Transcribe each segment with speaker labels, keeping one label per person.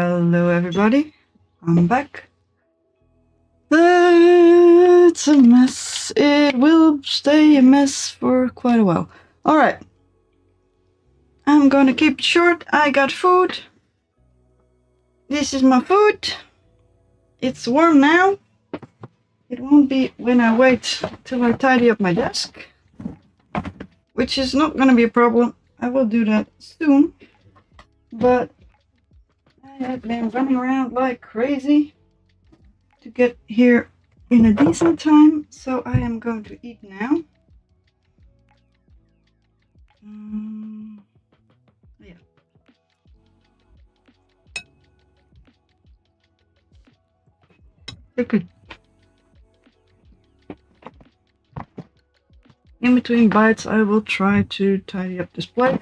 Speaker 1: Hello everybody, I'm back. It's a mess. It will stay a mess for quite a while. Alright. I'm gonna keep it short. I got food. This is my food. It's warm now. It won't be when I wait till I tidy up my desk, which is not gonna be a problem. I will do that soon. But I have been running around like crazy to get here in a decent time, so I am going to eat now. Yeah. Okay. In between bites, I will try to tidy up this plate,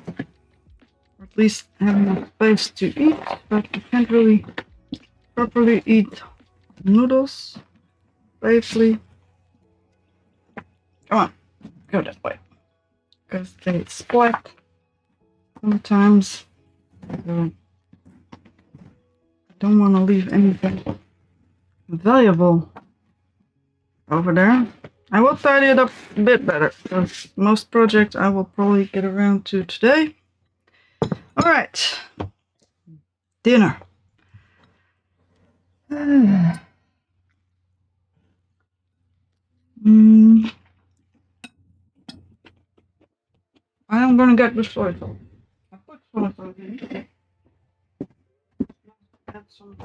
Speaker 1: or at least have enough space to eat, but I can't really properly eat noodles safely. Come on, go that way, because they splat sometimes. So I don't want to leave anything valuable over there. I will tidy it up a bit better, because most projects I will probably get around to today. Alright, dinner. I'm gonna get the soy sauce. I put soy sauce in. Add some.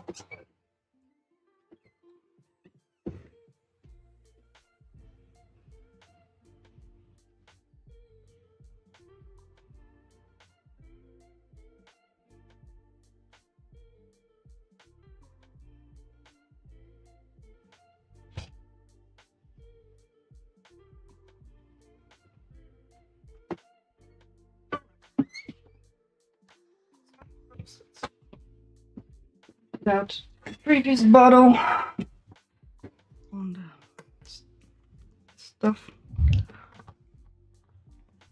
Speaker 1: That previous bottle on the stuff.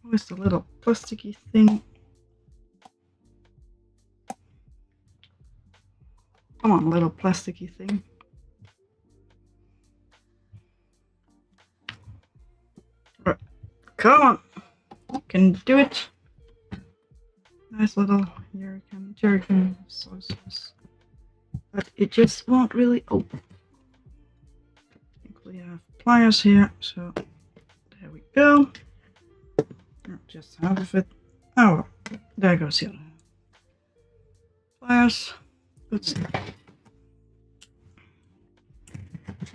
Speaker 1: Where's the little plasticky thing? Come on, little plasticky thing. Right. Come on, you can do it. Nice little jerrycan of soy sauce. But it just won't really open. Thankfully I have pliers here, so there we go. Just half of it. Oh, there goes the other. Pliers. Good stuff.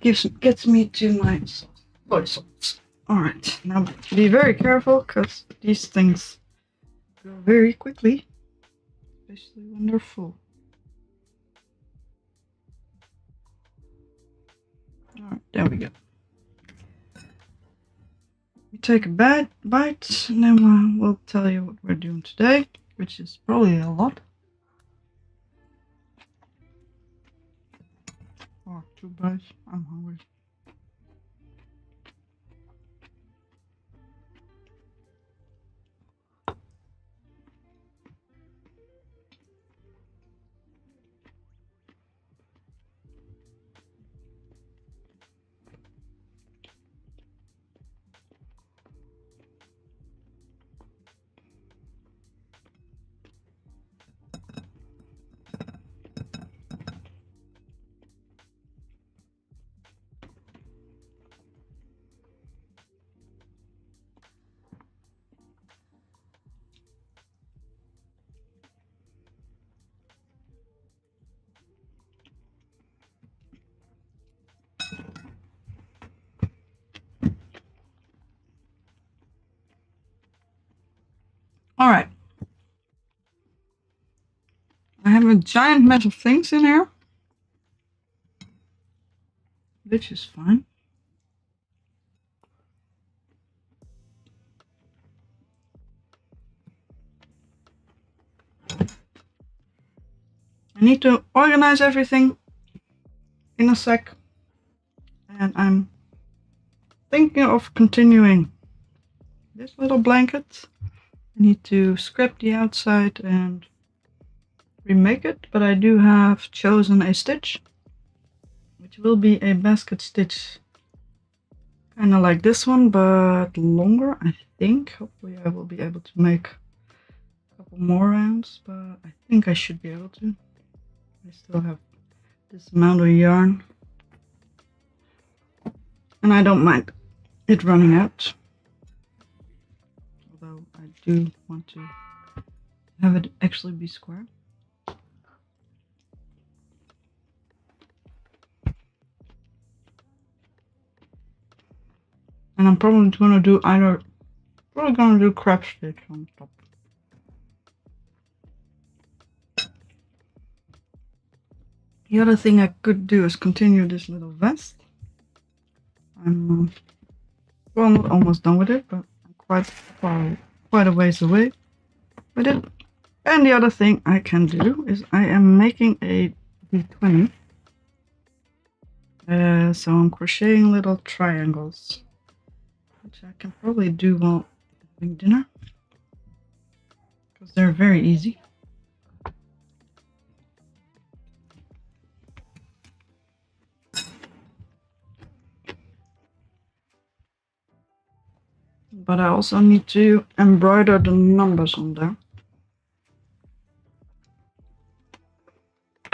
Speaker 1: Gets me to my soy sauce. Alright, now be very careful, because these things go very quickly, especially when they're full. Alright, there we go. We take a bite, and then we'll tell you what we're doing today, which is probably a lot. Or 2 bites. I'm hungry. Alright. I have a giant mess of things in here, which is fine. I need to organize everything in a sec, and I'm thinking of continuing this little blanket. I need to scrap the outside and remake it, but I do have chosen a stitch, which will be a basket stitch, kind of like this one, but longer, I think. Hopefully I will be able to make a couple more rounds, but I think I should be able to. I still have this amount of yarn, and I don't mind it running out, although I do want to have it actually be square. And I'm probably gonna do crab stitch on top. The other thing I could do is continue this little vest. I'm well, not almost done with it, but I'm quite a ways away with it. And the other thing I can do is I am making a D20. So I'm crocheting little triangles, which I can probably do while having dinner, because they're very easy. But I also need to embroider the numbers on there.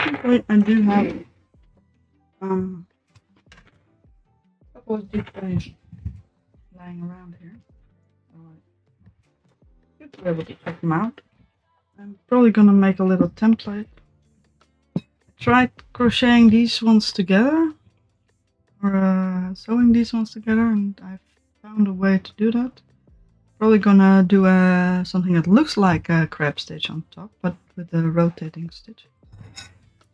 Speaker 1: Okay, I do have a couple of D20s lying around here, so I should be able to check them out. I'm probably gonna make a little template. I tried crocheting these ones together, or sewing these ones together, and I found a way to do that. Probably gonna do something that looks like a crab stitch on top, but with a rotating stitch,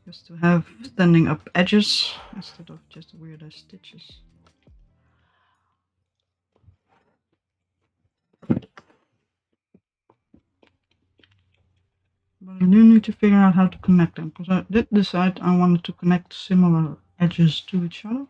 Speaker 1: just to have standing up edges instead of just weird stitches. But I do need to figure out how to connect them, because I did decide I wanted to connect similar edges to each other.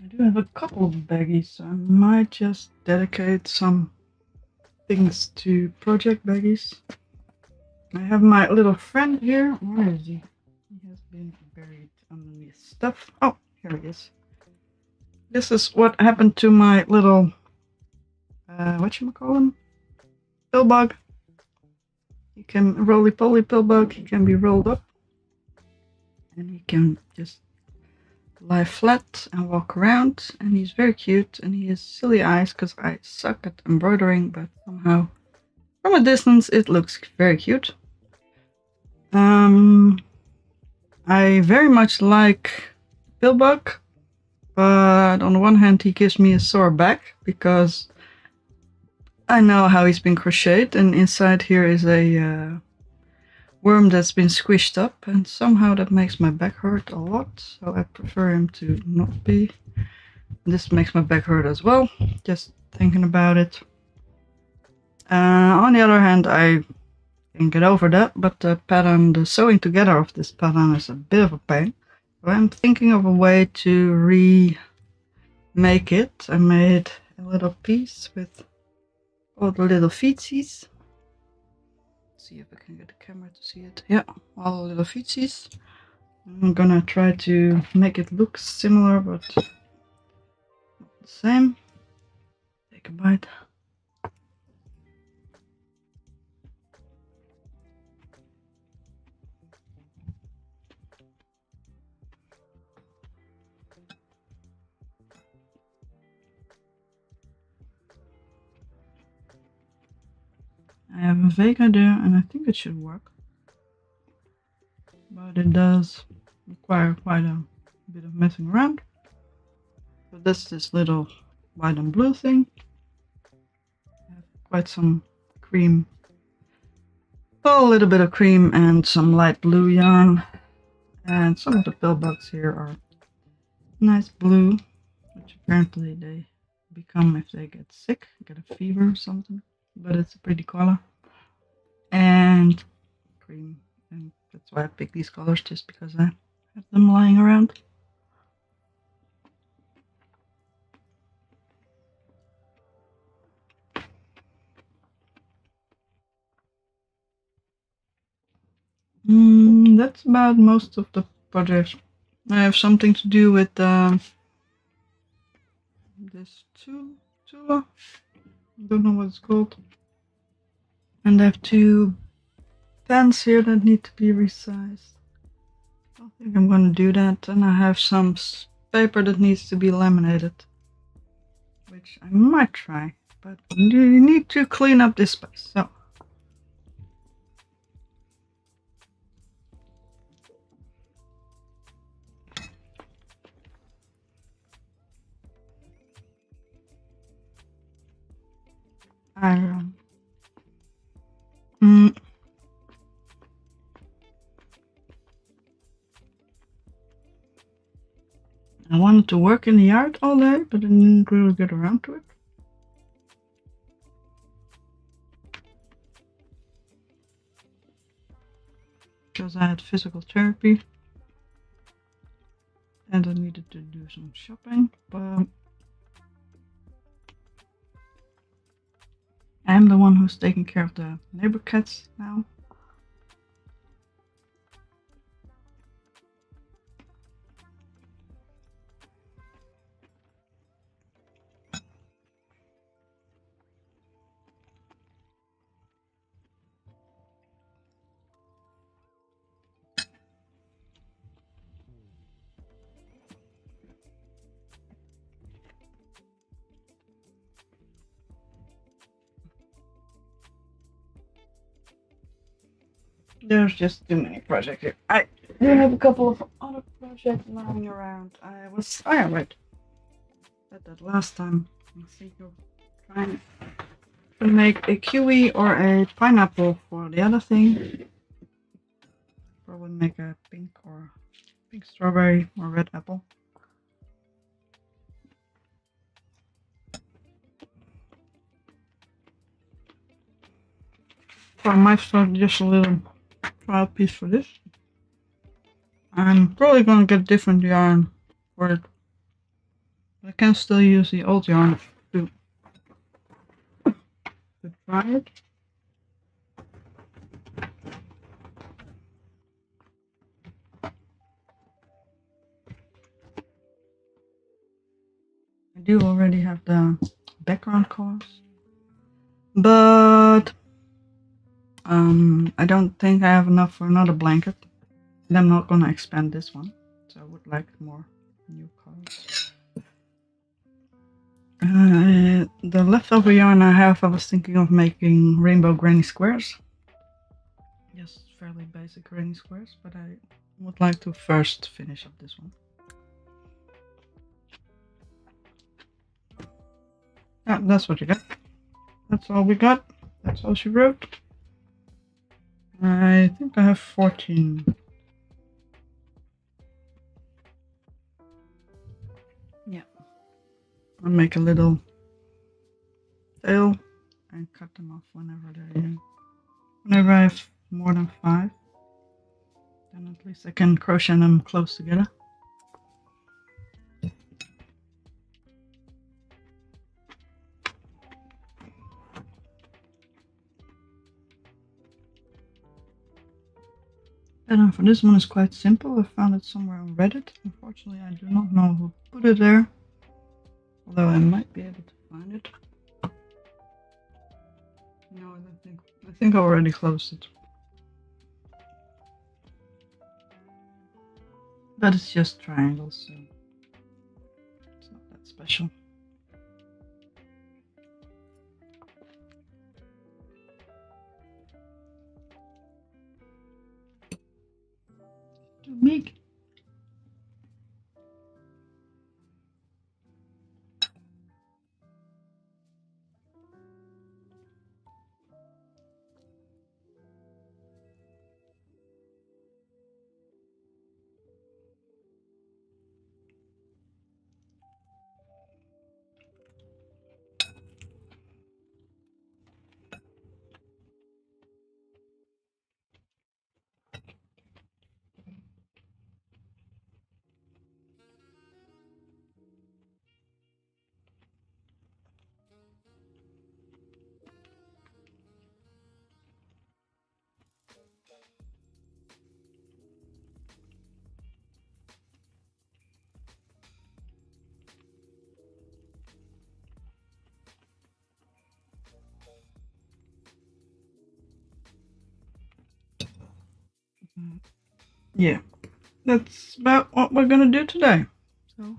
Speaker 1: I do have a couple of baggies, so I might just dedicate some things to project baggies. I have my little friend here. Where is he? He has been buried underneath stuff. Oh, here he is. This is what happened to my little, whatchamacallem? Pill bug. He can, roly-poly pill bug, he can be rolled up. And he can just lie flat and walk around, and he's very cute, and he has silly eyes because I suck at embroidering, but somehow from a distance it looks very cute. I very much like Pillbug, but on the one hand he gives me a sore back because I know how he's been crocheted, and inside here is a worm that's been squished up, and somehow that makes my back hurt a lot, so I prefer him to not be. This makes my back hurt as well, just thinking about it. On the other hand, I can get over that, but the sewing together of this pattern is a bit of a pain. So I'm thinking of a way to remake it. I made a little piece with all the little feetsies. See if I can get the camera to see it. Yeah, all the little feetsies. I'm gonna try to make it look similar, but not the same. Take a bite. I have a vague idea, and I think it should work. But it does require quite a bit of messing around. So that's this little white and blue thing. I have quite some cream. A little bit of cream and some light blue yarn. And some of the pill bugs here are nice blue, which apparently they become if they get sick, get a fever or something. But it's a pretty color. And cream, and that's why I picked these colors, just because I have them lying around. that's about most of the projects. I have something to do with this tool. I don't know what it's called. And I have 2 pens here that need to be resized. I don't think I'm going to do that. And I have some paper that needs to be laminated, which I might try, but you need to clean up this space. So I wanted to work in the yard all day, but I didn't really get around to it. Because I had physical therapy and I needed to do some shopping, but I'm the one who's taking care of the neighbor cats now. There's just too many projects here. I do have a couple of other projects lying around. I read that last time. I think you're trying to make a kiwi or a pineapple for the other thing. Probably make a pink strawberry or red apple. So I might start just a little trial piece for this. I'm probably gonna get different yarn for it. I can still use the old yarn to try it. I do already have the background colors, but I don't think I have enough for another blanket, and I'm not gonna expand this one, so I would like more new colors. The leftover yarn I have, I was thinking of making rainbow granny squares. Just fairly basic granny squares, but I would like to first finish up this one. Yeah, that's what you got. That's all we got. That's all she wrote. I think I have 14. Yeah. I'll make a little tail and cut them off whenever I have more than 5. Then at least I can crochet them close together. And for this one is quite simple. I found it somewhere on Reddit. Unfortunately, I do not know who put it there, although I might be able to find it. No, I don't think. I think I already closed it. But it's just triangles, so it's not that special. Too big. yeah, that's about what we're gonna do today. So.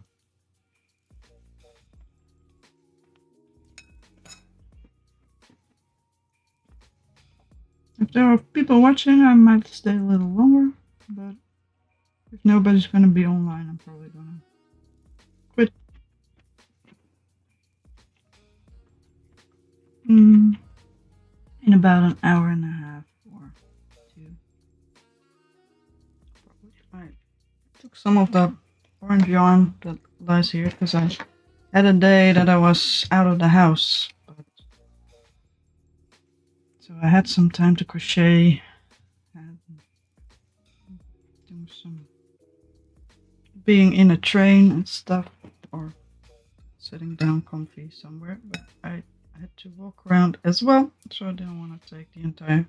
Speaker 1: If there are people watching, I might stay a little longer, but if nobody's gonna be online, I'm probably gonna quit. In about an hour and a half or two. I took some of the orange yarn that lies here because I had a day that I was out of the house, so I had some time to crochet and do some being in a train and stuff, or sitting down comfy somewhere, but I had to walk around as well, so I didn't want to take the entire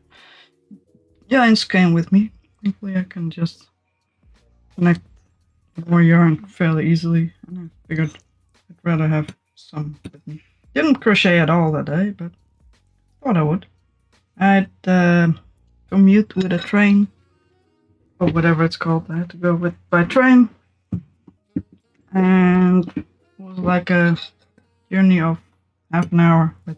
Speaker 1: yarn skein with me. Hopefully I can just connect more yarn fairly easily, and I figured I'd rather have some with me. Didn't crochet at all that day, but thought I would. I'd commute with a train, or whatever it's called. I had to go with by train, and it was like a journey of half an hour with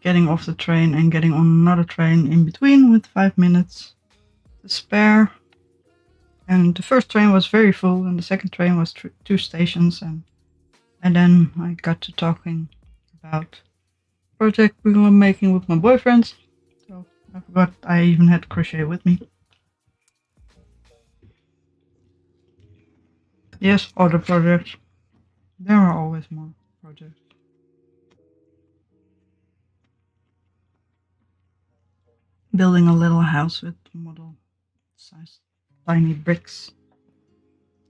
Speaker 1: getting off the train and getting on another train in between with 5 minutes to spare. And the first train was very full, and the second train was 2 stations, and then I got to talking about the project we were making with my boyfriends. So I forgot I even had crochet with me. Yes, other projects. There are always more projects. Building a little house with model size tiny bricks.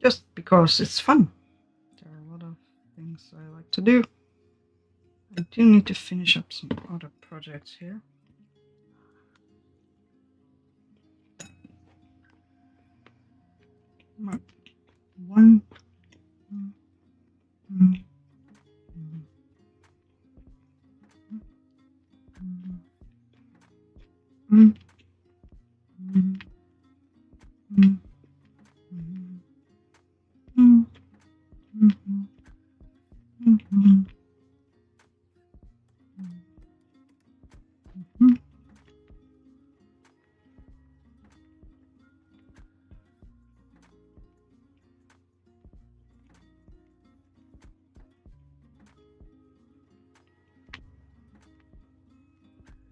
Speaker 1: Just because it's fun. There are a lot of things I like to do. I do need to finish up some other projects here. One.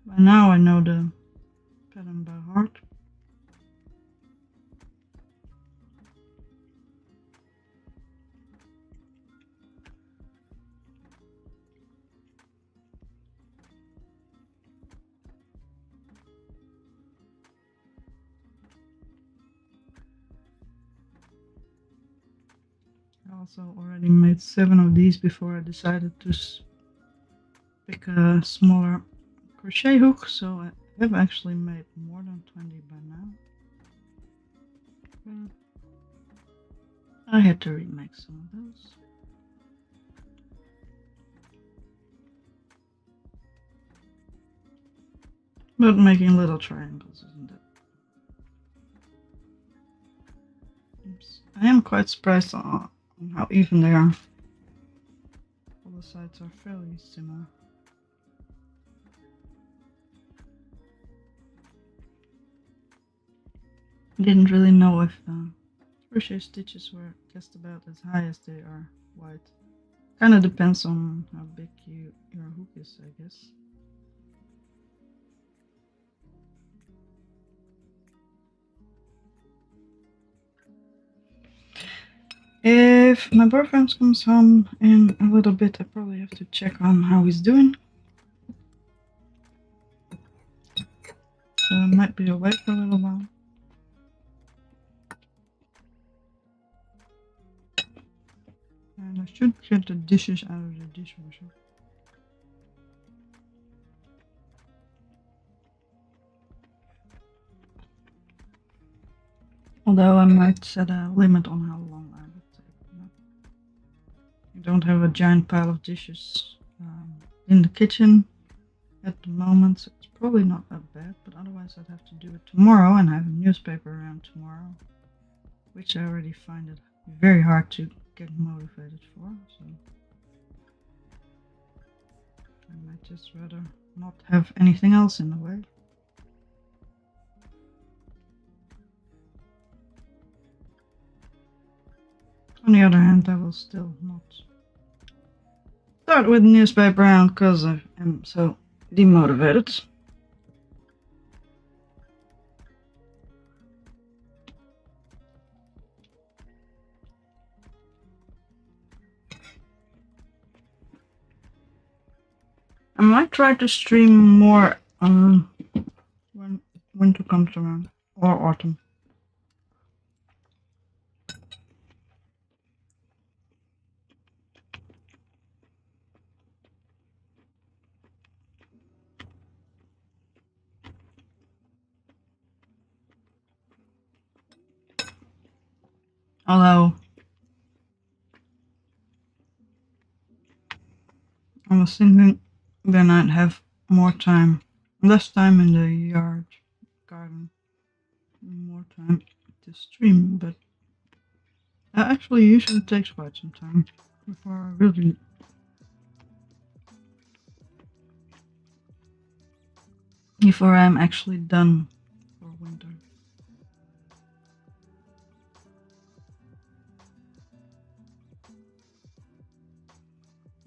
Speaker 1: By now I know the pattern by heart. I also already made 7 of these before I decided to pick a smaller crochet hook, so I have actually made more than 20 by now. But I had to remake some of those. But making little triangles, isn't it? Oops. I am quite surprised on how even they are. All the sides are fairly similar. Didn't really know if the crochet stitches were just about as high as they are wide. Kind of depends on how big your hook is, I guess. If my boyfriend comes home in a little bit, I probably have to check on how he's doing. So I might be away for a little while. And I should get the dishes out of the dishwasher. Although I might set a limit on how long I would take. I don't have a giant pile of dishes in the kitchen at the moment, so it's probably not that bad, but otherwise I'd have to do it tomorrow, and I have a newspaper around tomorrow, which I already find it very hard to get motivated for, so I might just rather not have anything else in the way. On the other hand, I will still not start with the newspaper around because I am so demotivated. I might try to stream more when winter comes around, or autumn. Although I was thinking then I'd have less time in the yard, garden, more time to stream, but that actually usually takes quite some time before I'm actually done for winter.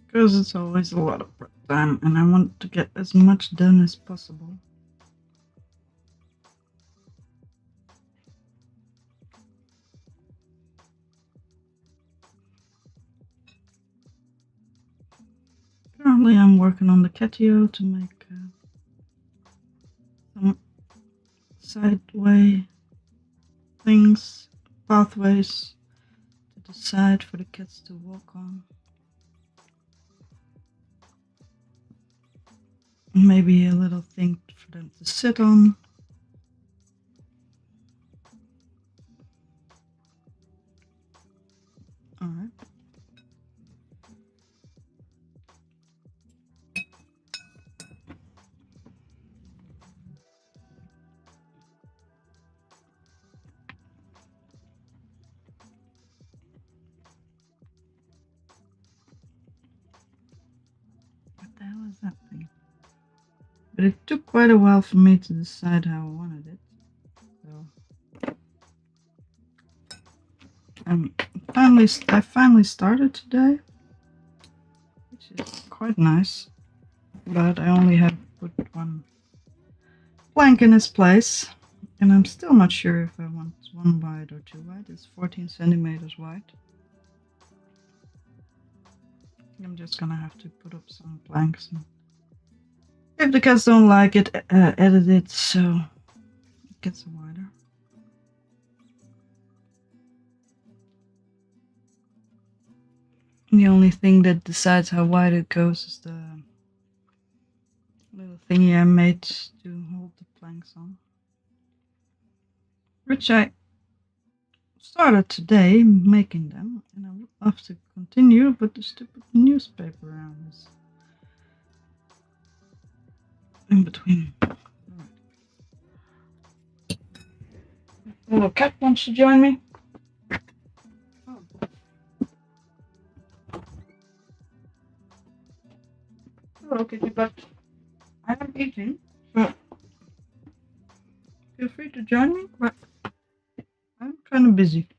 Speaker 1: Because it's always a lot of prep time and I want to get as much done as possible. Currently I'm working on the catio to make some sideway things, pathways to the side for the cats to walk on. Maybe a little thing for them to sit on. Alright. What the hell is that thing? But it took quite a while for me to decide how I wanted it. So I finally started today, which is quite nice. But I only have put one plank in its place, and I'm still not sure if I want 1 wide or 2 wide. It's 14 centimeters wide. I'm just gonna have to put up some planks, and if the cats don't like it, edit it so it gets wider. The only thing that decides how wide it goes is the little thingy I made to hold the planks on, which I started today making them, and I would love to continue, but the stupid newspaper around is in between. Right. Little cat wants to join me. Oh. Hello, kitty butt. I am eating, but feel free to join me, but I'm kind of busy.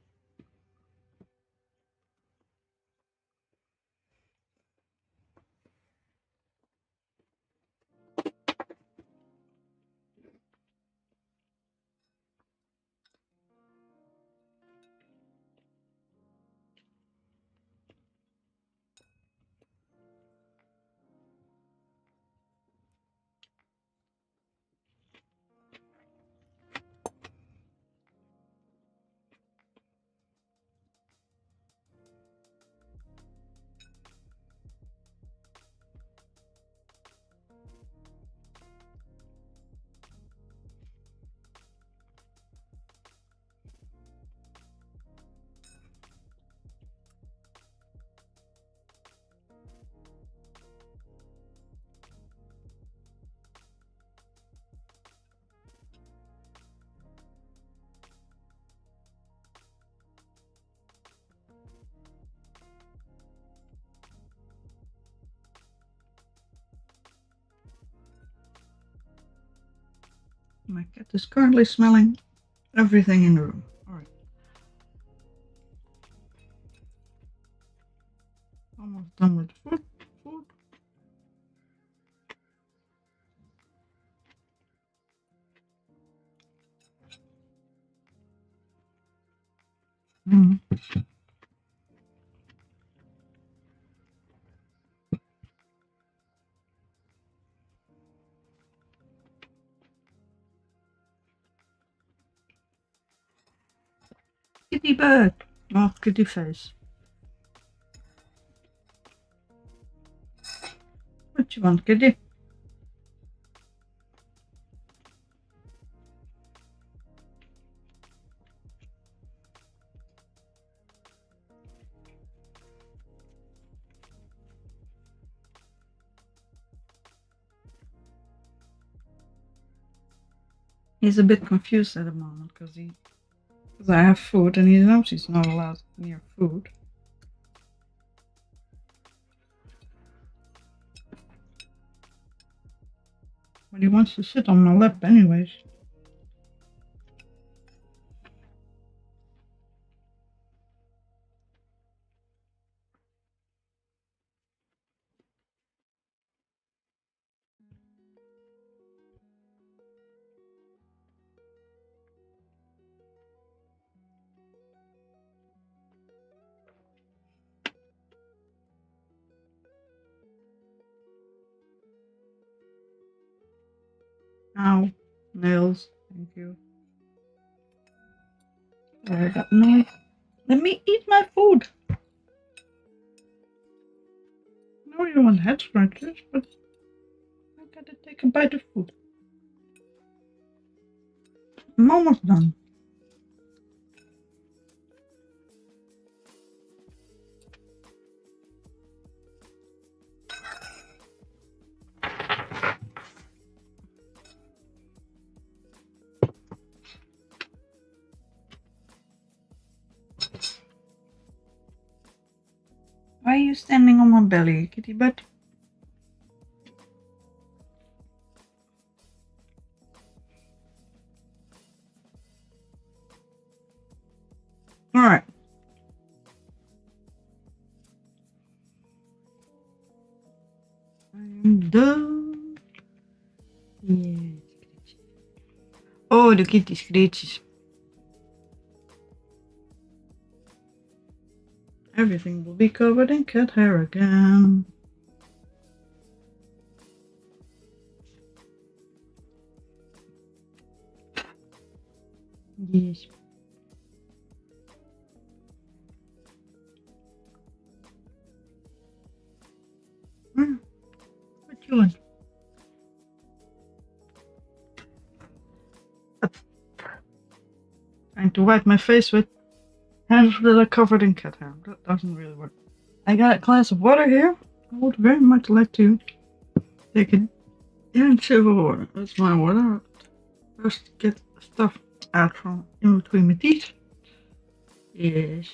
Speaker 1: My cat is currently smelling everything in the room. Alright. Almost done with the food. Mm. Kitty bird. Oh, kitty face. What you want, kitty? He's a bit confused at the moment because I have food and he knows he's not allowed near food. But he wants to sit on my lap anyways. Ow. Nails. Thank you. I got knife. Let me eat my food. No, you don't want head scratches, but I gotta take a bite of food. I'm almost done. Why are you standing on my belly, kitty butt? Alright. I'm done. Yes. Oh, de kitty screeches. Everything will be covered in cat hair again. Yes. What you want? Trying to wipe my face with hands that are covered in cat hair. That doesn't really work. I got a glass of water here. I would very much like to take it in civil water. That's my water. First get stuff out from in between my teeth. Yes.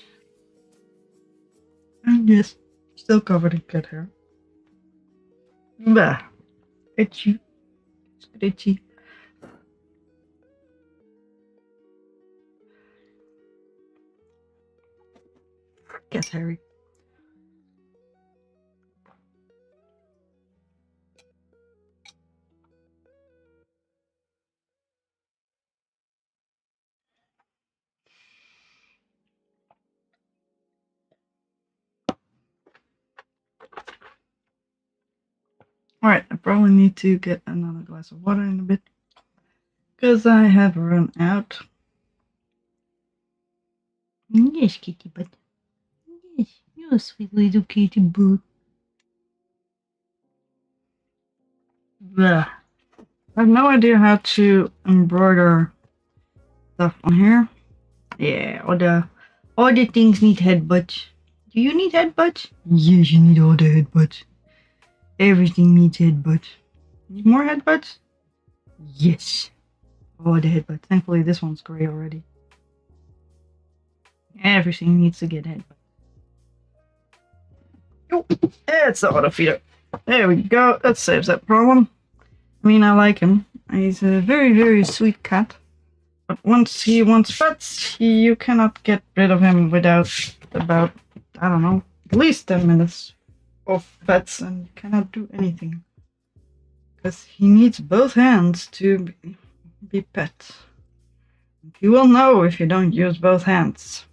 Speaker 1: And yes, still covered in cat hair. Bah. Itchy. Scratchy. Cat hairy. Alright, I probably need to get another glass of water in a bit. Because I have run out. Yes, kitty butt. Yes, you're a sweet little kitty butt. Blah. I have no idea how to embroider stuff on here. Yeah, all the things need headbutts. Do you need headbutts? Yes, you need all the headbutts. Everything needs headbutts. Need more headbutts? Yes. All the headbutts. Thankfully, this one's gray already. Everything needs to get headbutts. Oh, it's the auto feeder. There we go. That saves that problem. I mean, I like him. He's a very, very sweet cat. But once he wants pets, you cannot get rid of him without about, I don't know, at least 10 minutes of pets and cannot do anything. Because he needs both hands to be pet. You will know if you don't use both hands.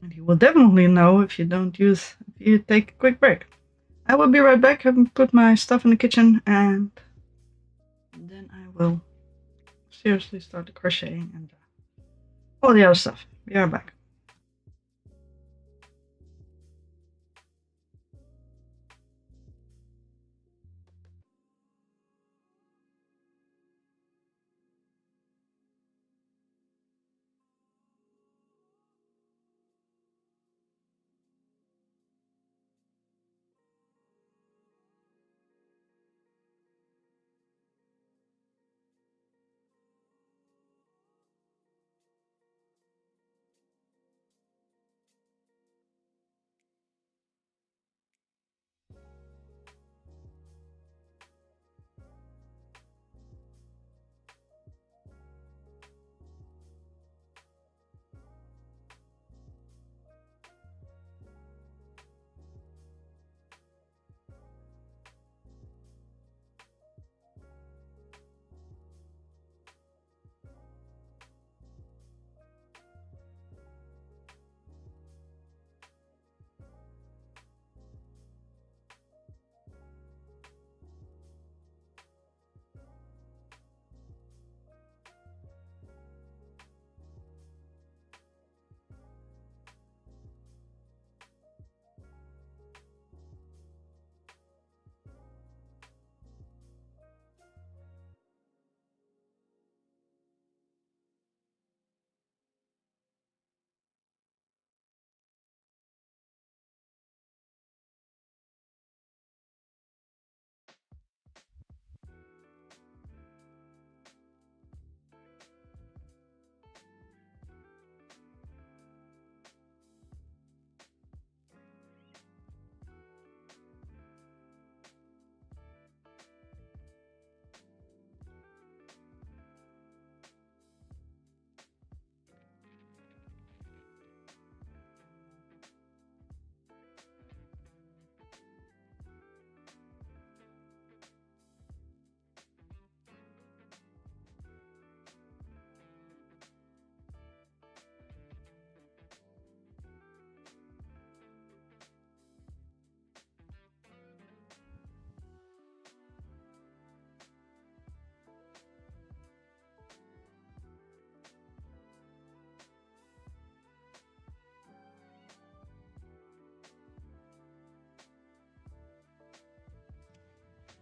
Speaker 1: And you will definitely know if you take a quick break. I will be right back. I will put my stuff in the kitchen and then I will seriously start the crocheting and all the other stuff. Be right back.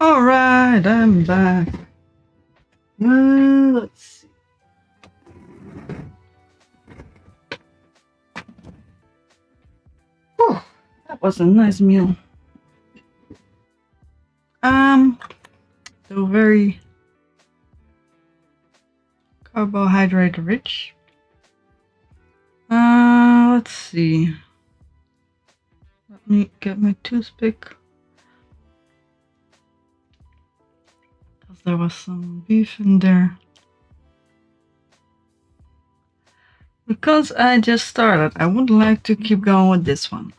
Speaker 1: Alright, I'm back. Let's see. Whew, that was a nice meal. So very carbohydrate rich. Let's see. Let me get my toothpick. Because there was some beef in there. Because I just started, I would like to keep going with this one.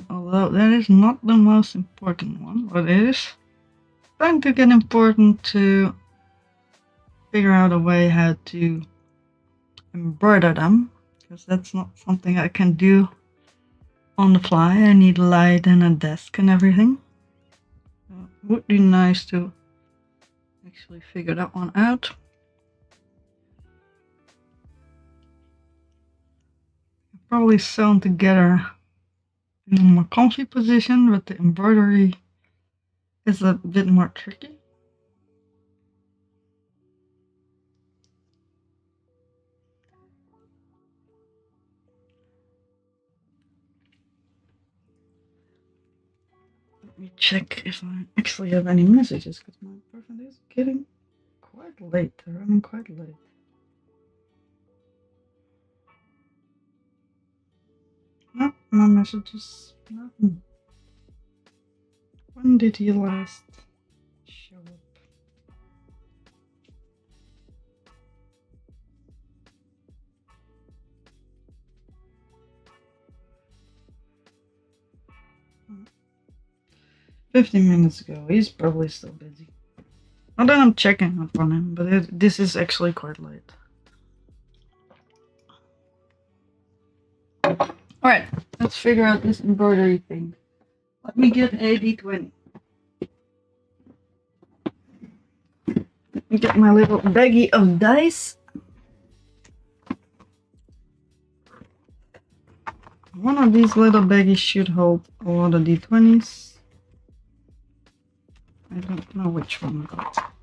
Speaker 1: Although that is not the most important one, but it is starting to get important to figure out a way how to embroider them, because that's not something I can do on the fly. I need light and a desk and everything. So it would be nice to actually figure that one out. Probably sewn together in a more comfy position, but the embroidery is a bit more tricky. Let me check if I actually have any messages, because my boyfriend is getting quite late. They're running quite late. No, no messages. Nothing. When did he last show up? 15 minutes ago. He's probably still busy. Not that I'm checking up on him, but this is actually quite late. Alright, let's figure out this embroidery thing. Let me get a D20. Let me get my little baggie of dice. One of these little baggies should hold a lot of D20s. I don't know which one got.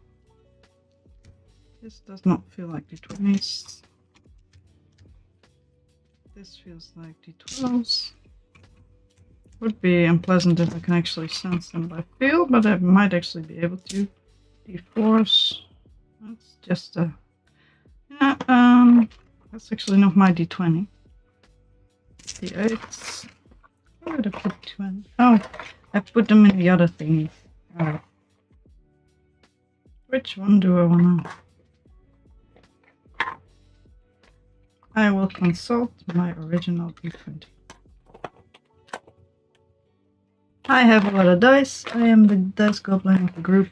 Speaker 1: This does not feel like D20s. This feels like D12s. Would be unpleasant if I can actually sense them by feel, but I might actually be able to. D4s. That's just a... Yeah, that's actually not my D20. D8s. Where did I put 20? Oh, I put them in the other thingy. Alright. Which one do I want to... I will consult my original D20. I have a lot of dice. I am the dice goblin of the group.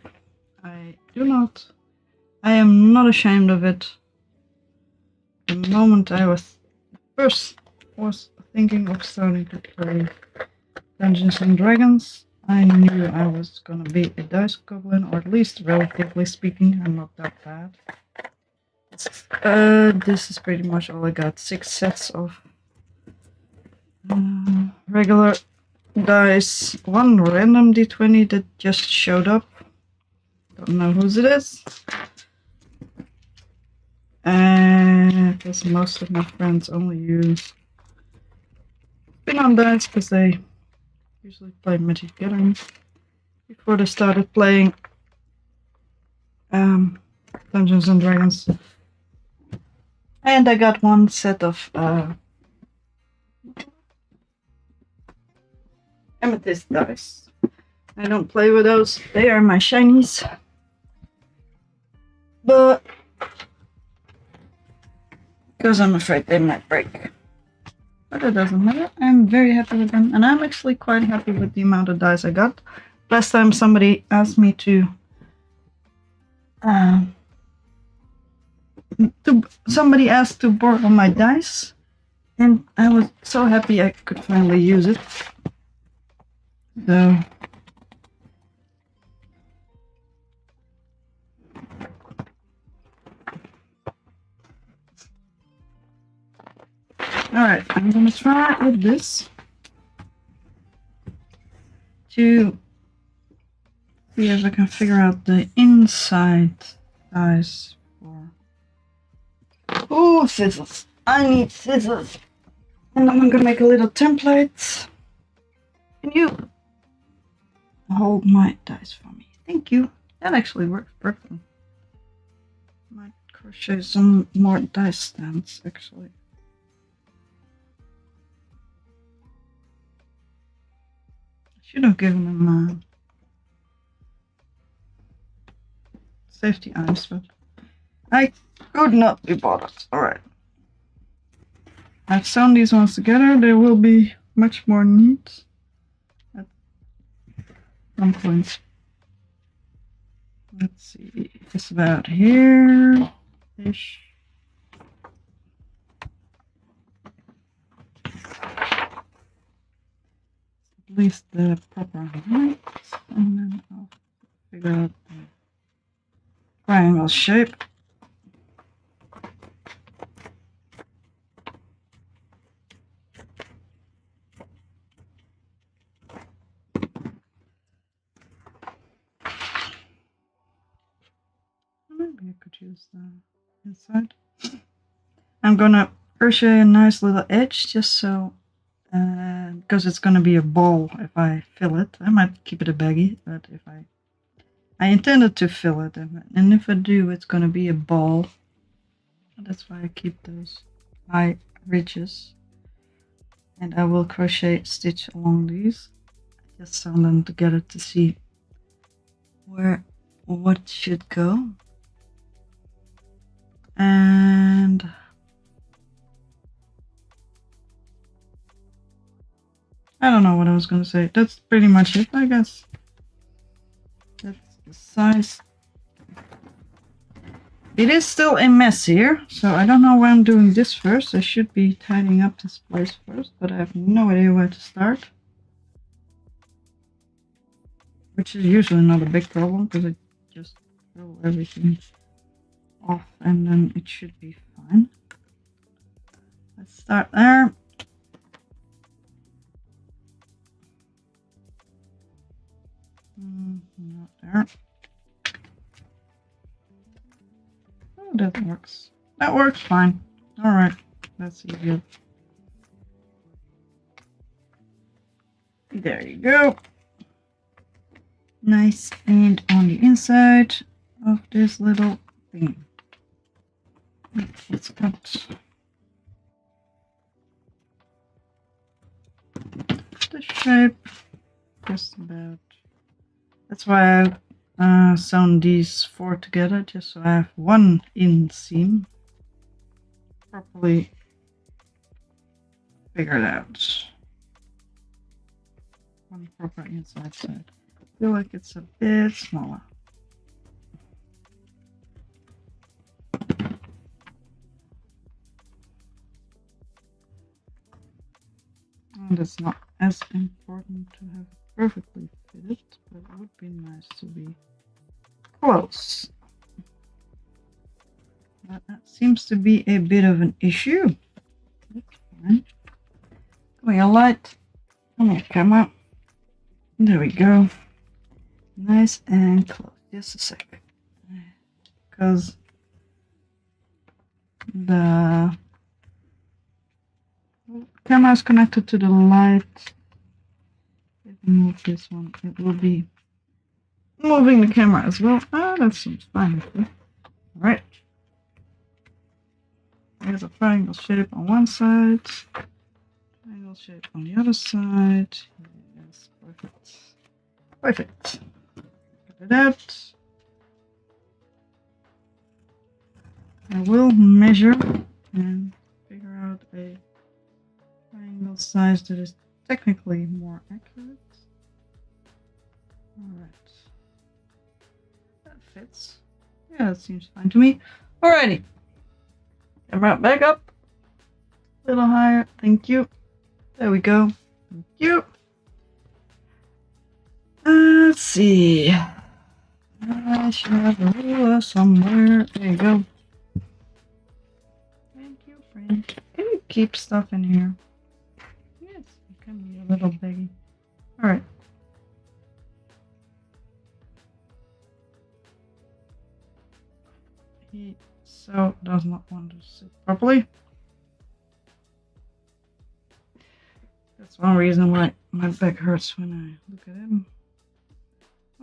Speaker 1: I am not ashamed of it. The moment I was first thinking of starting to play Dungeons and Dragons, I knew I was gonna be a dice goblin, or at least relatively speaking, I'm not that bad. This is pretty much all I got. 6 sets of regular dice, 1 random D20 that just showed up. Don't know whose it is. Because most of my friends only use spin-on dice because they usually play Magic the Gathering before they started playing Dungeons and Dragons. And I got 1 set of amethyst dice. I don't play with those, they are my shinies. But because I'm afraid they might break. But it doesn't matter, I'm very happy with them, and I'm actually quite happy with the amount of dice I got. Last time somebody asked me to somebody asked to borrow my dice, and I was so happy I could finally use it. So alright, I'm gonna try with this to see if I can figure out the inside dice for... Oh, scissors! I need scissors! And then I'm gonna make a little template. Can you hold my dice for me? Thank you. That actually works perfectly. Might crochet some more dice stands actually. Should have given them safety items, but I could not be bothered. Alright. I've sewn these ones together. There will be much more neat at some point. Let's see. It's about here-ish. At least the proper height, and then I'll figure out the triangle shape. Maybe I could use the inside. I'm gonna crochet a nice little edge just so, because it's gonna be a ball if I fill it. I might keep it a baggie, but if I intended to fill it, and if I do, it's gonna be a ball. That's why I keep those high ridges. And I will crochet stitch along these. I just sewn them together to see what should go. And I don't know what I was gonna say. That's pretty much it, I guess. the size. It is still a mess here, so I don't know why I'm doing this first. I should be tidying up this place first, but I have no idea where to start. Which is usually not a big problem, because I just throw everything off and then it should be fine. Let's start there. Not there. Oh, that works. That works fine. Alright, that's easier. There you go. Nice, and on the inside of this little thing. Let's cut the shape just about. That's why I sewn these 4 together, just so I have one inseam properly figured out. One proper inside side. I feel like it's a bit smaller. And it's not as important to have it perfectly fitted, but it would be nice to be close. But that seems to be a bit of an issue. That's fine. Come here, light. Come here, camera. There we go. Nice and close. Just a second. Because the camera is connected to the light. If we move this one, it will be moving the camera as well. Ah, that seems fine. Alright. There's a triangle shape on one side. Triangle shape on the other side. Yes, perfect. Perfect. Cut it out. I will measure and figure out a triangle size that is technically more accurate. Alright. That fits. Yeah, that seems fine to me. Alrighty. Camera back up. A little higher. Thank you. There we go. Thank you. Let's see. I should have a ruler somewhere. There you go. Thank you, friend. Can you keep stuff in here? Yes, you can be a little baggy. Alright. He so does not want to sit properly. That's one reason why my back hurts when I look at him.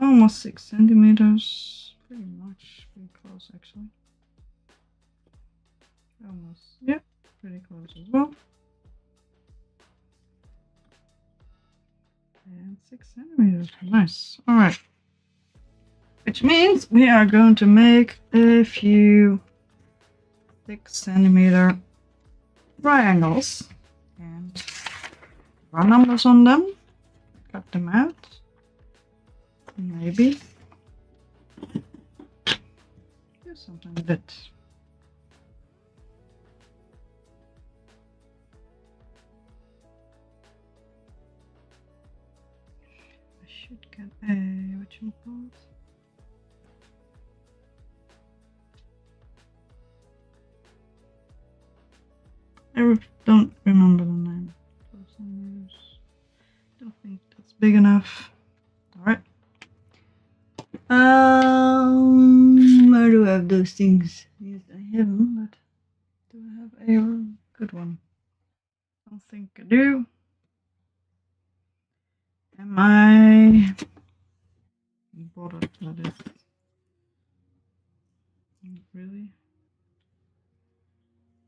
Speaker 1: Almost 6 centimeters. Pretty much. Pretty close, actually. Almost. Yeah, pretty close as well. And 6 centimeters. Nice. Alright. Which means we are going to make a few 6 centimeter triangles. And run numbers on them. Cut them out. Maybe do something with it. I should get a whatchamacallit. I don't remember the name. Don't think that's big enough. All right. Where do I have those things? Yes, I have them, but do I have a good one? I don't think I do. Am I bothered by this? Not really.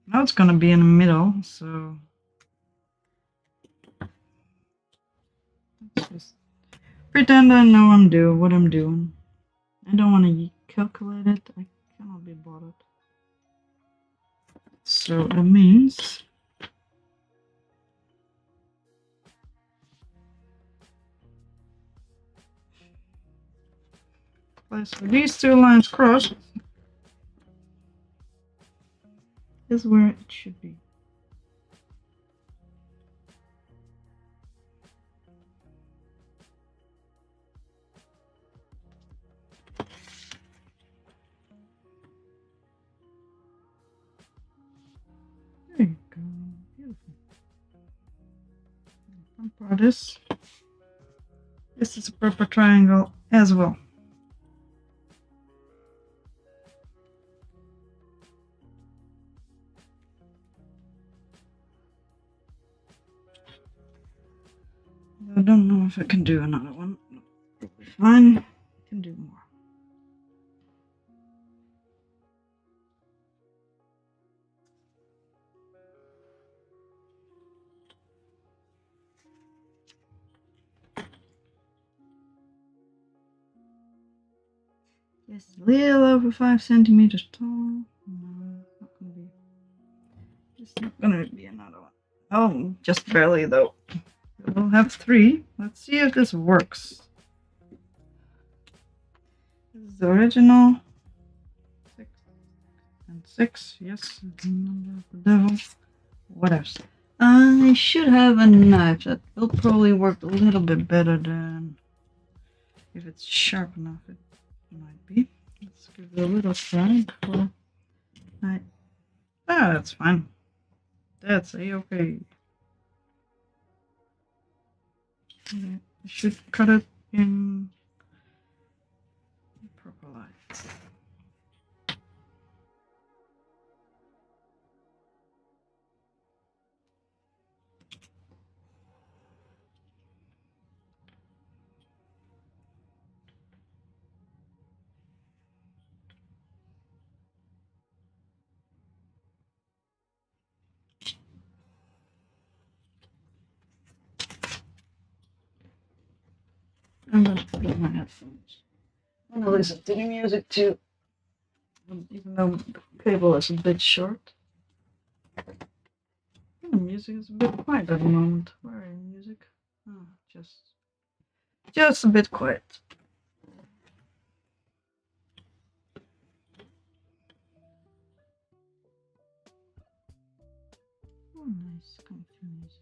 Speaker 1: Now it's gonna be in the middle, so let's just pretend I know what I'm doing. I don't want to calculate it. I cannot be bothered. So that means place where these two lines cross is where it should be. There you go. Beautiful. Fun part is this is a proper triangle as well. I don't know if I can do another one. Probably fine. I can do more. Just a little over 5 centimeters tall. No, it's not gonna be. It's not gonna be another one. Oh, just barely though. We'll have 3. Let's see if this works. This is the original. 6 and 6. Yes, the number of the devil. What else? I should have a knife that will probably work a little bit better than if it's sharp enough. It might be. Let's give it a little try before I. Ah, that's fine. That's a-okay. Yeah, I should cut it in proper light. I'm gonna put on my headphones. I'm gonna listen to the music too. Even though the cable is a bit short. The music is a bit quiet at the moment. Where are you, music? Oh, just a bit quiet. Oh, nice, comfy music.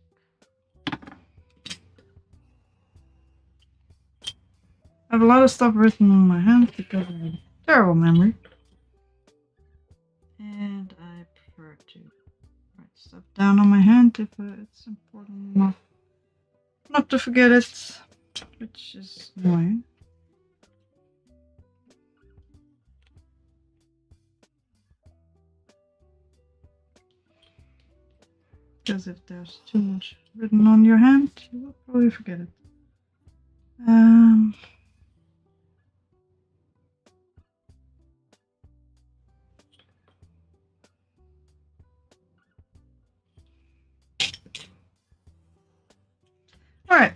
Speaker 1: I have a lot of stuff written on my hand because I have terrible memory. And I prefer to write stuff down on my hand if it's important enough not to forget it, which is annoying. Because if there's too much written on your hand, you will probably forget it. Alright,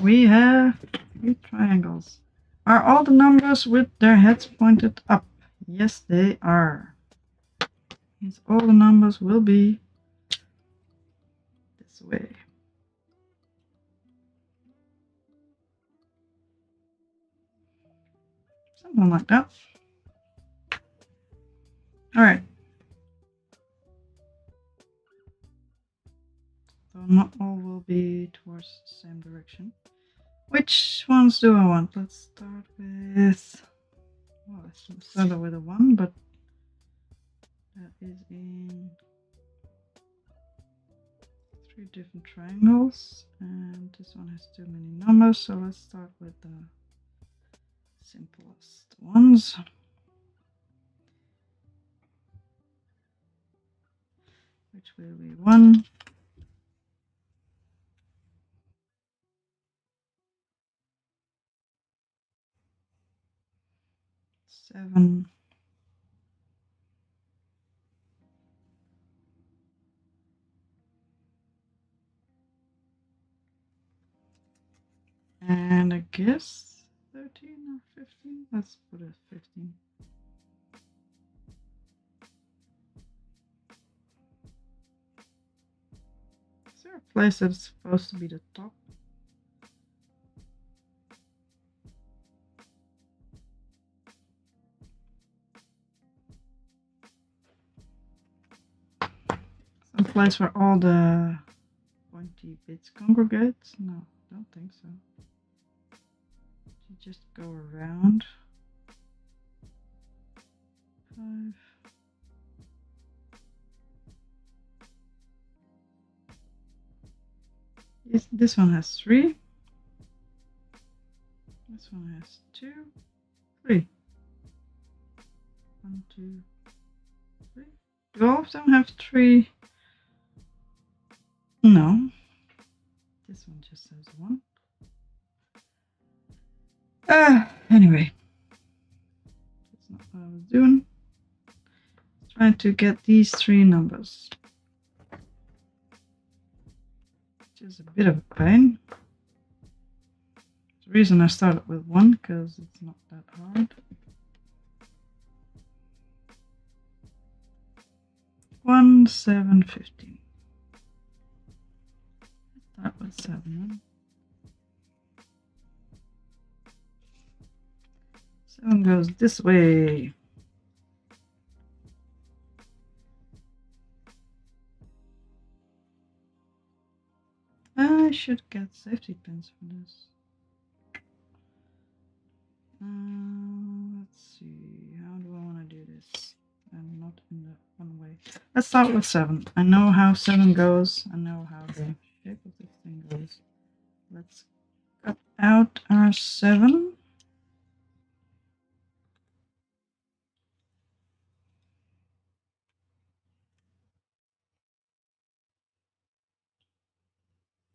Speaker 1: we have 3 triangles. Are all the numbers with their heads pointed up? Yes, they are. Means all the numbers will be this way. Something like that. Alright. So not all will be towards the same direction. Which ones do I want? Let's start with... Well, let's start with a 1, but that is in 3 different triangles, and this one has too many numbers, so let's start with the simplest ones. Which will be 1, 7, and I guess 13 or 15. Let's put it 15. Is there a place that's supposed to be the top? place where all the pointy bits congregate? No, don't think so. You just go around. 5. This one has 3. This one has 2, 3. 1, 2, 3. Do all of them have 3? No. This one just has 1. Anyway. That's not what I was doing. Trying to get these 3 numbers. Which is a bit of a pain. The reason I started with 1, because it's not that hard. 1, 7, 15. Start with 7 then. 7 goes this way. I should get safety pins for this. Let's see. How do I want to do this? And not in the one way. Let's start with 7. I know how 7 goes. I know how the shape of this thing goes. Let's cut out our 7.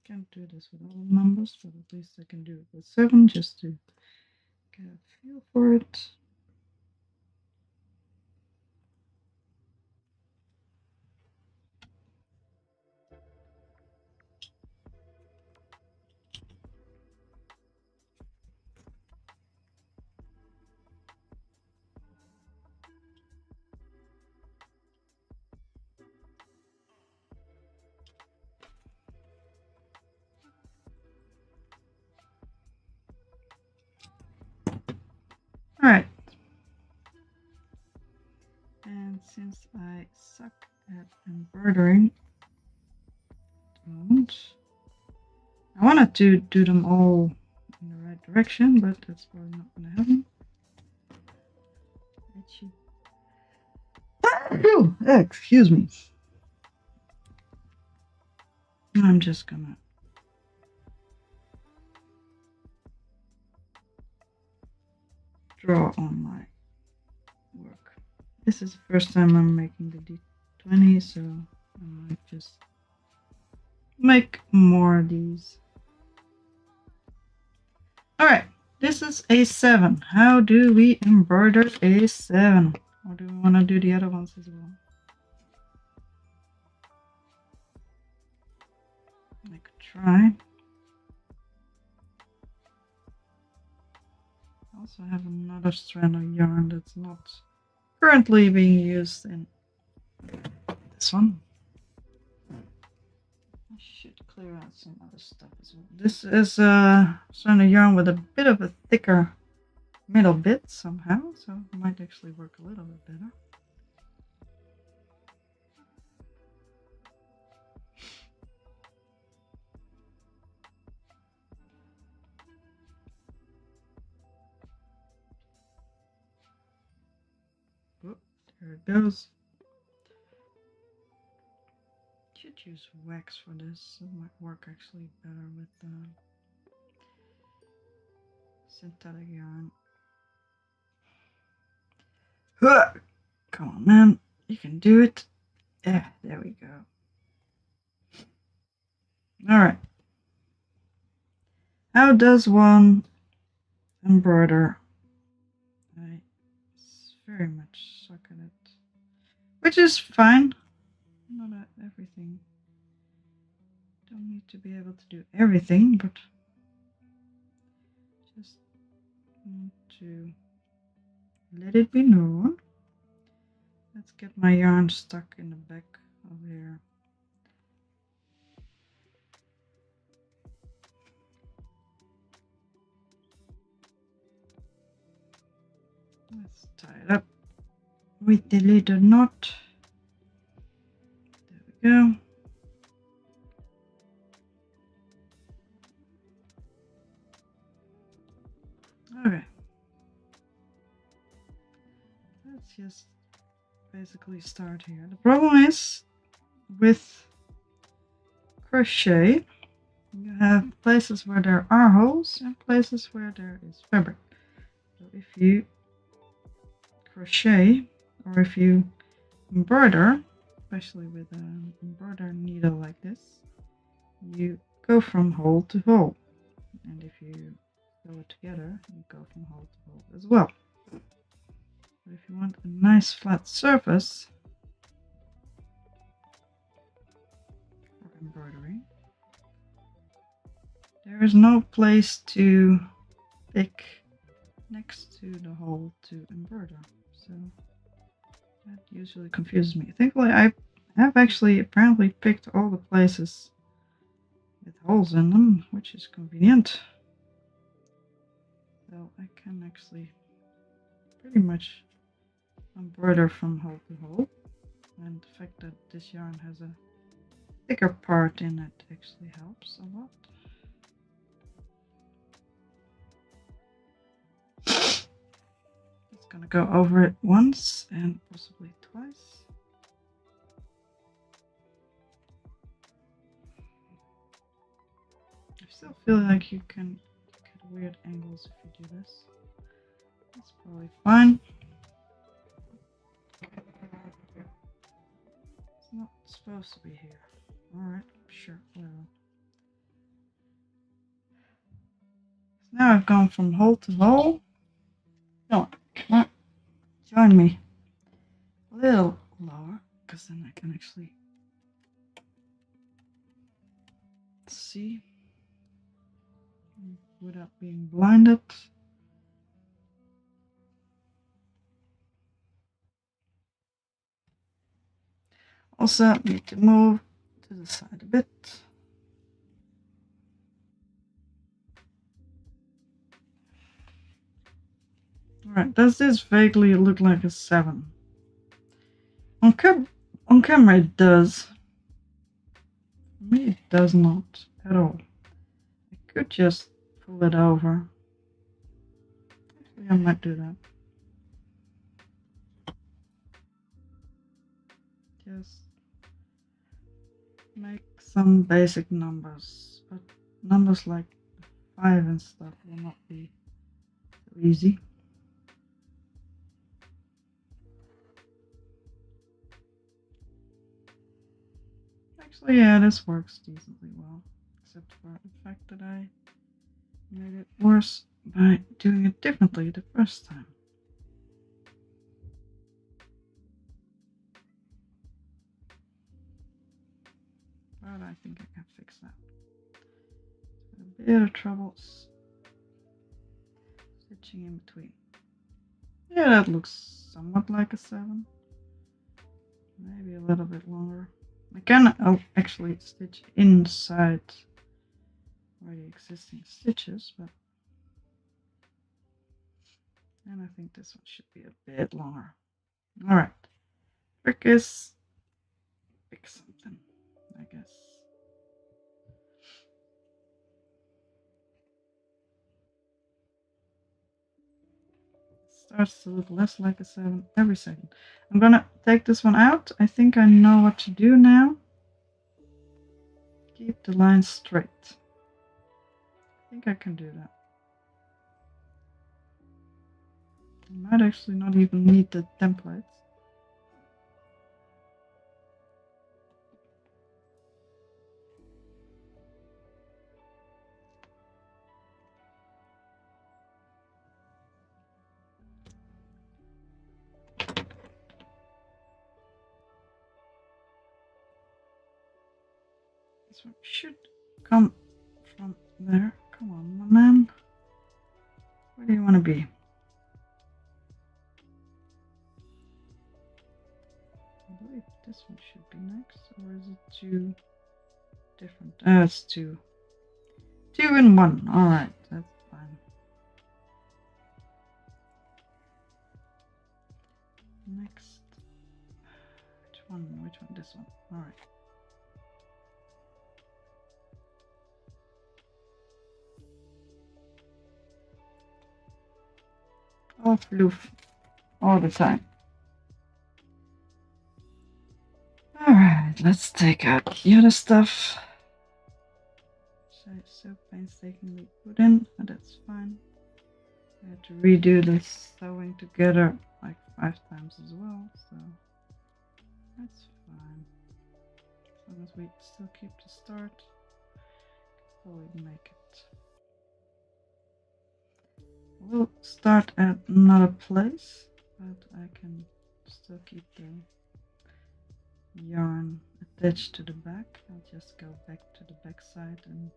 Speaker 1: Can't do this with all the numbers, but at least I can do it with 7 just to get a feel for it. Alright. And since I suck at embroidering, I wanted to do them all in the right direction, but that's probably not going to happen. Excuse me. I'm just gonna draw on my work. This is the first time I'm making the D20, so I might just make more of these. Alright, this is a 7. How do we embroider a 7? Or do we want to do the other ones as well? I could try. I also have another strand of yarn that's not currently being used in this one. I should clear out some other stuff as well. This is a strand of yarn with a bit of a thicker middle bit somehow, so it might actually work a little bit better. Oh, there it goes. Should use wax for this. It might work actually better with synthetic yarn. Come on, man. You can do it. Yeah, there we go. Alright. How does one embroider? I very much suck at it. Which is fine. Not at everything. Don't need to be able to do everything, but just want to let it be known. Let's get my yarn stuck in the back of here. Let's tie it up with the little knot. There we go. let's just basically start here. The problem is with crochet, you have places where there are holes and places where there is fabric. So if you crochet or if you embroider, especially with an embroider needle like this, you go from hole to hole. And if you sew it together, you go from hole to hole as well. But if you want a nice flat surface for embroidery, there is no place to pick next to the hole to embroider. So that usually confuses me. Thankfully, I have actually apparently picked all the places with holes in them, which is convenient. So I can actually pretty much embroider from hole to hole. And the fact that this yarn has a thicker part in it actually helps a lot. Just gonna go over it once and possibly twice. I still feel like you can get weird angles if you do this. That's probably fine. It's not supposed to be here. Alright, sure, whatever. So now I've gone from hole to hole. Come on, join me. A little lower, because then I can actually see without being blinded. Also need to move to the side a bit. Alright, does this vaguely look like a 7? On camera it does. For me it does not at all. I could just pull it over. Actually, I might do that. Just make some basic numbers, but numbers like 5 and stuff will not be so easy. Actually, yeah, this works decently well, except for the fact that I made it worse by doing it differently the first time. But I think I can fix that. A bit of trouble stitching in between. Yeah, that looks somewhat like a 7. Maybe a little bit longer. I can actually stitch inside already existing stitches, but and I think this one should be a bit longer. Alright. Trick is pick something, I guess. Starts to look less like a 7 every second. I'm gonna take this one out. I think I know what to do now. Keep the line straight. I think I can do that. I might actually not even need the templates. This one should come from there. Come on, my man. Where do you want to be? I believe this one should be next, or is it too different? It's two. 2 in 1. Alright, that's fine. Next. Which one? Which one? This one. Alright. All floof all the time. let's take out the other stuff. So painstakingly put in, but that's fine. I had to redo the sewing together like 5 times as well, so that's fine. As long as we still keep the start, probably make it. We'll start at another place, but I can still keep the yarn attached to the back. I'll just go back to the back side and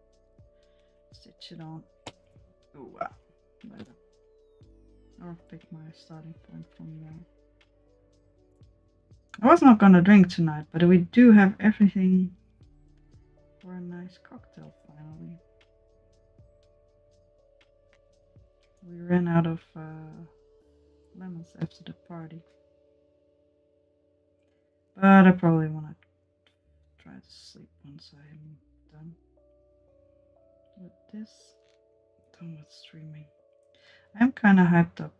Speaker 1: stitch it on. Oh wow, better. Or pick my starting point from there. I was not gonna drink tonight, but we do have everything for a nice cocktail finally. We ran out of lemons after the party. But I probably wanna try to sleep once I am done with this. Done with streaming. I'm kinda hyped up.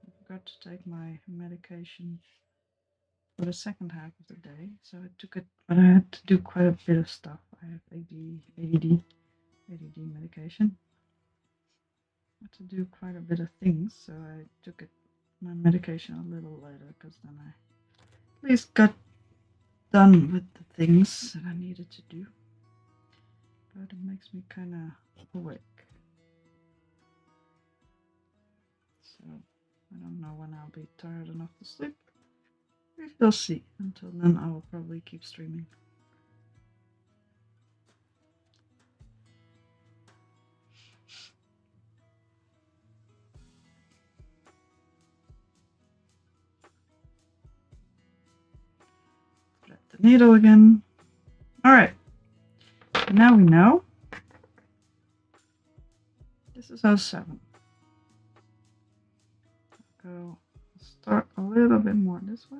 Speaker 1: I forgot to take my medication for the second half of the day, so I took it, but I had to do quite a bit of stuff. I have ADD medication. I had to do quite a bit of things, so I took my medication a little later because then I at least got done with the things that I needed to do. But it makes me kind of awake. So I don't know when I'll be tired enough to sleep. We shall see. Until then, I will probably keep streaming. Thread the needle again. Alright. Now we know. This is our 7. Go start a little bit more this way.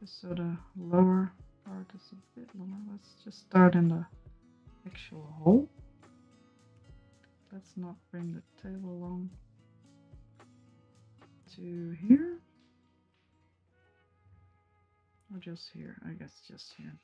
Speaker 1: Just so the lower part is a bit lower. Let's just start in the actual hole. Let's not bring the tail along to here. Or just here, I guess just here.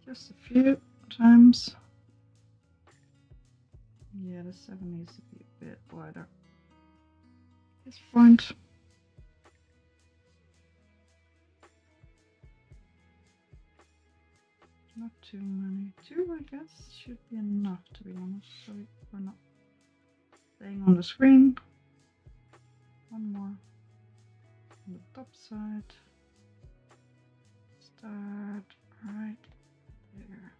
Speaker 1: Just a few times. Yeah, the 7 needs to be a bit wider. At this point. Not too many. 2, I guess, should be enough, to be honest. So we're not staying on the screen. 1 more on the top side. Start right there.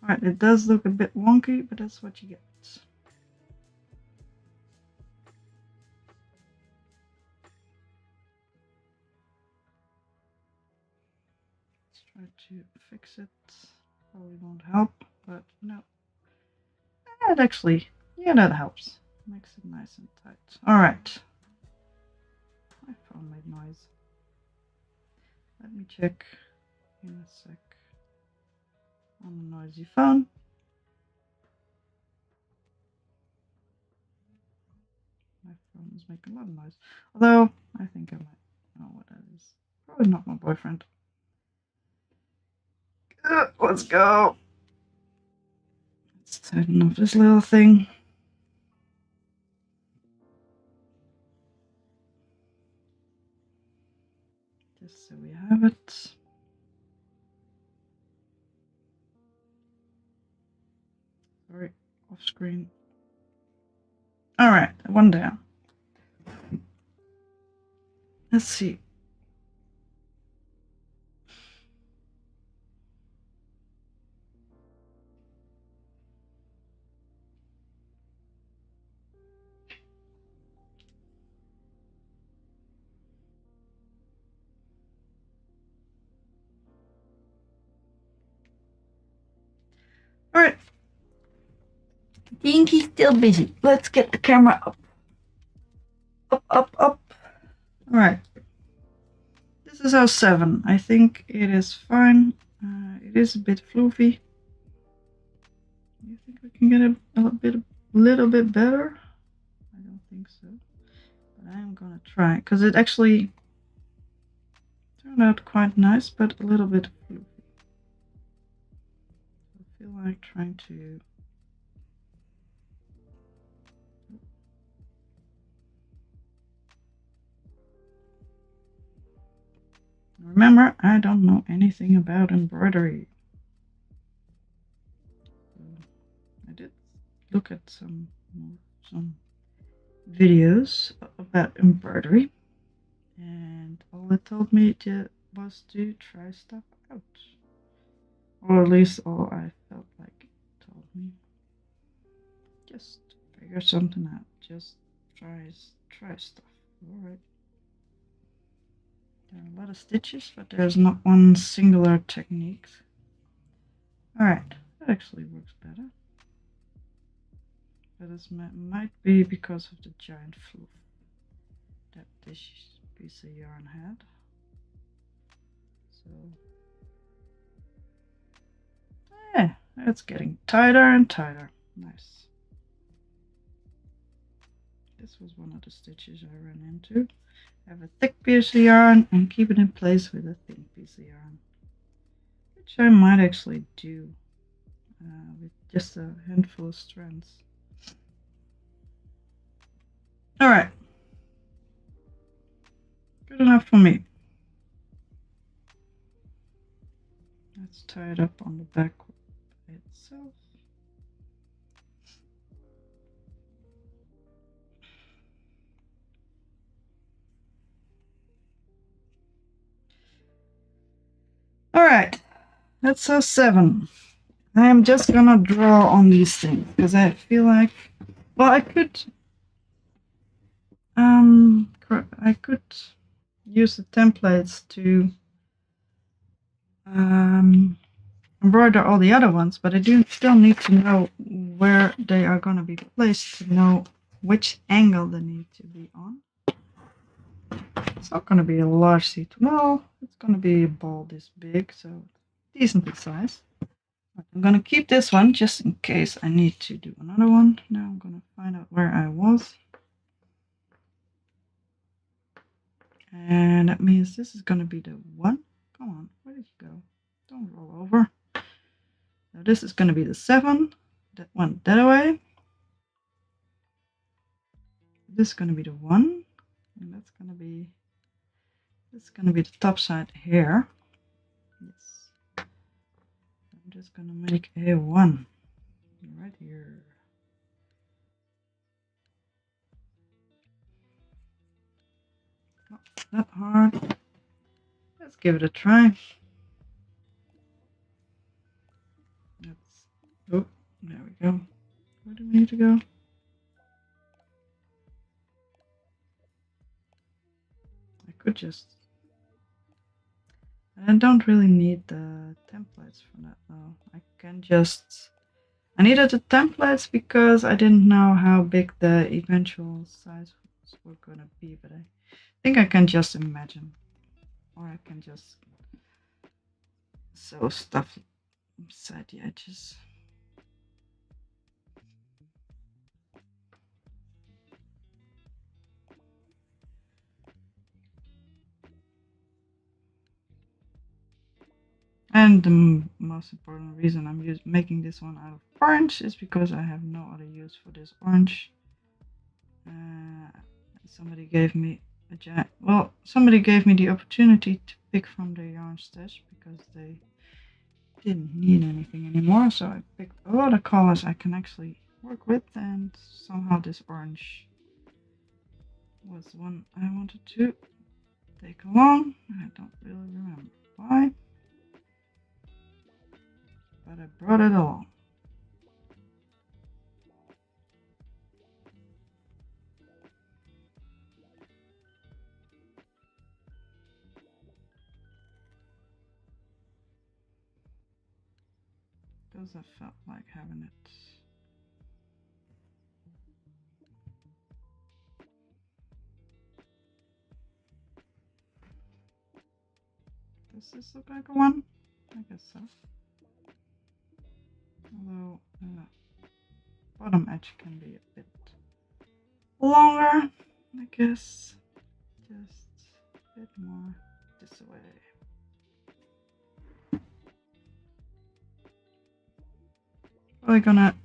Speaker 1: Alright, it does look a bit wonky, but that's what you get. Let's try to fix it. Probably won't help, but no. That actually, yeah, that helps. Makes it nice and tight. Alright. My phone made noise. Let me check in a sec on the noisy phone. My phone is making a lot of noise. Although, I think I might know what that is. Probably not my boyfriend. Let's go. Let's tighten up this little thing. Just so we have it. Sorry, off screen. Alright, 1 down. Let's see. Alright, Dinky's still busy. Let's get the camera up. Up, up, up. Alright. This is our 7. I think it is fine. It is a bit floofy. Do you think we can get a little bit better? I don't think so. But I am gonna try. Because it actually turned out quite nice, but a little bit floofy. I feel like trying to... Remember, I don't know anything about embroidery. I did look at some videos about embroidery, and all it told me was to try stuff out. Or at least all I felt like it told me. Just figure something out. Just try stuff. Alright. There are a lot of stitches, but there's not one singular technique. Alright, that actually works better. But this might be because of the giant fluff that this piece of yarn had. So yeah, it's getting tighter and tighter. Nice. This was one of the stitches I ran into. Have a thick piece of yarn and keep it in place with a thin piece of yarn, which I might actually do with just a handful of strands. Alright, good enough for me. Let's tie it up on the back by itself. Alright, that's our 7. I am just gonna draw on these things because I feel like, well, I could use the templates to embroider all the other ones, but I do still need to know where they are gonna be placed to know which angle they need to be on. It's not gonna be a large seat. Well, it's gonna be a ball this big, so decently sized. I'm gonna keep this one just in case I need to do another one. Now I'm gonna find out where I was. And that means this is gonna be the 1. Come on, where did you go? Don't roll over. Now this is gonna be the 7. That one that way. This is gonna be the 1. And that's gonna be the top side here. Yes. I'm just gonna make a 1 right here. Not that hard. Let's give it a try. Oh, there we go. Where do we need to go? I could just... I don't really need the templates for that though. I can just... I needed the templates because I didn't know how big the eventual size were gonna be, but I think I can just imagine. Or I can just sew stuff inside the edges. And the most important reason I'm making this one out of orange is because I have no other use for this orange. Somebody gave me somebody gave me the opportunity to pick from the yarn stash because they didn't need anything anymore. So I picked a lot of colors I can actually work with, and somehow this orange was one I wanted to take along. I don't really remember why, but I brought it along. Because I felt like having it. Does this look like a one? I guess so. Although bottom edge can be a bit longer, I guess. Just a bit more this way. Probably gonna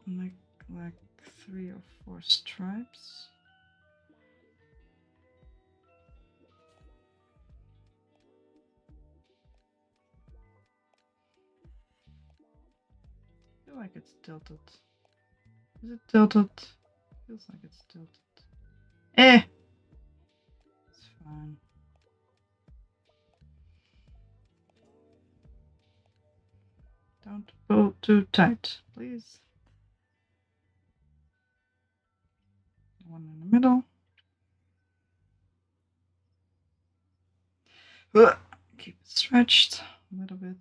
Speaker 1: make like 3 or 4 stripes. I feel like it's tilted. Is it tilted? Feels like it's tilted. It's fine. Don't pull too tight, please. One in the middle. Keep it stretched a little bit.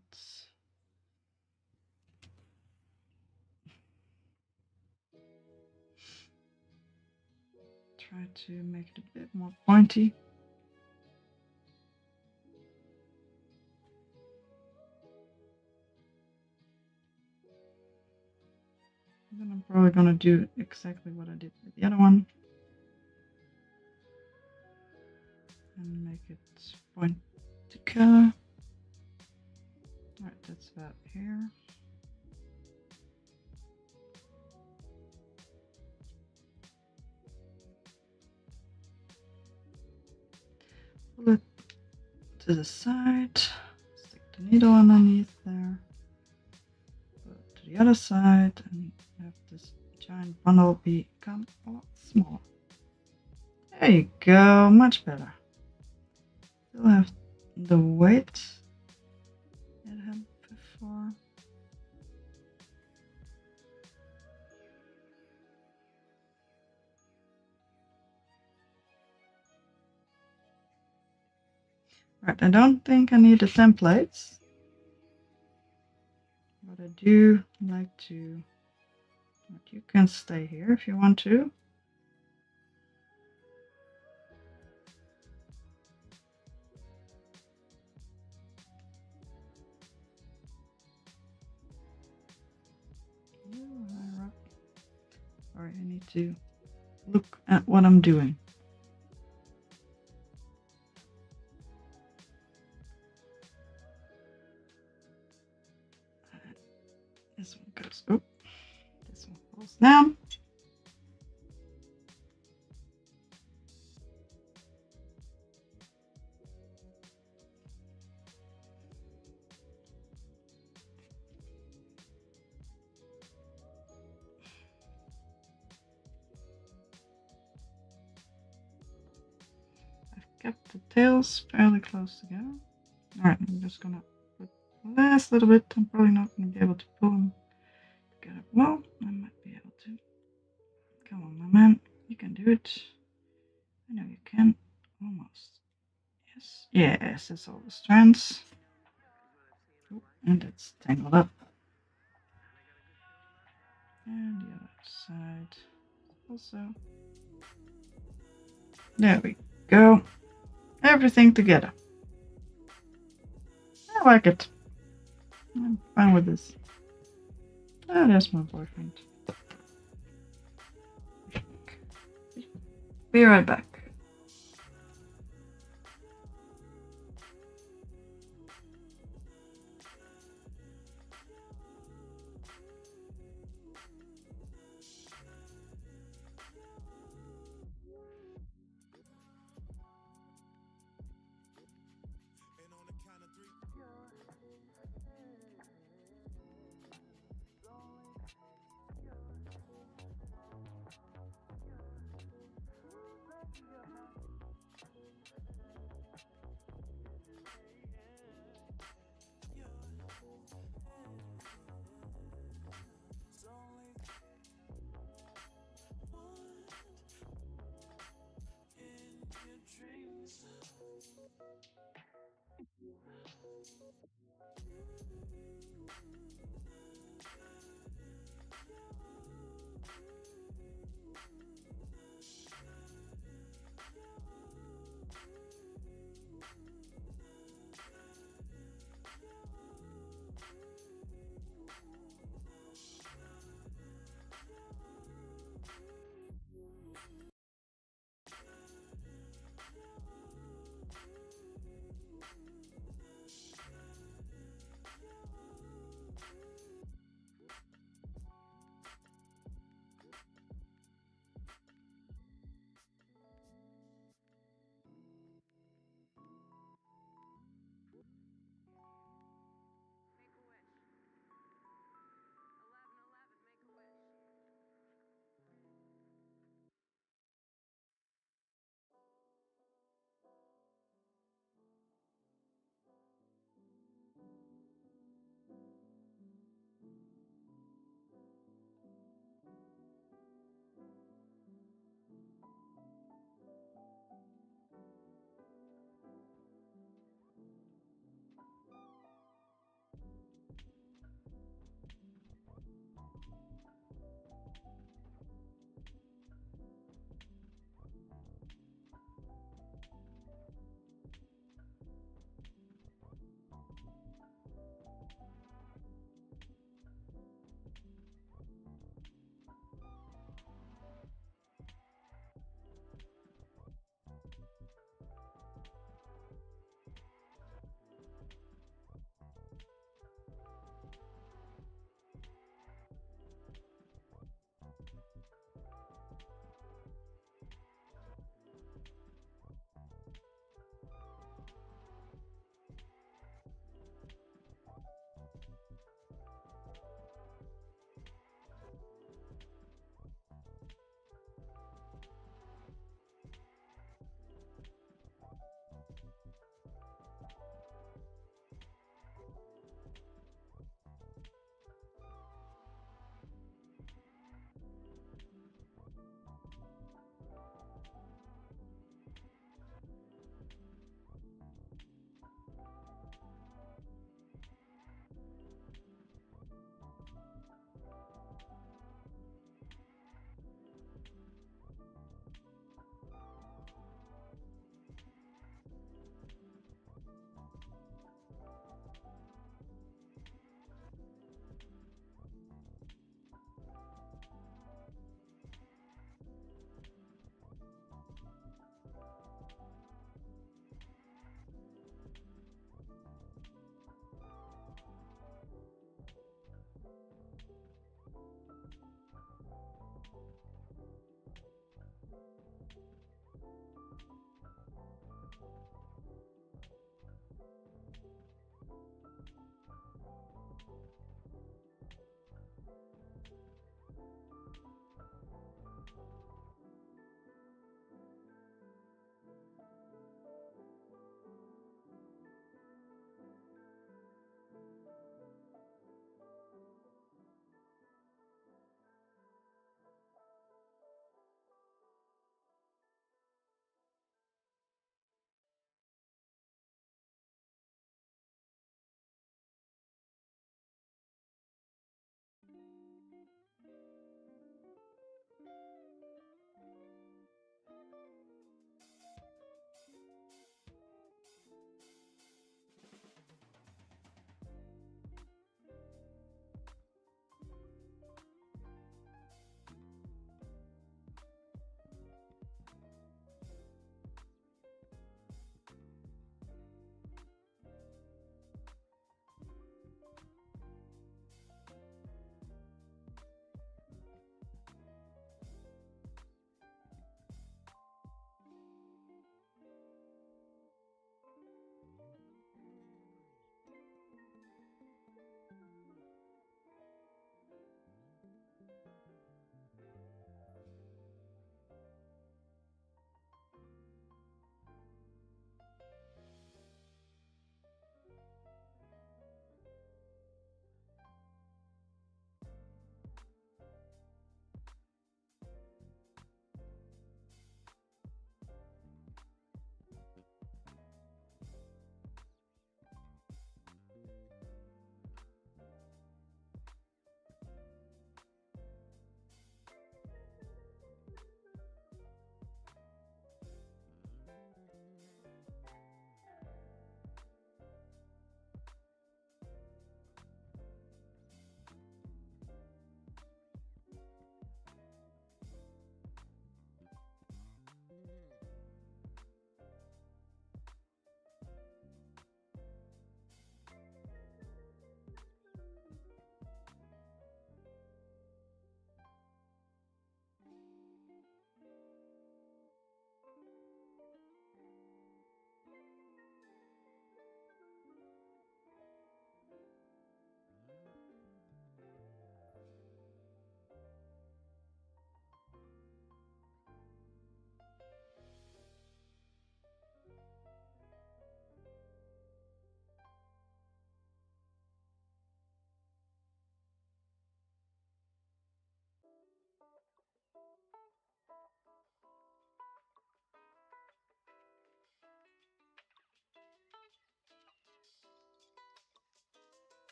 Speaker 1: Try to make it a bit more pointy. Then I'm probably gonna do exactly what I did with the other one. And make it point together. Alright, that's about here. Pull it to the side. Stick the needle underneath there. Put it to the other side and have this giant bundle become a lot smaller. There you go, much better. Still have the weight it had before. Right, I don't think I need the templates, but I do like to. But you can stay here if you want to. Sorry, I need to look at what I'm doing. This one goes up. This one falls down. I've kept the tails fairly close together. Alright, I'm just gonna put the last little bit. I'm probably not gonna be able to pull them together. Well, I might be able to. Come on, my man. You can do it. I know you can. Almost. Yes. Yes, that's all the strands. Oh, and it's tangled up. And the other side also. There we go. Everything together. I like it. I'm fine with this. Oh, there's my boyfriend. Be right back.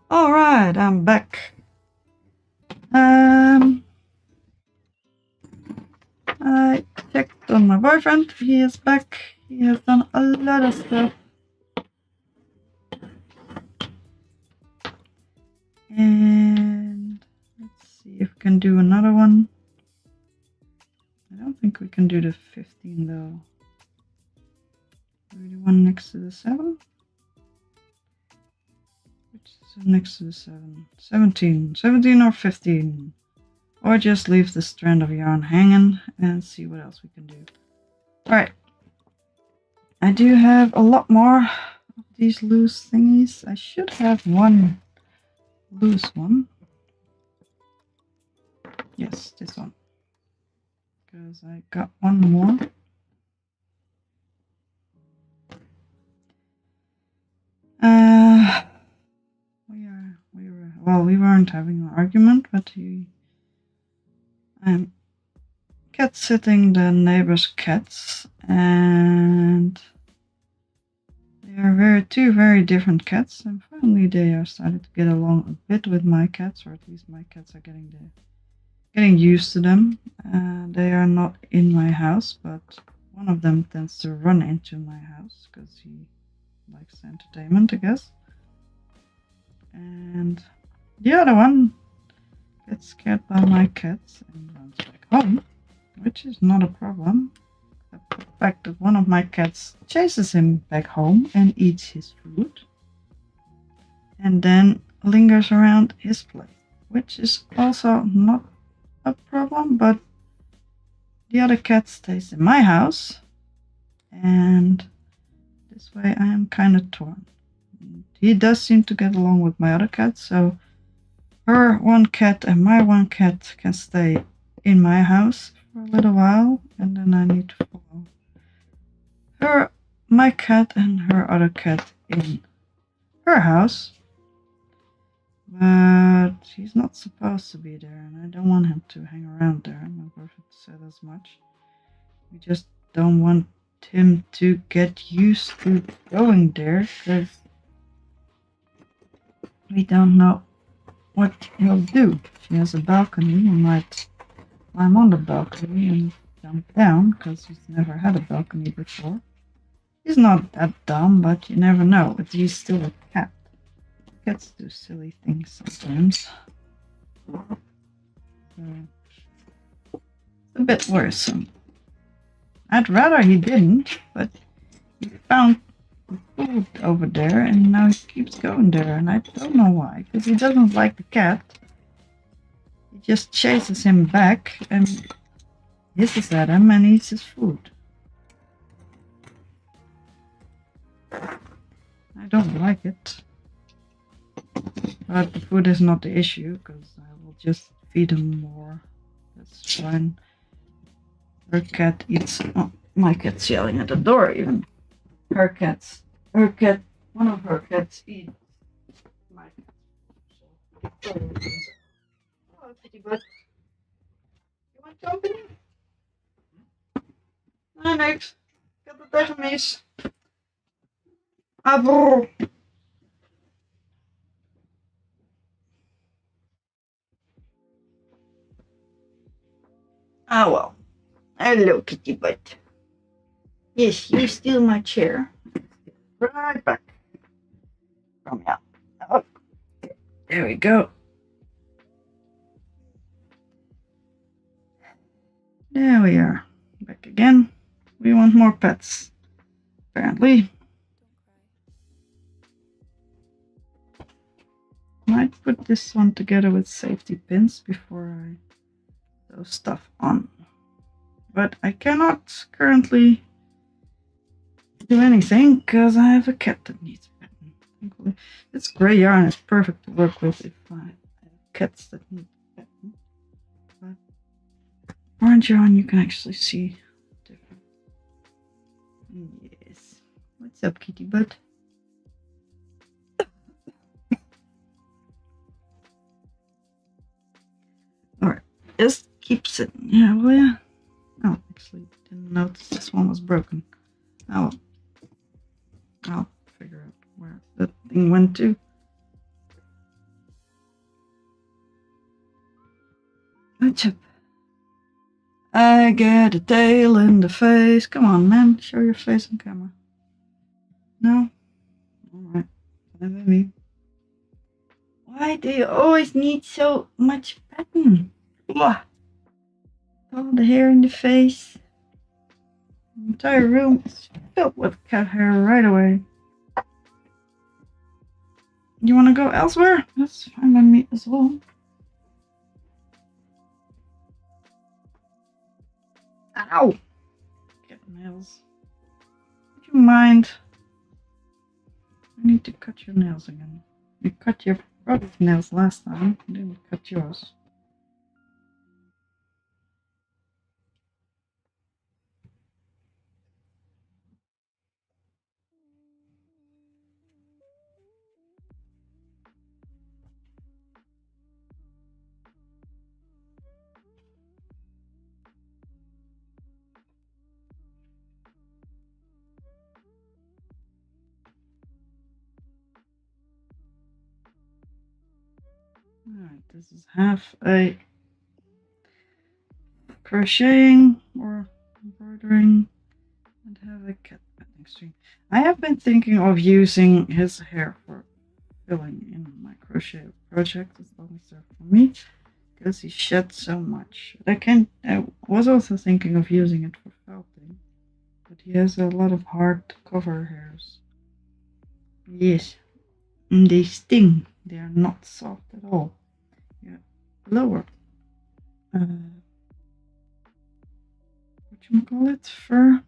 Speaker 1: All right, I'm back. I checked on my boyfriend. He is back. He has done a lot of stuff. And let's see if we can do another one. I don't think we can do the 15 though. the one next to the 7? Which is next to the 7? 17. 17 or 15. Or just leave the strand of yarn hanging and see what else we can do. Alright. I do have a lot more of these loose thingies. I should have one loose one. Yes, this one. Because I got one more. We weren't having an argument, but I'm cat sitting the neighbor's cats, and they are two very different cats, and finally they are starting to get along a bit with my cats, or at least my cats are getting used to them. They are not in my house, but one of them tends to run into my house because he likes entertainment, I guess. And the other one gets scared by my cats and runs back home, which is not a problem. The fact that one of my cats chases him back home and eats his food, and then lingers around his plate, which is also not a problem, but the other cat stays in my house, and this way I am kind of torn. He does seem to get along with my other cat, so her one cat and my one cat can stay in my house for a little while, and then I need to follow my cat and her other cat in her house. But he's not supposed to be there, and I don't want him to hang around there. My boyfriend said as much. We just don't want him to get used to going there, because we don't know what he'll do. She has a balcony and might climb on the balcony and jump down, because he's never had a balcony before. He's not that dumb, but you never know. But he's still a cat. Cats do silly things sometimes. It's a bit worrisome. I'd rather he didn't, but he found food over there and now he keeps going there, and I don't know why, because he doesn't like the cat. He just chases him back and hisses at him and eats his food. I don't like it. But the food is not the issue, because I will just feed him more. That's fine. Her cat eats. Oh, my cat's yelling at the door even. One of her cats eats my cat. Oh, kitty butt. You want company? Nee, niks. Ik heb het tegen mis. Ah, brrr. Ah, well. Hello, kitty butt. Yes, you steal my chair. Right back. From here. Oh, there we go. There we are. Back again. We want more pets. Apparently. Might put this one together with safety pins before I throw stuff on. But I cannot currently do anything because I have a cat that needs petting. This gray yarn is perfect to work with if I have cats that need petting. But orange yarn you can actually see different. Yes. What's up, kitty butt? Alright, just keep sitting. Yeah, will ya? Oh, actually, didn't notice this one was broken. Oh, I'll figure out where that thing went to. What's up? I get a tail in the face. Come on, man. Show your face on camera. No? Alright. Me. Why do you always need so much pattern? All the hair in the face. entire room is filled with cat hair right away. You want to go elsewhere? That's fine by me as well. Ow! Cat nails. Would you mind? I need to cut your nails again. You cut your brother's nails last time, and then we cut yours. Alright, this is half a crocheting or embroidering and have a cat petting stream. I have been thinking of using his hair for filling in my crochet project as long as they're for me, because he sheds so much. I was also thinking of using it for felting, but he has a lot of hard cover hairs. Yes, and they sting. They are not soft at all. Yeah, lower. Whatchamacallit, fur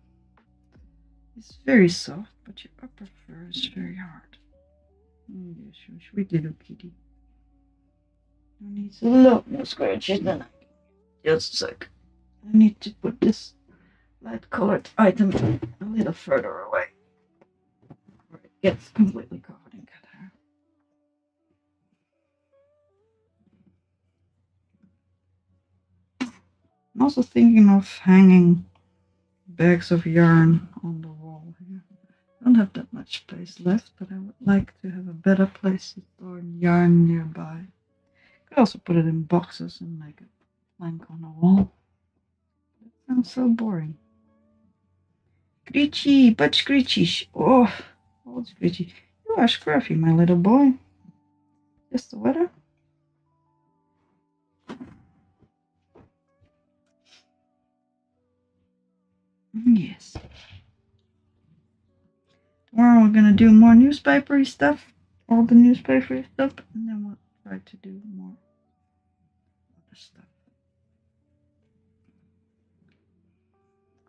Speaker 1: is very soft, but your upper fur is very hard. Yes, you sweet little kitty. I need a lot more scratches than I can. Just a sec. I need to put this light colored item a little further away, where it gets completely covered in cat hair. I'm also thinking of hanging bags of yarn on the wall here. I don't have that much space left, but I would like to have a better place to store yarn nearby. Could also put it in boxes and make it plank on the wall. That sounds so boring. Screechy, but Screechy. Oh, old Screechy. You are scruffy, my little boy. Just the weather? Yes. Tomorrow we're gonna do more newspapery stuff. All the newspapery stuff. And then we'll try to do more other stuff.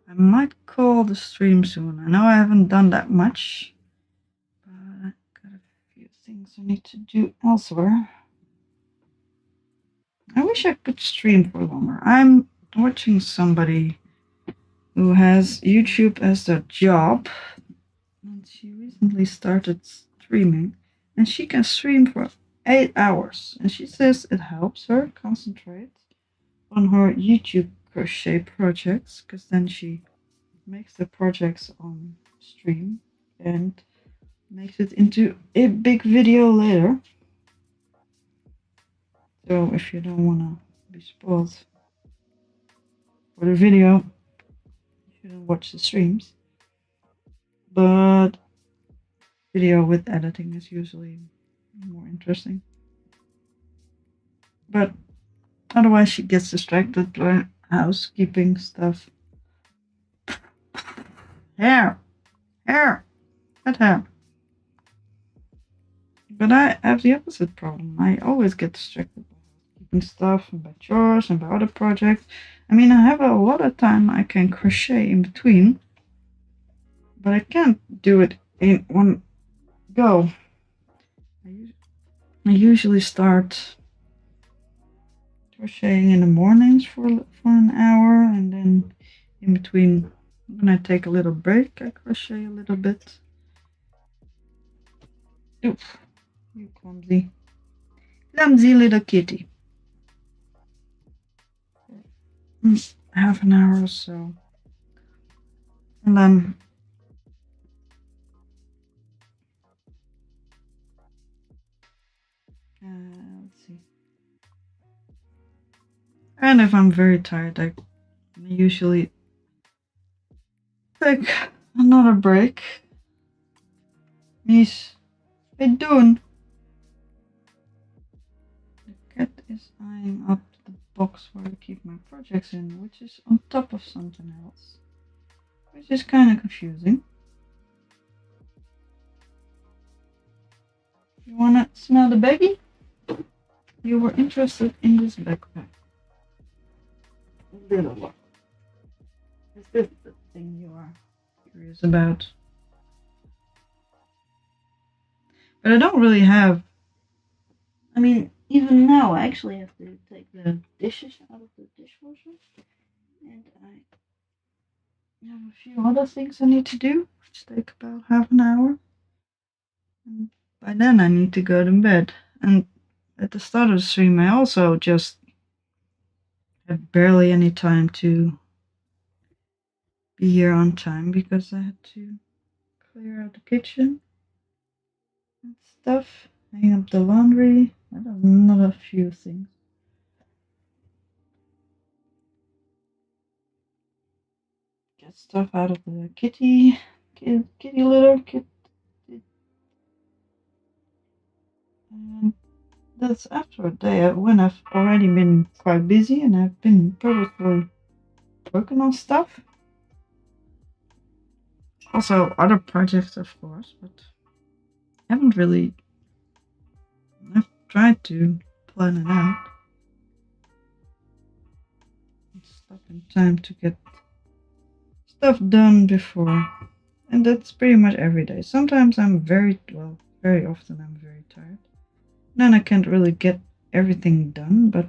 Speaker 1: I might call the stream soon. I know I haven't done that much, but I've got a few things I need to do elsewhere. I wish I could stream for longer. I'm watching somebody who has YouTube as their job, and she recently started streaming, and she can stream for 8 hours, and she says it helps her concentrate on her YouTube crochet projects, because then she makes the projects on stream and makes it into a big video later. So if you don't want to be spoiled for the video, you shouldn't watch the streams. But video with editing is usually more interesting. But otherwise she gets distracted by housekeeping stuff. Hair! Cat hair! But I have the opposite problem. I always get distracted by housekeeping stuff and by chores and by other projects. I mean, I have a lot of time I can crochet in between, but I can't do it in one go. I usually start crocheting in the mornings for an hour, and then in between, when I take a little break, I crochet a little bit. Oof, you clumsy little kitty. Half an hour or so, and then let's see. And if I'm very tired, I usually take another break. Miss, what you doing? The cat is eyeing up the box where I keep my projects in, which is on top of something else. which is kind of confusing. You wanna smell the baggie? You were interested in this backpack. Little one. Is this the thing you are curious about? But I don't really have. I mean, even now, I actually have to take the dishes out of the dishwasher. And I have a few other things I need to do, which take about half an hour. And by then, I need to go to bed. And at the start of the stream, I also just had barely any time to be here on time because I had to clear out the kitchen and stuff, hang up the laundry. I done another few things. Get stuff out of the kitty litter. And that's after a day when I've already been quite busy and I've been purposefully working on stuff. Also other projects, of course, but I haven't really. I've tried to plan it out and stop in time to get stuff done before, and that's pretty much every day. Sometimes I'm very often I'm very tired. Then I can't really get everything done, but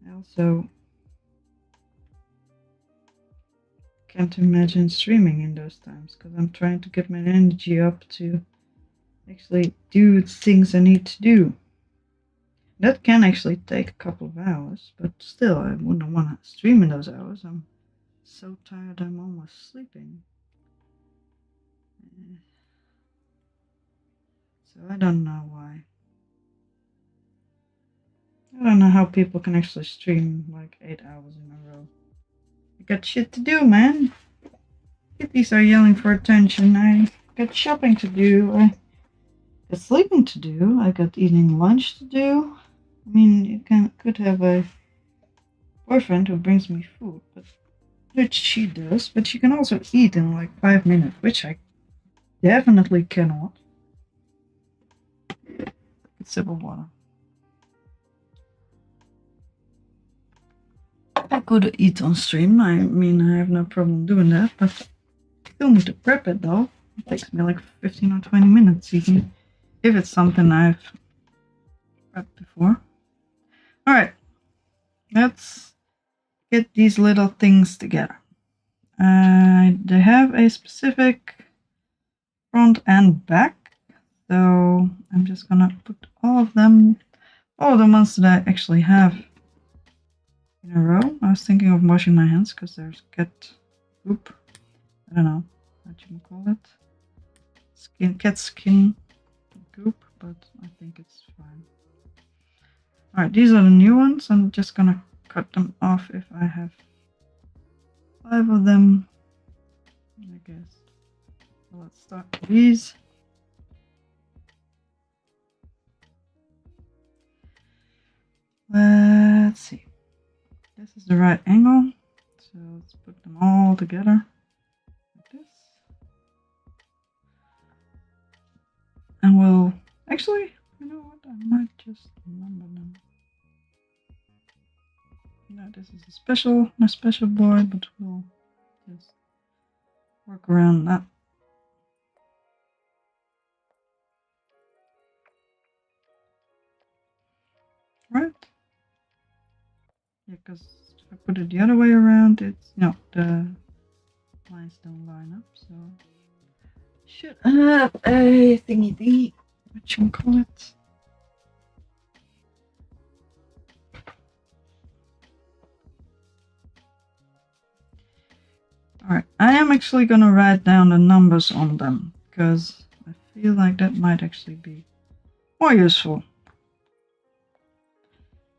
Speaker 1: I also can't imagine streaming in those times because I'm trying to get my energy up to actually do things I need to do. That can actually take a couple of hours, but still, I wouldn't want to stream in those hours. I'm so tired I'm almost sleeping. So I don't know why. I don't know how people can actually stream like 8 hours in a row. I got shit to do, man. Kitties are yelling for attention. I got shopping to do. I got sleeping to do. I got eating lunch to do. I mean, you could have a boyfriend who brings me food, which she does, but she can also eat in like 5 minutes, which I definitely cannot. A sip of water. I could eat on stream. I mean, I have no problem doing that, but I still need to prep it though. It takes me like 15 or 20 minutes, even if it's something I've prepped before. Alright, let's get these little things together. They have a specific front and back, so I'm just gonna put all of the ones that I actually have in a row. I was thinking of washing my hands because there's cat poop. I don't know what you can call it. Cat skin goop, but I think it's fine. Alright, these are the new ones. I'm just gonna cut them off if I have 5 of them, I guess. So let's start with these. Let's see. This is the right angle. So let's put them all together like this. And we'll actually, you know what? I might just number them. No, this is my special board, but we'll just work around that. Right? Yeah, because if I put it the other way around, the lines don't line up, so should have a thingy, what you call it. Alright, I am actually gonna write down the numbers on them, because I feel like that might actually be more useful.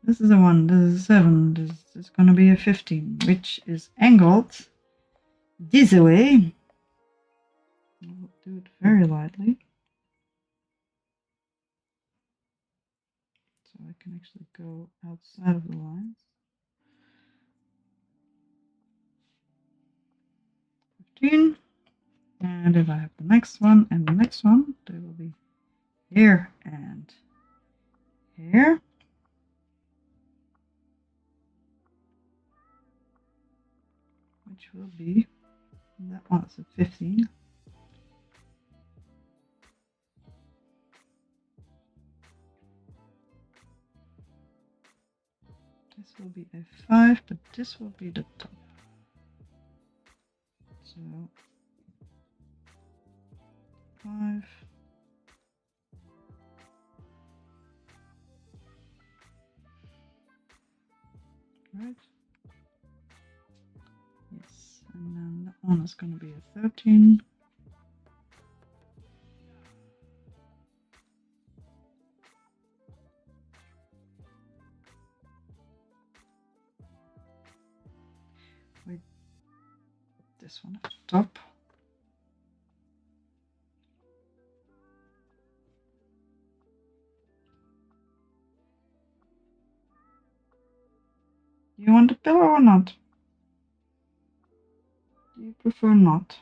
Speaker 1: This is a 1, this is a 7, this is gonna be a 15, which is angled this way. We'll do it very lightly. So I can actually go outside of the lines. 14. And if I have the next one and the next one, they will be here and here. Which will be, that one's a 15. This will be a 5, but this will be the top. So 5. Right. Yes, and then that one is going to be a 13. With this one at the top. Do you want a pillow or not? Do you prefer not?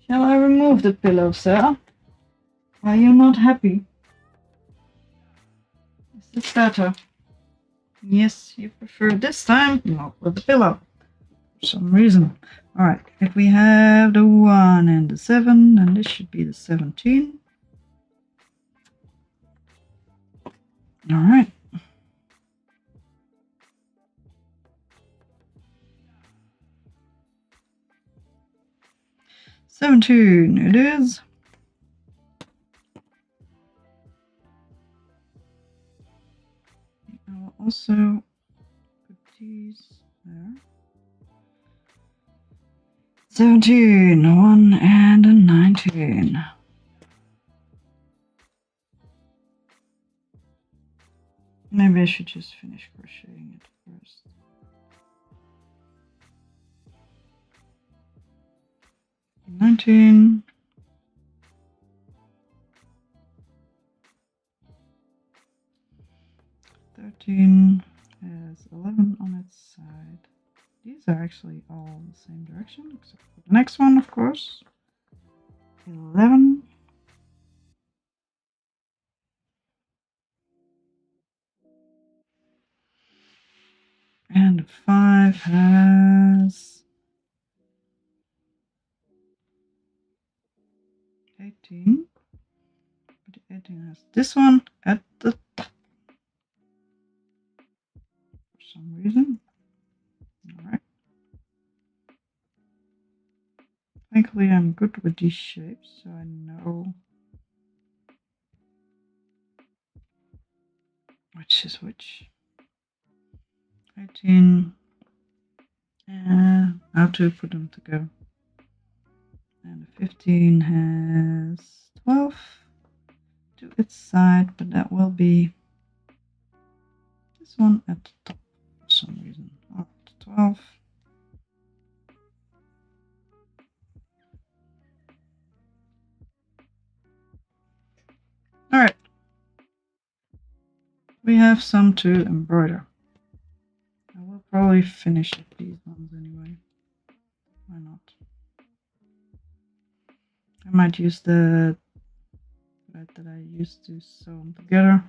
Speaker 1: Shall I remove the pillow, sir? Are you not happy? Is this better? Yes, you prefer this time? Not with the pillow. For some reason. Alright, if we have the 1 and the 7, then this should be the 17. Alright. $17 it is. I will also put these there. 17, a 1 and a 19. Maybe I should just finish crocheting it first. $19. 13 has 11 on its side. These are actually all the same direction, except for the next one, of course. 11. And 5 has 18. But the 18 has this one at the top. For some reason. Alright. Thankfully I'm good with these shapes, so I know which is which. 18. And how to put them together. And the 15 has 12 to its side, but that will be this one at the top for some reason. Alright, 12. Alright. We have some to embroider. I will probably finish these ones anyway. Why not? I might use the thread that I used to sew them together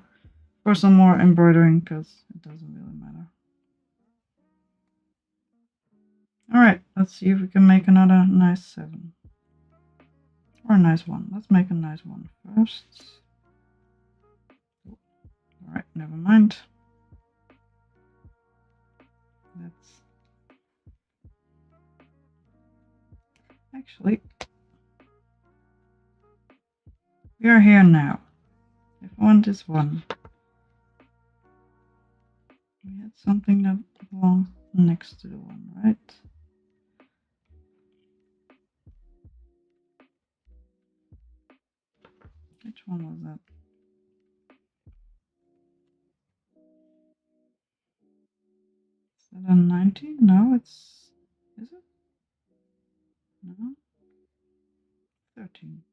Speaker 1: for some more embroidering because it doesn't really matter. Alright, let's see if we can make another nice 7. Or a nice 1. Let's make a nice 1 first. Alright, never mind. Let's actually, we are here now. If I want this one, we had something that belongs next to the one, right? Which one was that? Is that a 19? No, it's, is it? No. 13.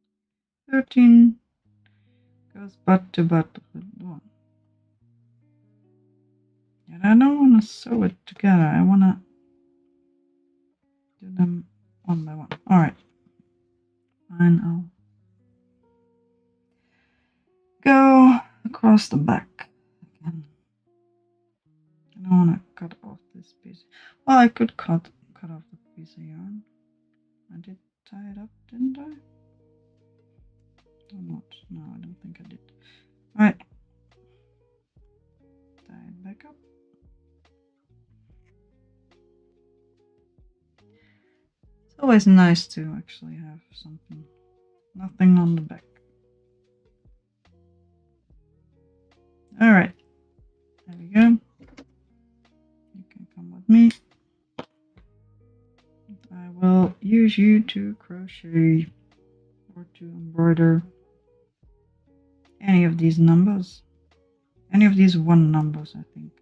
Speaker 1: 13 Goes butt to butt with one. And I don't want to sew it together. I want to do them one by one. All right. Fine. I'll go across the back again. I don't want to cut off this piece. Well, I could cut off the piece of yarn. I did tie it up, didn't I? Or not? No, I don't think I did. All right. Tie it back up. It's always nice to actually have something, nothing on the back. All right. There we go. You can come with me. I will use you to crochet or to embroider any of these numbers. Any of these one numbers, I think.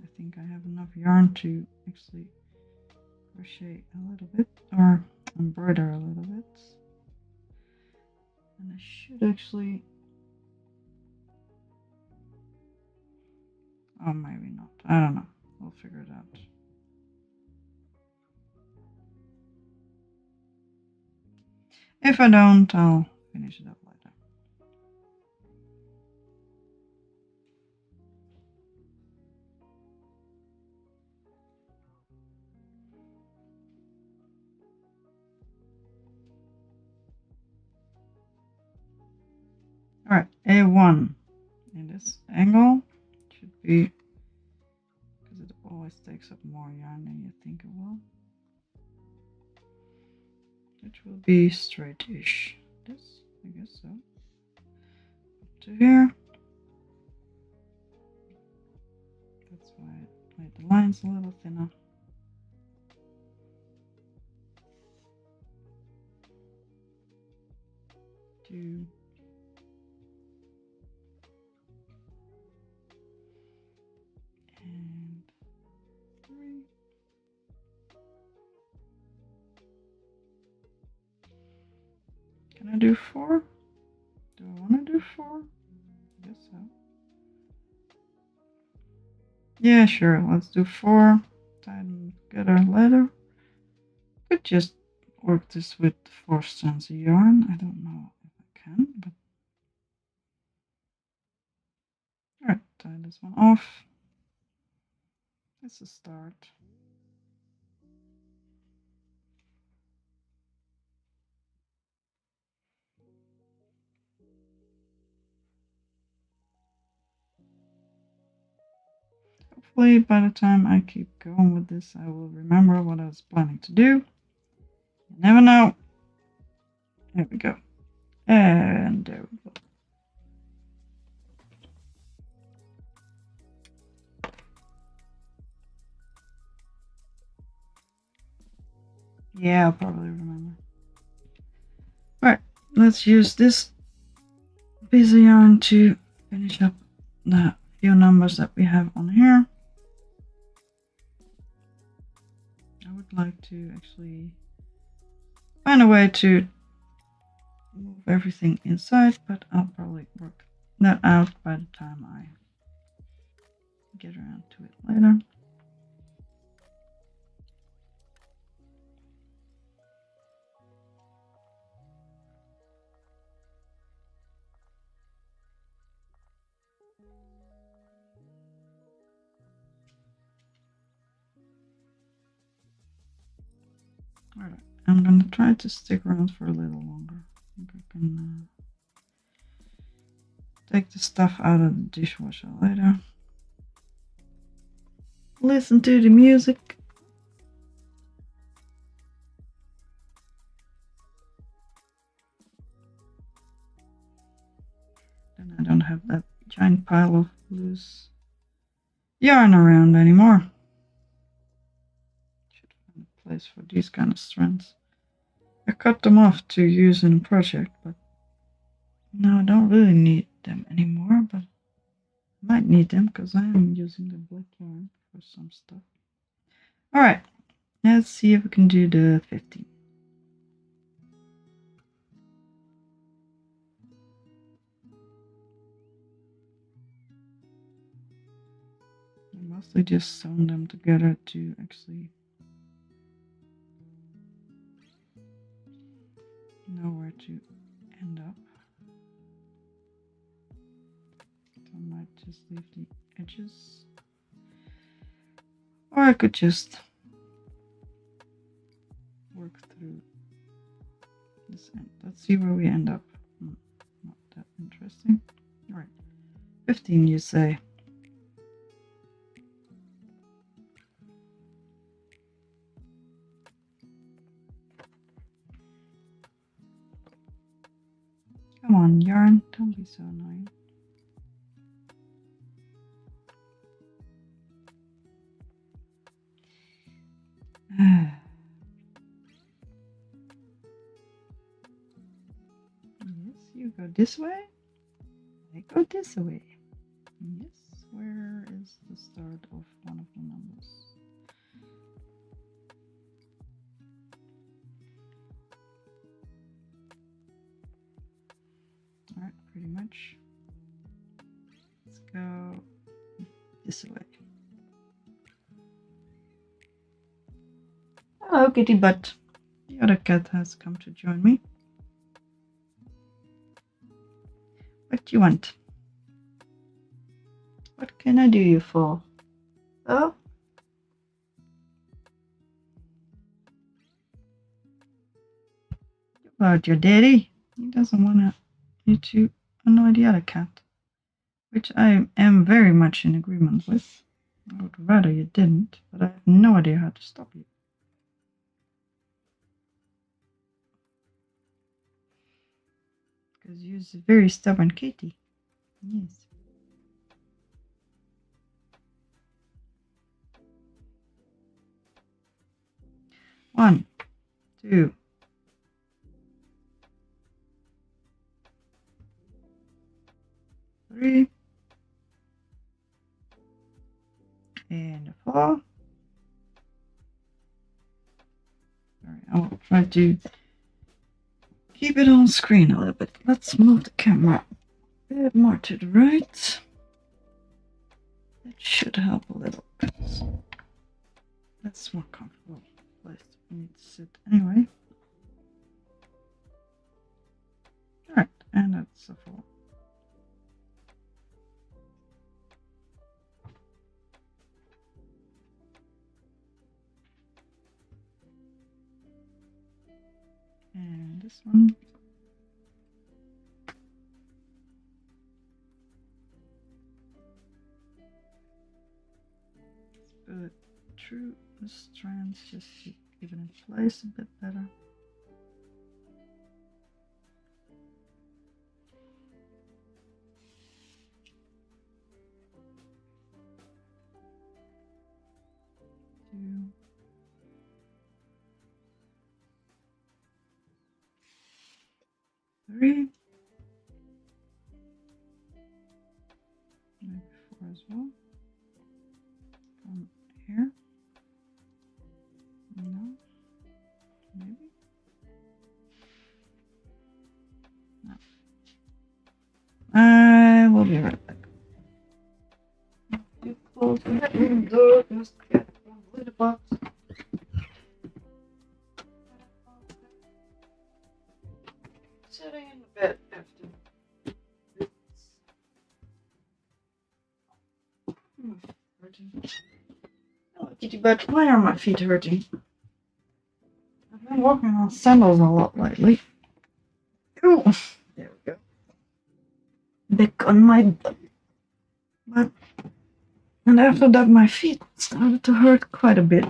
Speaker 1: I think I have enough yarn to actually crochet a little bit or embroider a little bit. And I should actually... Oh, maybe not. I don't know. We'll figure it out. If I don't, I'll finish it up later. Alright, A1 in this angle should be, because it always takes up more yarn than you think it will. Which will be straight-ish. This, I guess so. Up to here. That's why I made the lines a little thinner. Two. And three. Can I do 4? Do I want to do 4? I guess so. Yeah, sure. Let's do 4. Tie them together later. Could just work this with 4 strands of yarn. I don't know if I can, but alright, tie this one off. That's a start. Hopefully by the time I keep going with this, I will remember what I was planning to do. You never know. There we go. And there we go. Yeah, I'll probably remember. Alright, let's use this piece of yarn to finish up the few numbers that we have on here. I would like to actually find a way to move everything inside, but I'll probably work that out by the time I get around to it later. Alright, I'm gonna try to stick around for a little longer. I think I can take the stuff out of the dishwasher later. Listen to the music. Then I don't have that giant pile of loose yarn around anymore. Place for these kind of strands. I cut them off to use in a project, but now I don't really need them anymore, but I might need them because I am using the black yarn for some stuff. Alright, Let's see if we can do the 15. I mostly just sewn them together to actually know where to end up. So I might just leave the edges. Or I could just work through this end. Let's see where we end up. Not that interesting. All right, 15 you say. Come on, yarn, don't be so annoying. Yes, you go this way. I go this way. Yes, where is the start of one of the numbers? Alright, pretty much. Let's go this way. Hello, kitty butt. The other cat has come to join me. What do you want? What can I do you for? Oh? About your daddy? He doesn't want you to annoy the other cat. Which I am very much in agreement with. I would rather you didn't, but I have no idea how to stop you. Because you're a very stubborn kitty. Yes. One, two, three, and 4. Sorry, I will try to keep it on screen a little bit. Let's move the camera a bit more to the right. That should help a little bit. That's more comfortable place for me to sit anyway. Alright, and that's a 4. And this one. Let's put it through the strands just to keep it in place a bit better. Two. Three. Maybe 4 as well. From here. No. Maybe. No. I will be right back. You close the bedroom door, just get from the litter box. Sitting in the bed after this. Hurting. Oh, kitty butt, why are my feet hurting? I've been walking on sandals a lot lately. Ooh, there we go. Back on my butt. And after that, my feet started to hurt quite a bit.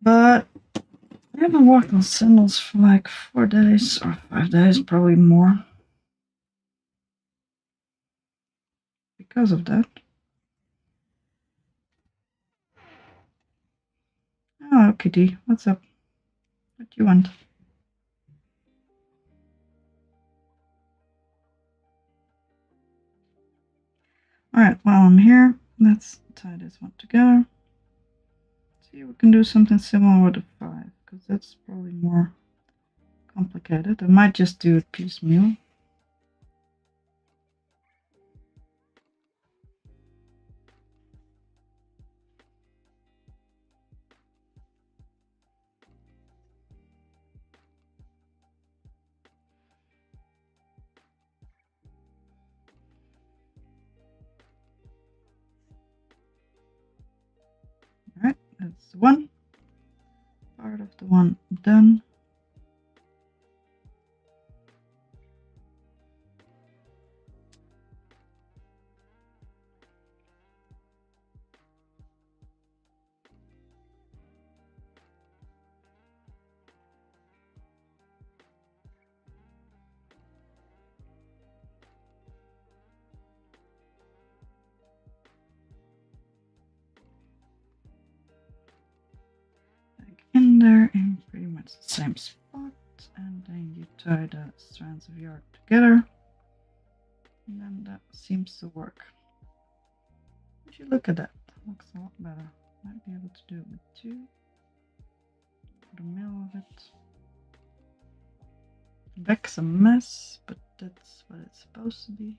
Speaker 1: But I haven't walked on sandals for like 4 days or 5 days, probably more. Because of that. Oh, kitty, what's up? What do you want? Alright, while I'm here, let's tie this one together. See, we can do something similar with the 5, because that's probably more complicated. I might just do it piecemeal. Alright, that's one. Part of the one done. In there in pretty much the same spot, and then you tie the strands of yarn together, and then that seems to work. If you look at that, looks a lot better. Might be able to do it with 2 for the middle of it. The back's a mess, but that's what it's supposed to be.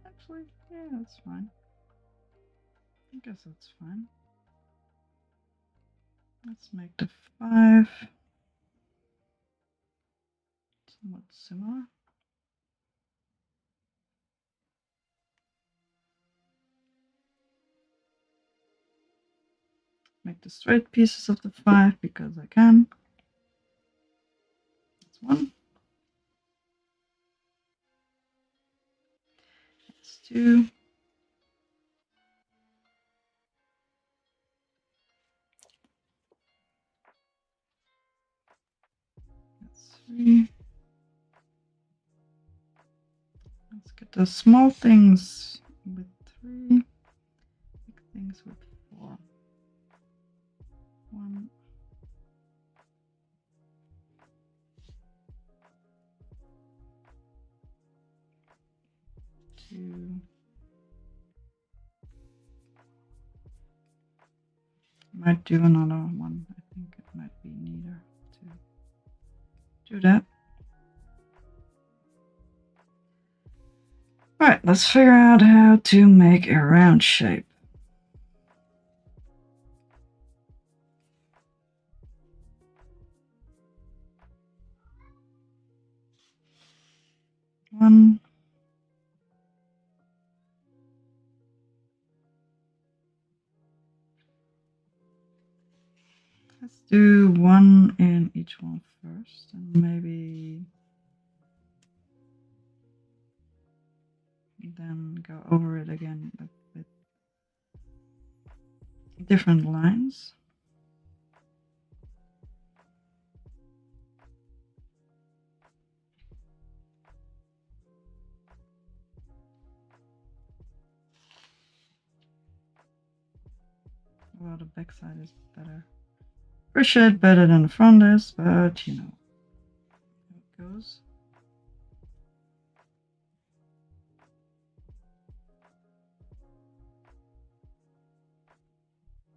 Speaker 1: Actually, yeah, that's fine. I guess that's fine. Let's make the 5 somewhat similar. Make the straight pieces of the 5 because I can. That's 1. That's 2. That's 3. Let's get the small things with 3, big things with 4. 1, 2. Might do another one. I think it might be neater to do that. Alright, let's figure out how to make a round shape. One. Let's do 1 in each one first, and maybe then go over it again with different lines. Well, the back side is better. Crochet better than the front is, but you know how it goes.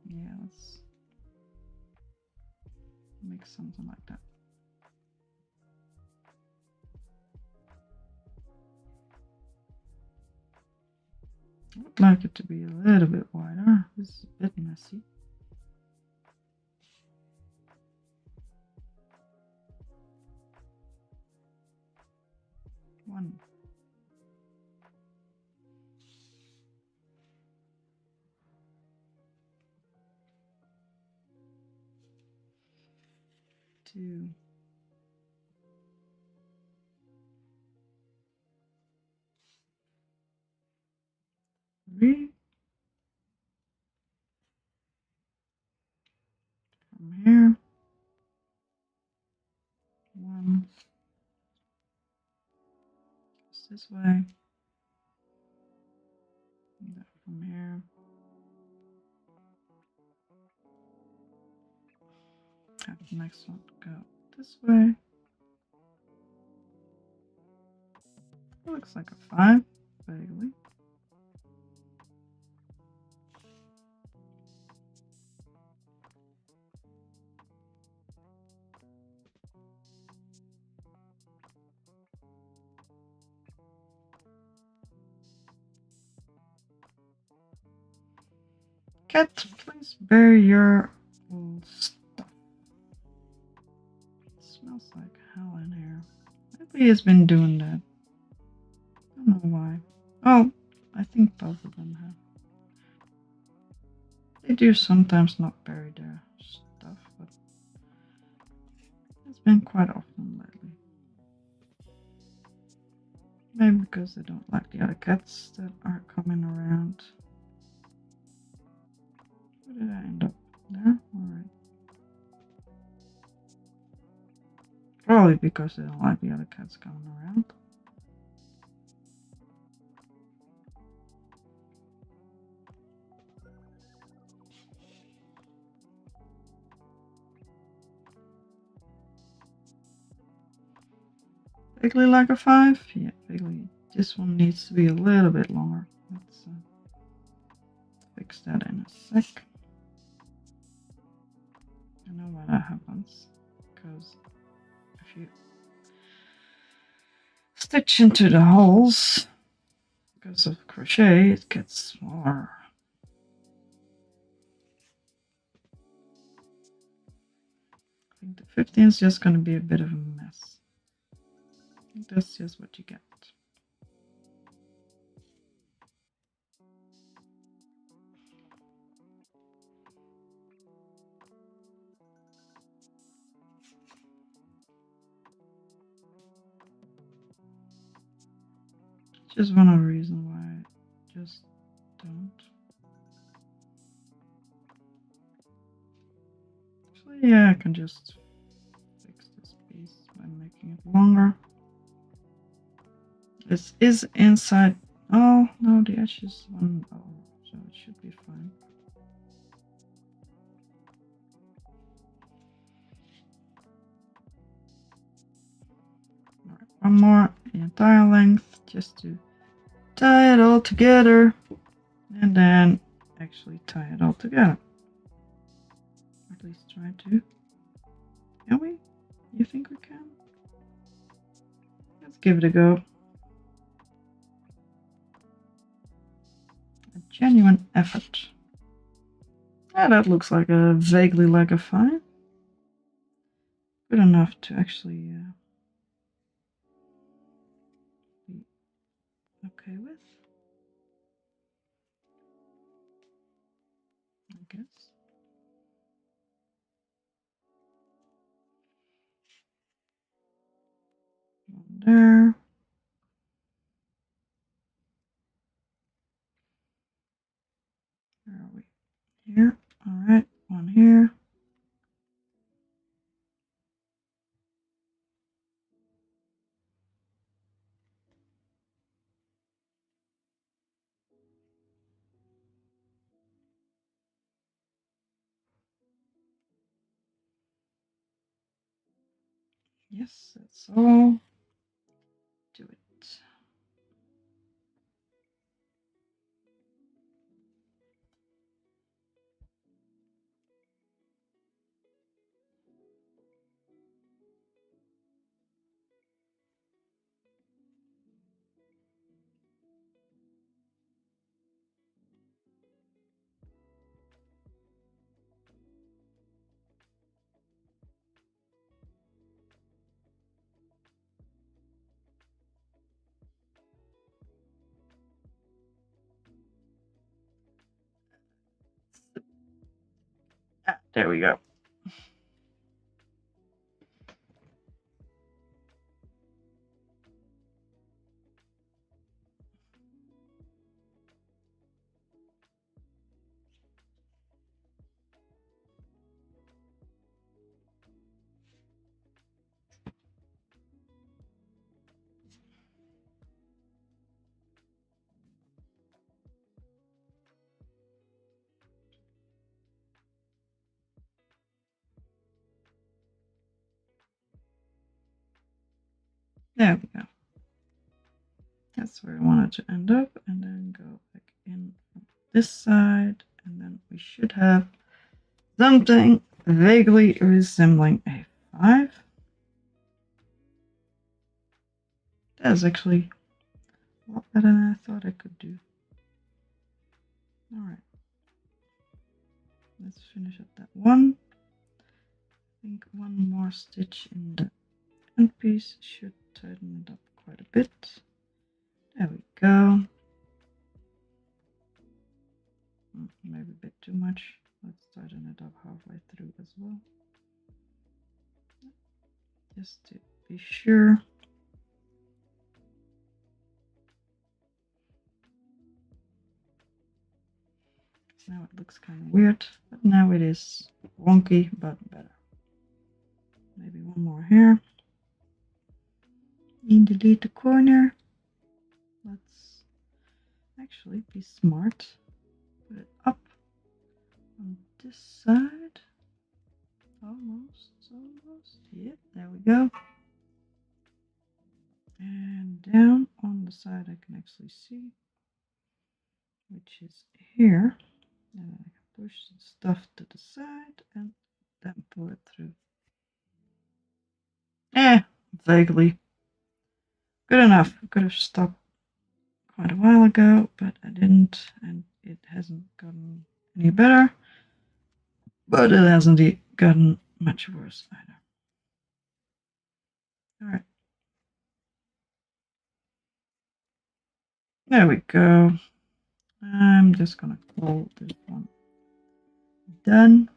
Speaker 1: Yeah, let's make something like that. I would like it to be a little bit wider. This is a bit messy. One. Two. 3. From here. 1. Goes this way. And that from here. Have the next one go this way. looks like a 5, vaguely. Cat, please bury your stuff. It smells like hell in here. Maybe he's been doing that. I don't know why. Oh, I think both of them have. They do sometimes not bury their stuff, but it's been quite often lately. Maybe because they don't like the other cats that are coming around. Where did I end up? There? Alright. Probably because they don't like the other cats coming around. Vaguely like a 5? Yeah, vaguely. This one needs to be a little bit longer. Let's fix that in a sec. I know why that happens. Because if you stitch into the holes, because of crochet, it gets smaller. I think the 15 is just going to be a bit of a mess. I think that's just what you get. Just one other reason why I just don't. Actually, yeah, I can just fix this piece by making it longer. This is inside. Oh, no, the edge is 1 over, so it should be fine. Alright, one more, the entire length, just to tie it all together. And then actually tie it all together. At least try to. Can we? You think we can? Let's give it a go. A genuine effort. Yeah, that looks like a vaguely like a 5. Good enough to actually be okay with, I guess. One there. Where are we? Here. Alright, one here. Yes, that's all. Do it. Ah, there we go. There we go. That's where I want it to end up, and then go back in from this side, and then we should have something vaguely resembling a 5. That's actually a lot better than I thought I could do. Alright. Let's finish up that one. I think one more stitch in the end piece should tighten it up quite a bit. There we go. Maybe a bit too much. Let's tighten it up halfway through as well. Just to be sure. Now it looks kind of weird, but now it is wonky, but better. Maybe one more here. And delete the corner. Let's actually be smart. Put it up on this side. Almost. Yep, there we go. And down on the side I can actually see, which is here. And I can push the stuff to the side and then pull it through. Vaguely. Good enough. I could have stopped quite a while ago, but I didn't, and it hasn't gotten any better. But it hasn't gotten much worse either. Alright. There we go. I'm just gonna call this one done.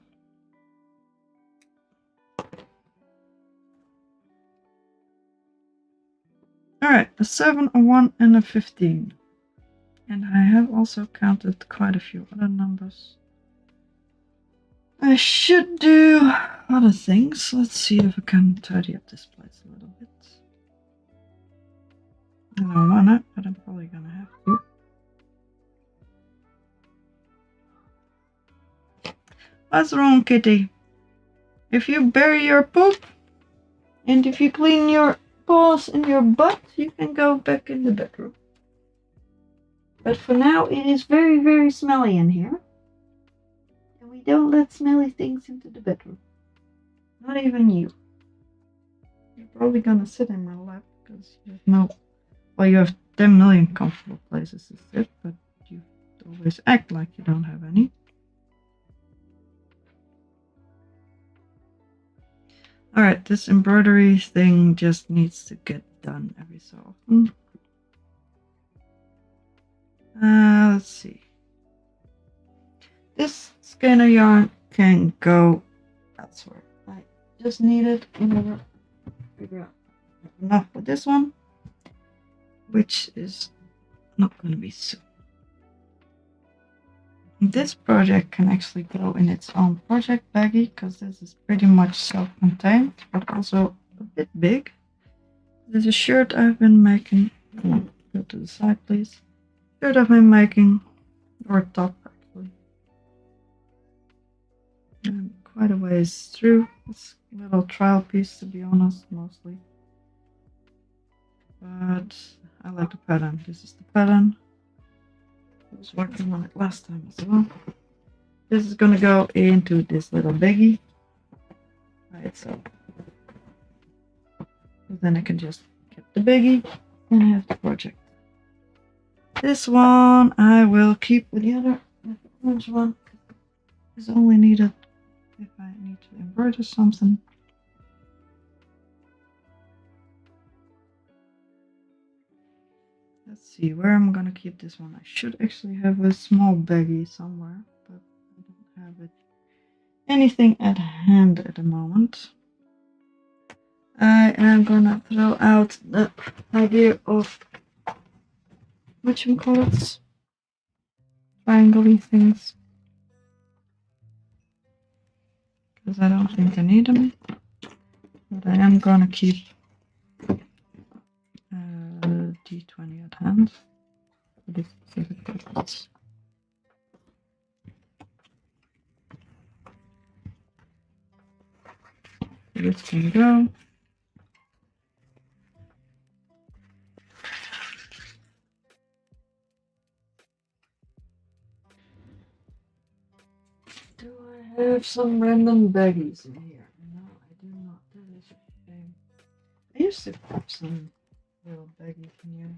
Speaker 1: Alright, a 7, a 1, and a 15. And I have also counted quite a few other numbers. I should do other things. Let's see if I can tidy up this place a little bit. I don't wanna, but I'm probably gonna have to. What's wrong, kitty? If you bury your poop, and if you clean your paws and your butt, you can go back in the bedroom. But for now, it is very, very smelly in here. And we don't let smelly things into the bedroom. Not even you. You're probably gonna sit in my lap because you have no... Well, you have 10 million comfortable places to sit, but you always act like you don't have any. Alright, this embroidery thing just needs to get done every so often. Let's see. This skeiner yarn can go elsewhere. I just need it in order to figure out enough for this one, which is not going to be soon. This project can actually go in its own project baggie because this is pretty much self-contained, but also a bit big. There's a shirt I've been making. Go to the side, please. Shirt I've been making, or top actually. And quite a ways through. It's a little trial piece, to be honest, mostly. But I like the pattern. This is the pattern. I was working on it last time as well. This is gonna go into this little baggie by itself. Then I can just get the baggie and have the project. This one I will keep with the other orange one. It's only needed if I need to embroider something. Let's see where I'm gonna keep this one. I should actually have a small baggie somewhere, but I don't have it. Anything at hand at the moment. I am gonna throw out the idea of whatchamacallits, triangle-y things, because I don't think I need them. But I am gonna keep D20 at hand for this specific purpose. This can go. I have some random baggies in here. No, I do not. That is a shame. I used to put some little baggies in here,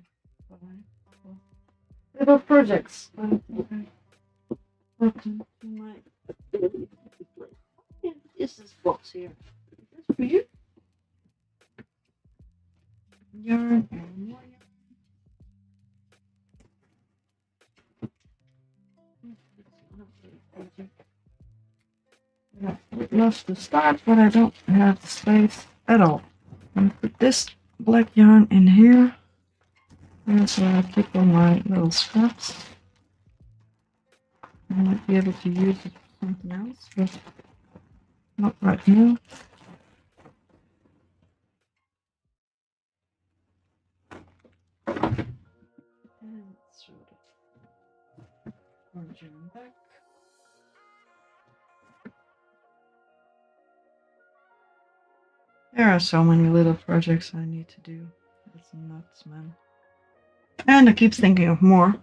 Speaker 1: but well, little projects. Welcome to my. What is this box here? Is this for you? Yarn and more yarn. Yeah, would love to start, but I don't have the space at all. I'm gonna put this black yarn in here. That's where I keep all my little scraps. I might be able to use it for something else, but not right now. And throw the orange yarn back. There are so many little projects I need to do. It's nuts, man. And I keep thinking of more.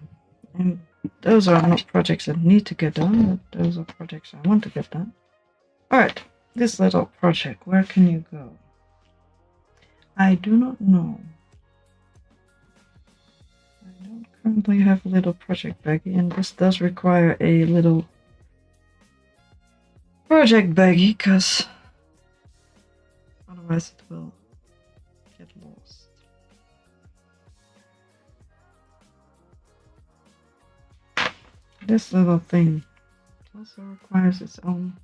Speaker 1: And those are not projects that need to get done, but those are projects I want to get done. Alright, this little project, where can you go? I do not know. I don't currently have a little project baggie, and this does require a little project baggie, because otherwise it will get lost. This little thing also requires its own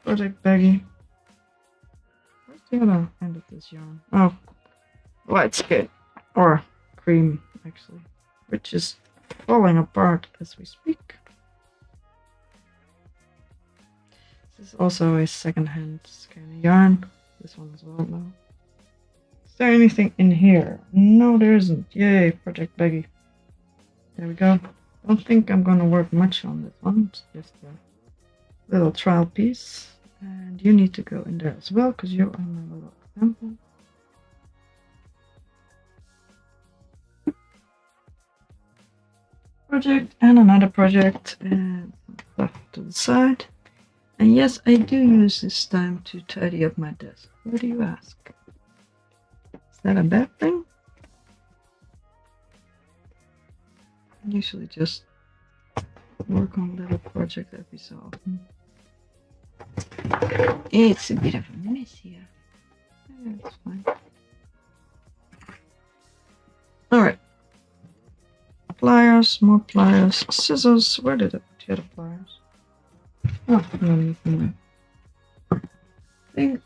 Speaker 1: project baggie. Where's the other end of this yarn? Oh, white skin, or cream actually, which is falling apart as we speak. This is also a second-hand skein of yarn. This one as well now. Is there anything in here? No, there isn't. Yay, project baggie. There we go. Don't think I'm gonna work much on this one. It's just a little trial piece. And you need to go in there as well, because you're on my little example. Project and another project, and left to the side. And yes, I do use this time to tidy up my desk. What do you ask? Is that a bad thing? I usually just work on little projects every so often. It's a bit of a mess here. Yeah, it's fine. Alright. Pliers, more pliers, scissors. Where did I put the other pliers? Oh, no, no. Thing.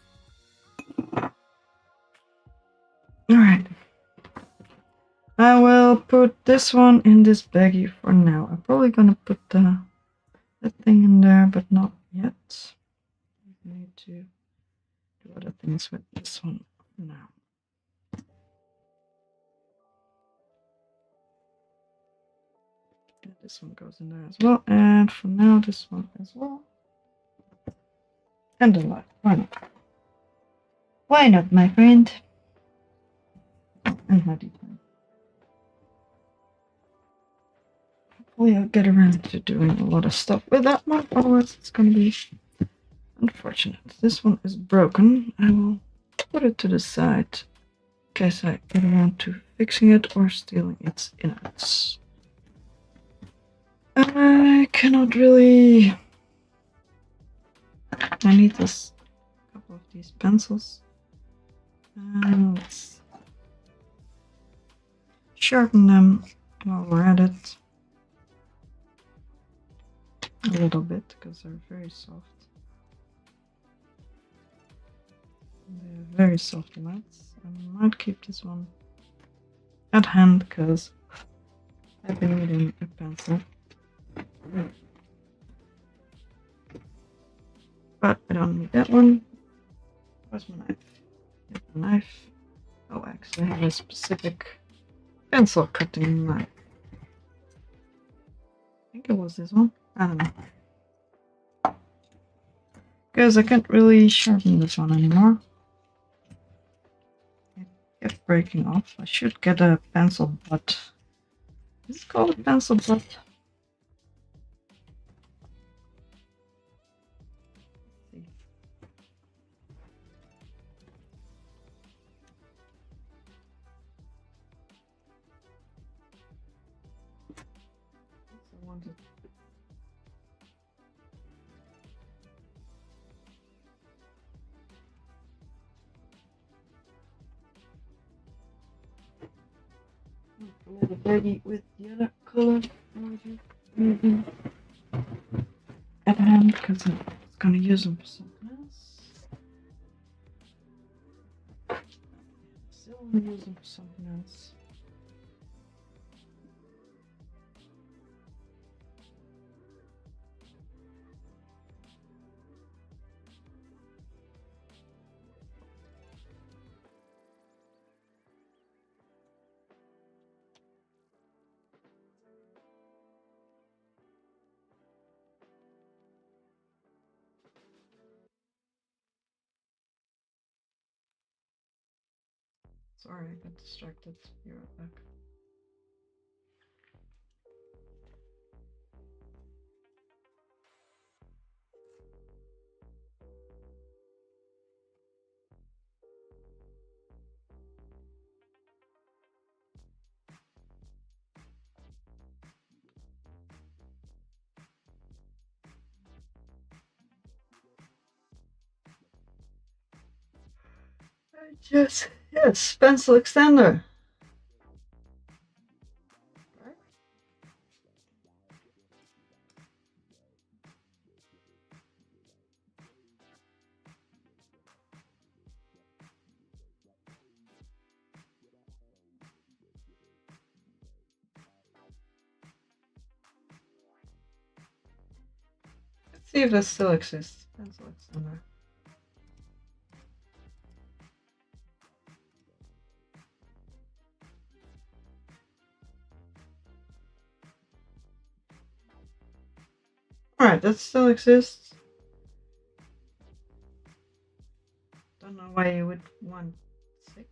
Speaker 1: Alright. I will put this one in this baggie for now. I'm probably gonna put that thing in there, but not yet. I need to do other things with this one now. And this one goes in there as well, and for now this one as well. And the light. Why not? Why not, my friend? And my design. Hopefully I'll get around to doing a lot of stuff with that one, otherwise it's gonna be unfortunate. This one is broken. I will put it to the side in case I get around to fixing it or stealing its innards. I cannot really. I need this couple of these pencils. And let's sharpen them while we're at it. A little bit, because they're very soft. They're very soft mats. I might keep this one at hand, because I've been needing a pencil. But I don't need that one. Where's my knife? Here's my knife. Oh, actually, I have a specific pencil cutting knife. I think it was this one. I don't know. Because I can't really sharpen this one anymore. It kept breaking off. I should get a pencil butt. Is it called a pencil butt? wanted. A little birdie with the other color maybe at hand because I'm gonna use them for something else. Still wanna use them for something else. Sorry, I got distracted. You're right back. Yes, pencil extender. Right? Let's see if this still exists. Pencil extender. Alright, that still exists. Don't know why you would want 6.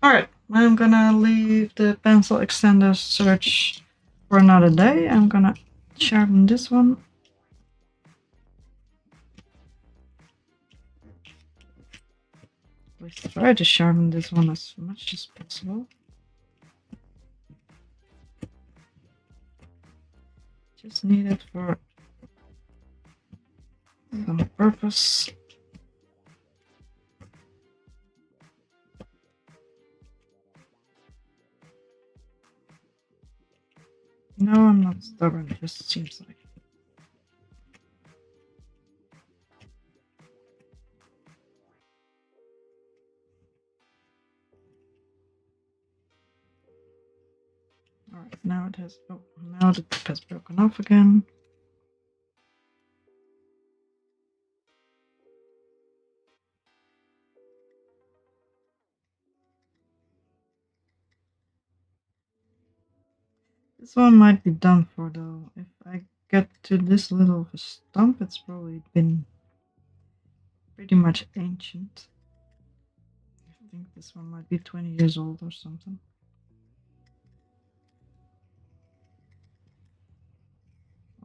Speaker 1: Alright, I'm gonna leave the pencil extender search for another day. I'm gonna sharpen this one. Let's try to sharpen this one as much as possible. Just need it for some purpose. No, I'm not stubborn, it just seems like. Alright, now it has, oh, now the tip has broken off again. This one might be done for though. If I get to this little of a stump, it's probably been pretty much ancient. I think this one might be 20 years old or something.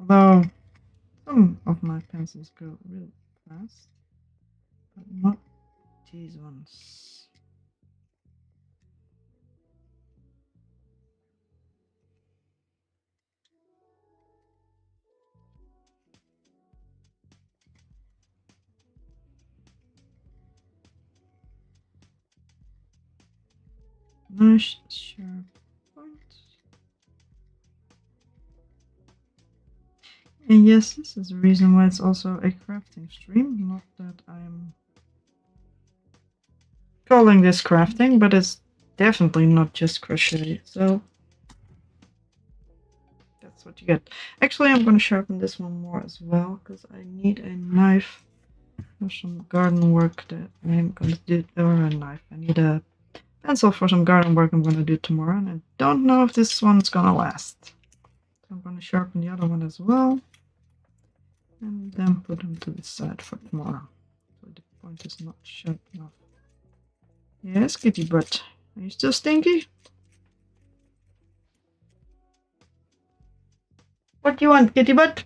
Speaker 1: Although some of my pencils go real fast, but not these ones. Nice sharp point. And yes, this is the reason why it's also a crafting stream. Not that I'm calling this crafting, but it's definitely not just crochet. So that's what you get. Actually, I'm going to sharpen this one more as well because I need a knife for some garden work that I'm going to do. Or a knife. I need a pencil for some garden work I'm going to do tomorrow, and I don't know if this one's going to last. So I'm going to sharpen the other one as well. And then put them to the side for tomorrow. So the point is not sharp enough. Yes, kitty butt. Are you still stinky? What do you want, kitty butt?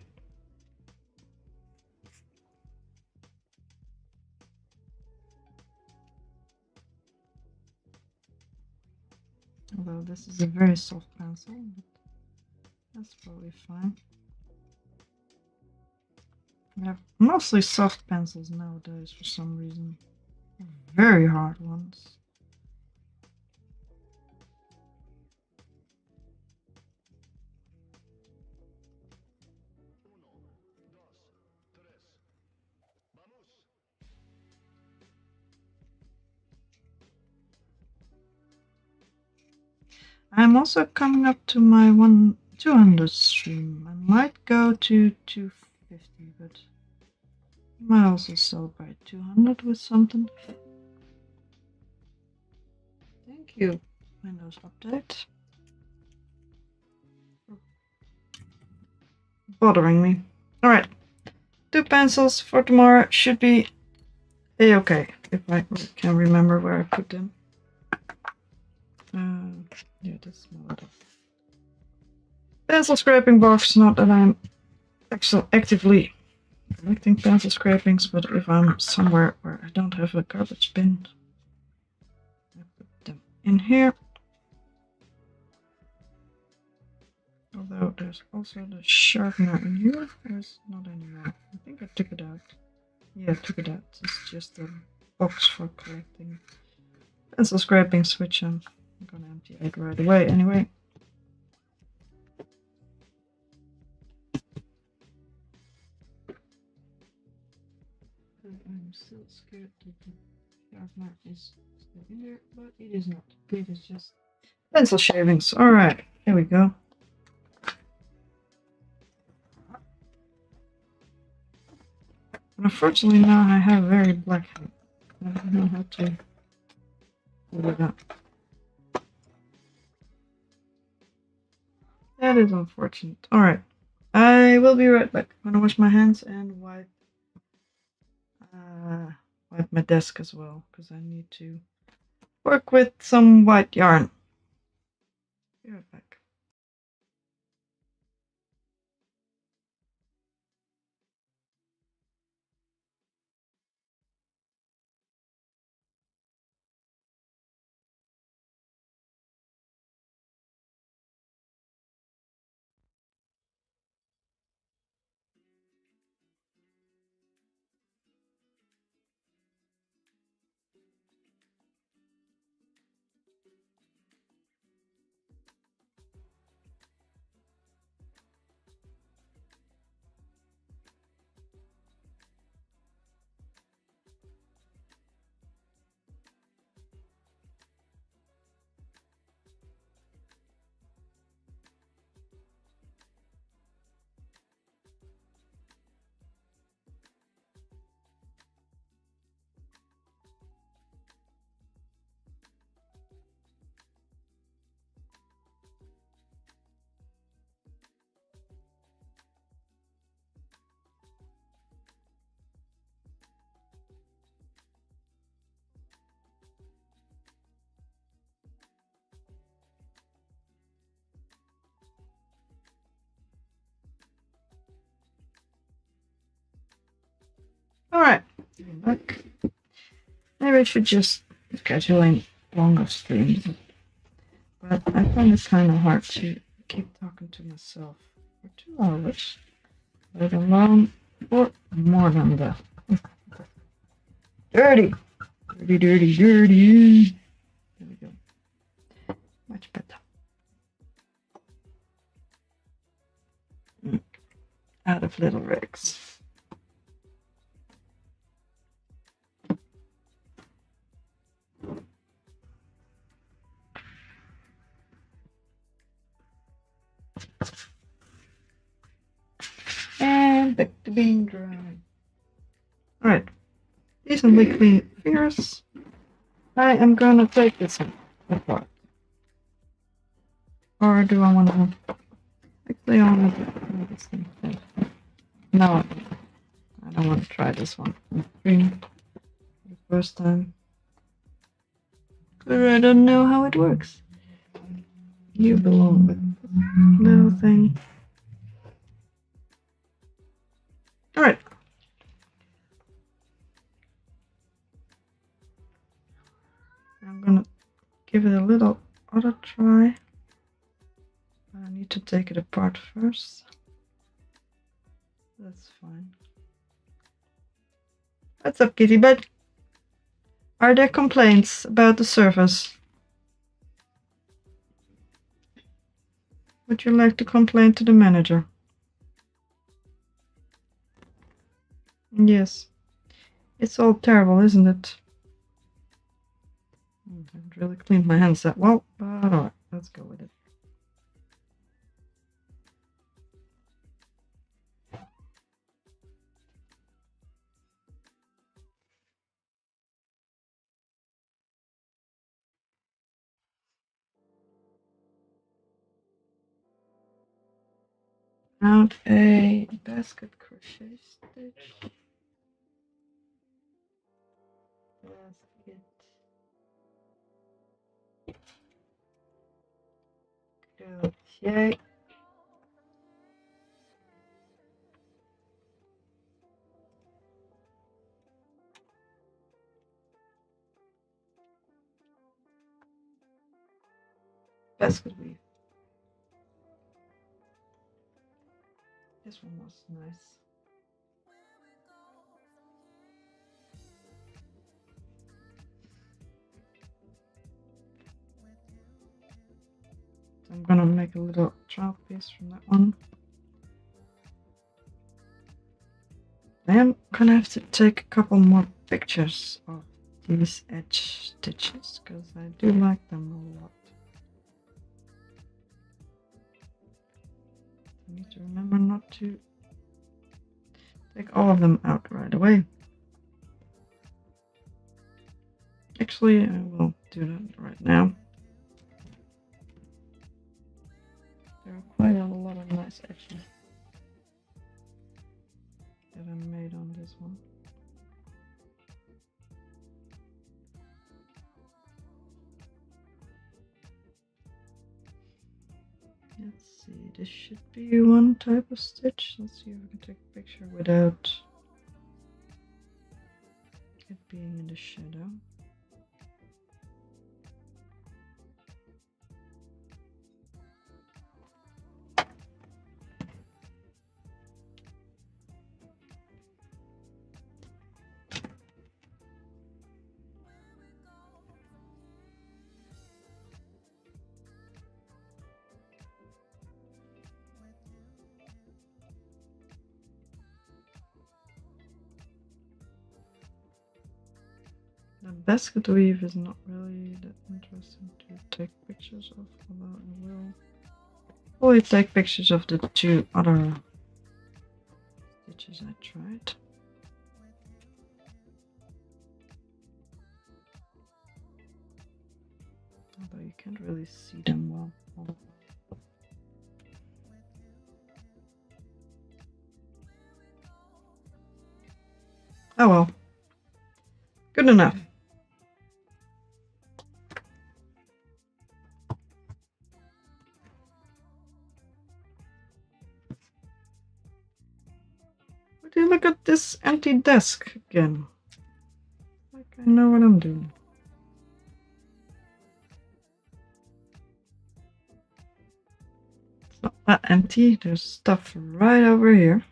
Speaker 1: Although this is a very soft pencil, but that's probably fine. We have mostly soft pencils nowadays for some reason. Very hard ones. I'm also coming up to my 200 stream. I might go to 250, but I might also celebrate 200 with something. Thank you, Windows Update. Bothering me. Alright, 2 pencils for tomorrow should be a-okay, if I can remember where I put them. Yeah, that's smaller. Pencil scraping box, not that I'm actively collecting pencil scrapings, but if I'm somewhere where I don't have a garbage bin, I put them in here. Although there's also the sharpener in here. There's not anymore. I think I took it out. Yeah, I took it out. It's just a box for collecting pencil scrapings, which I'm gonna empty it right away anyway. I'm still scared that the sharpener is still in there, but it is not. It is just pencil shavings. Alright, here we go. But unfortunately now I have very black hair. I don't know how to pull it up. That is unfortunate. Alright, I will be right back. I'm gonna wash my hands and wipe my desk as well, because I need to work with some white yarn. Be right back. Alright, back. Maybe I should just schedule in longer streams. But I find it kind of hard to keep talking to myself for 2 hours, let alone for more than that. Dirty! Dirty, dirty, dirty! There we go. Much better. Out of little rigs. And back to being dry. Alright, decently clean fingers. I am gonna take this one apart. Or do I want to? Actually, I want to do this thing. No, I don't want to try this one. Green for the first time. but I don't know how it works. You belong with the little thing. Alright. I'm gonna give it a little other try. I need to take it apart first. That's fine. What's up, kitty bud? Are there complaints about the surface? Would you like to complain to the manager? Yes. It's all terrible, isn't it? I haven't really cleaned my hands that well, but alright, let's go with it. Out a basket crochet stitch. Basket. Crochet. Basket weave. This one was nice. I'm gonna make a little trial piece from that one. I am gonna have to take a couple more pictures of these edge stitches because I do like them a lot. I need to remember not to take all of them out right away. Actually, I will do that right now. There are quite a lot of nice edges that I made on this one. Let's see, this should be one type of stitch. Let's see if we can take a picture without it being in the shadow. The basket weave is not really that interesting to take pictures of, although I will probably take pictures of the two other stitches I tried. Although you can't really see them well. Oh well. Good enough. Would you look at this empty desk again? Like I know what I'm doing. It's not that empty, there's stuff right over here.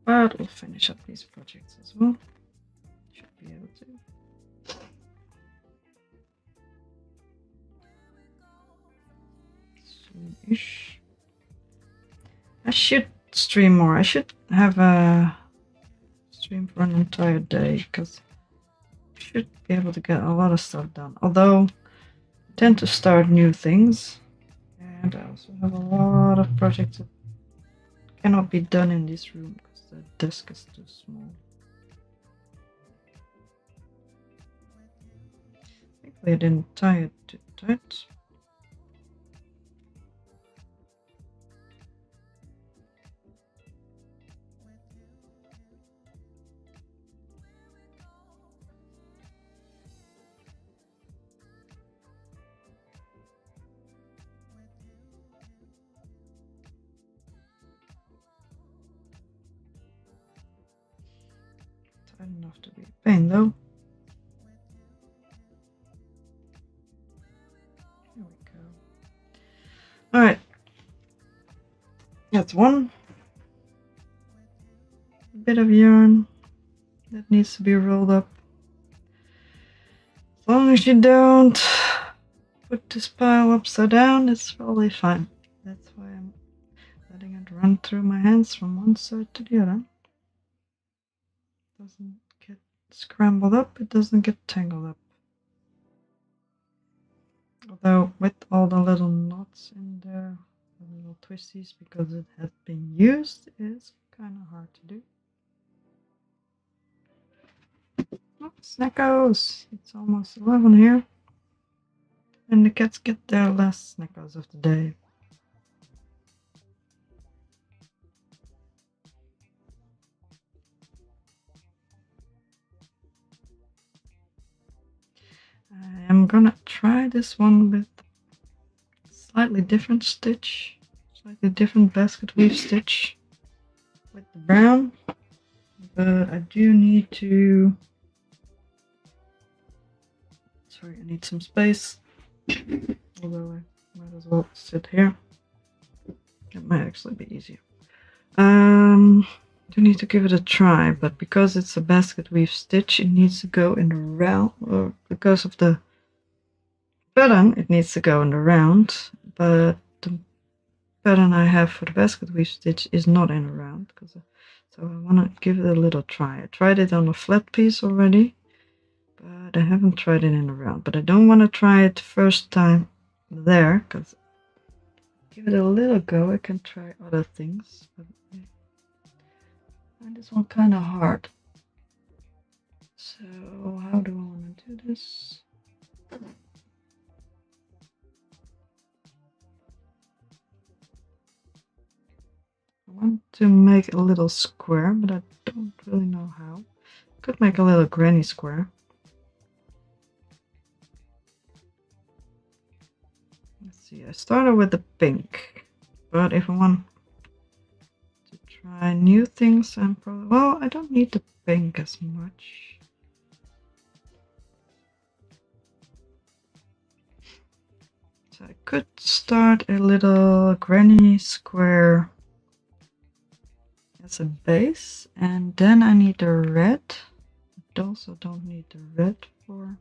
Speaker 1: But we'll finish up these projects as well. Should be able to. Soon-ish. I should stream more. I should have a stream for an entire day because I should be able to get a lot of stuff done. Although I tend to start new things, and I also have a lot of projects that cannot be done in this room because the desk is too small. Thankfully I didn't tie it too tight. Fine enough to be a pain though. Here we go. Alright. That's one bit of yarn that needs to be rolled up. As long as you don't put this pile upside down, it's probably fine. That's why I'm letting it run through my hands from one side to the other. Doesn't get scrambled up, it doesn't get tangled up. Although with all the little knots in there, the little twisties, because it has been used, it's kind of hard to do. Oh, snackos! It's almost 11 here. And the cats get their last snackos of the day. I am gonna try this one with slightly different stitch, slightly different basket weave stitch with the brown, but I do need to, sorry, I need some space, although I might as well sit here. It might actually be easier. Do need to give it a try, but because it's a basket weave stitch, it needs to go in the round, or because of the pattern, it needs to go in the round, but the pattern I have for the basket weave stitch is not in a round, so I want to give it a little try. I tried it on a flat piece already, but I haven't tried it in a round. But I don't want to try it first time there, because give it a little go, I can try other things. But I find this one kind of hard. So how do I want to do this? I want to make a little square, but I don't really know how. Could make a little granny square. Let's see, I started with the pink, but if I want to try new things, I'm probably, well, I don't need the pink as much. So I could start a little granny square as a base, and then I need the red. I also don't need the red for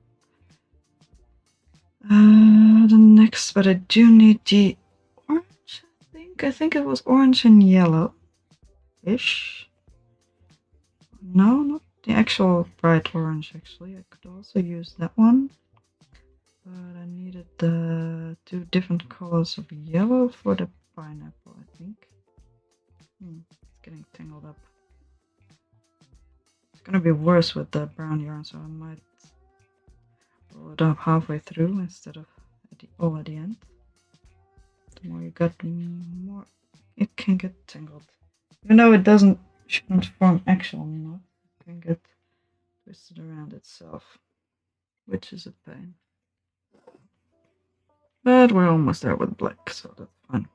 Speaker 1: the next, but I do need the orange. I think it was orange and yellow-ish. No, not the actual bright orange. Actually, I could also use that one, but I needed the two different colors of yellow for the pineapple, I think. It's getting tangled up. It's gonna be worse with the brown yarn, so I might roll it up halfway through instead of all at the end. The more you got, the more it can get tangled. Even though it shouldn't form actual knot, it can get twisted around itself, which is a pain. But we're almost there with black, so that's fine.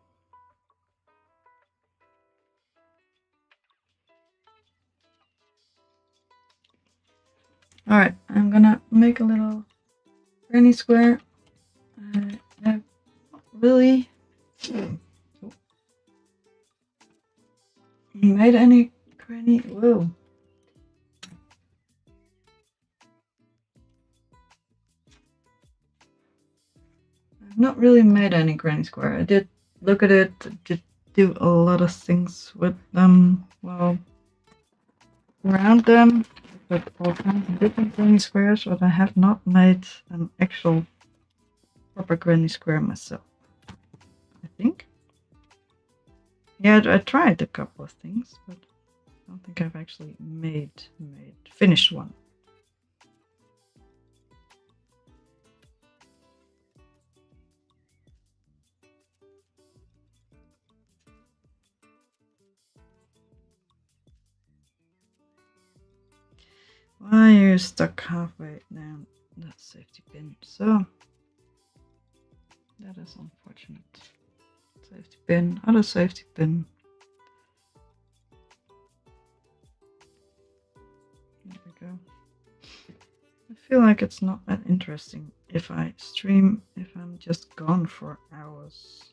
Speaker 1: Alright, I'm gonna make a little granny square. I have really made any granny. Whoa. I've not really made any granny square. I did look at it, did do a lot of things with them, well, around them, with all kinds of different granny squares, but I have not made an actual proper granny square myself, I think. Yeah, I tried a couple of things, but I don't think I've actually finished one. Why are you stuck halfway down that safety pin? So that is unfortunate. Safety pin, other safety pin. There we feel like it's not that interesting if I stream if I'm just gone for hours.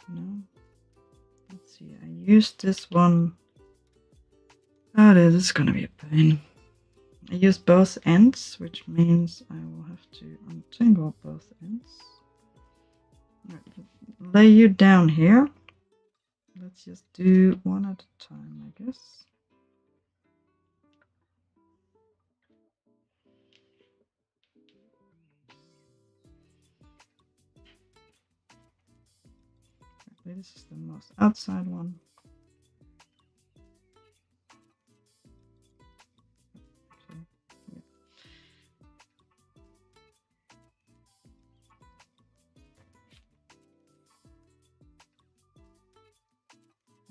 Speaker 1: No. Let's see, I used this one. Oh, this is gonna be a pain. I use both ends, which means I will have to untangle both ends. Right, lay you down here. Let's just do one at a time, I guess. This is the most outside one. Okay, yeah.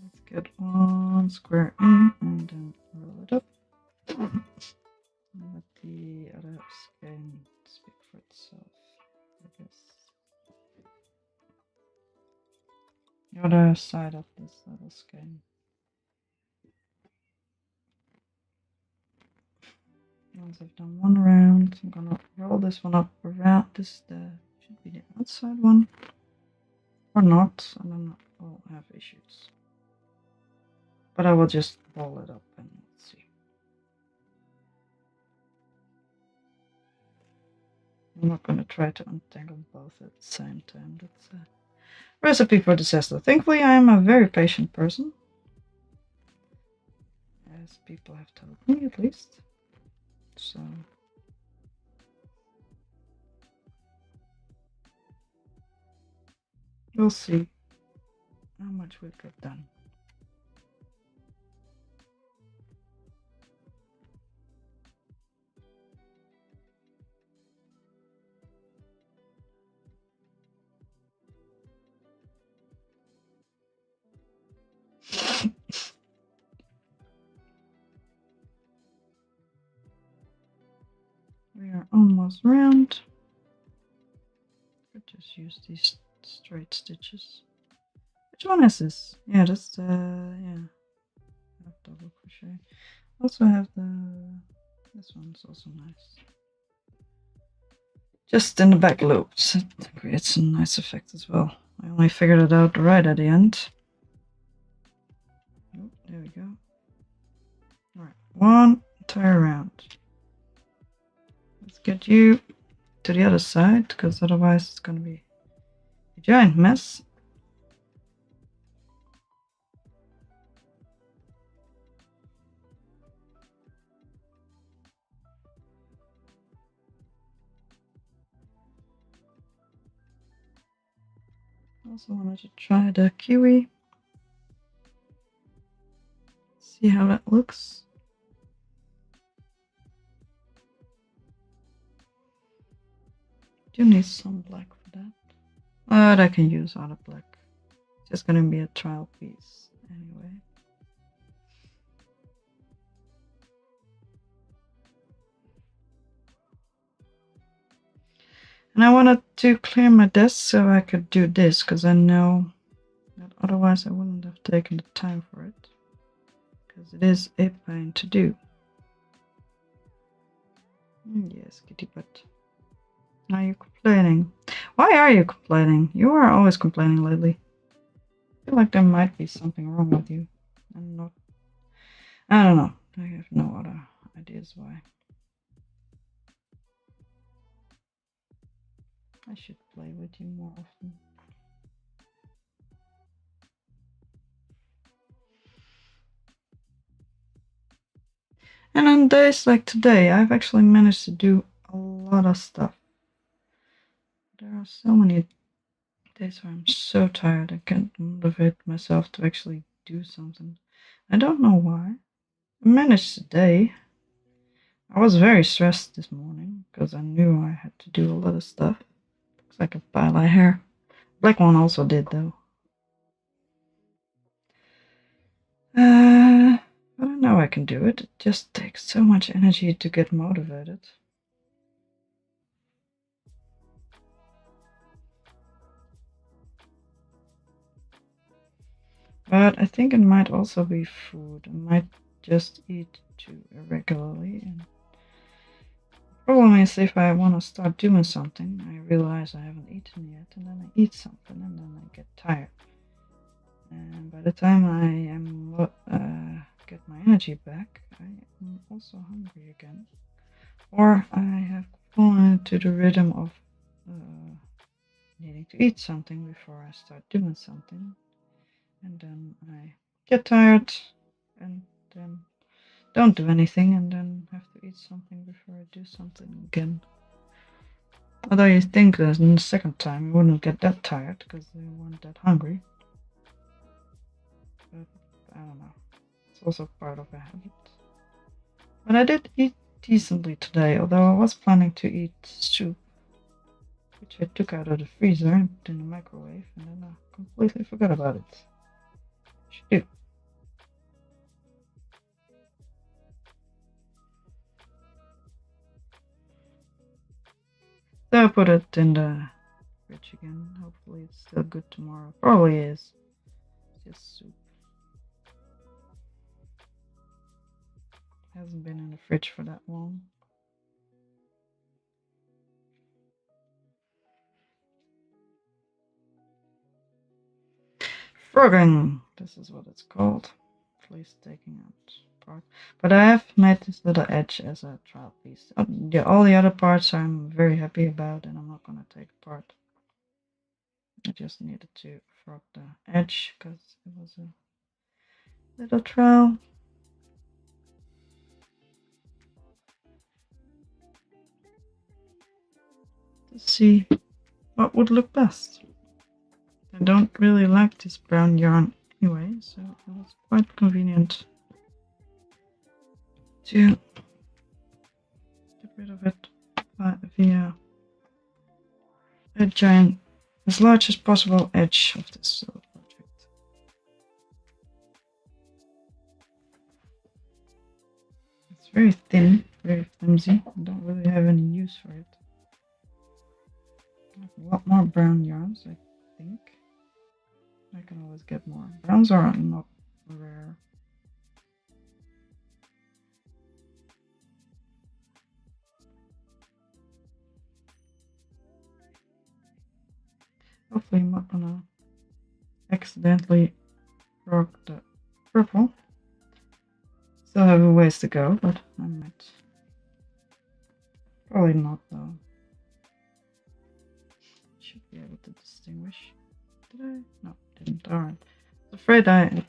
Speaker 1: Let's get one square in and then roll it up. Let the other skein speak for itself, I guess. The other side of this little skein. Once I've done one round, I'm gonna roll this one up around. This should be the outside one, or not, and then I'll have issues. But I will just roll it up and let's see. I'm not gonna try to untangle both at the same time. That's a recipe for disaster. Thankfully, I am a very patient person, as people have told me at least. So. We'll see how much we've got done. We are almost round. I'll just use these straight stitches. Which one is this? Yeah, that's yeah. I have double crochet. Also have this one's also nice. Just in the back loops. It creates a nice effect as well. I only figured it out right at the end. Oh, there we go. Alright, one entire round. Let's get you to the other side, because otherwise it's gonna be a giant mess. Also wanted to try the kiwi. See how that looks. Do need some black for that. But I can use other black. It's just gonna be a trial piece anyway. And I wanted to clear my desk so I could do this, because I know that otherwise I wouldn't have taken the time for it. Because it is a pain to do. Yes, kitty butt. Are you complaining? Why are you complaining? You are always complaining lately. I feel like there might be something wrong with you. I'm not. I don't know. I have no other ideas why. I should play with you more often. And on days like today, I've actually managed to do a lot of stuff. There are so many days where I'm so tired I can't motivate myself to actually do something. I don't know why. I managed today. I was very stressed this morning because I knew I had to do a lot of stuff. Looks like a pile of hair. Black one also did though. But I know I can do it. It just takes so much energy to get motivated. But I think it might also be food. I might just eat too irregularly and Problem is, if I want to start doing something, I realize I haven't eaten yet, and then I eat something, and then I get tired. And by the time I am get my energy back, I am also hungry again. Or I have fallen into the rhythm of needing to eat something before I start doing something, and then I get tired, and then don't do anything, and then have to eat something before I do something again. Although you think that in the second time you wouldn't get that tired because you weren't that hungry. But I don't know. It's also part of a habit. But I did eat decently today, although I was planning to eat soup, which I took out of the freezer and put in the microwave, and then I completely forgot about it. Should do. So I put it in the fridge again. Hopefully it's still good tomorrow. Probably is. It's just soup. Hasn't been in the fridge for that long. Frogging. This is what it's called. At least taking out part. But I have made this little edge as a trial piece. Yeah, all the other parts I'm very happy about, and I'm not gonna take apart. I just needed to frog the edge because it was a little trowel. To see what would look best. I don't really like this brown yarn anyway, so it was quite convenient to get rid of it via a giant, as large as possible edge of this little project. It's very thin, very flimsy. I don't really have any use for it. I have a lot more brown yarns, I think. I can always get more. Browns are not rare. Hopefully I'm not gonna accidentally rock the purple. Still have a ways to go, but I might. Probably not though. Should be able to distinguish. Did I? No, didn't. Alright. I was afraid I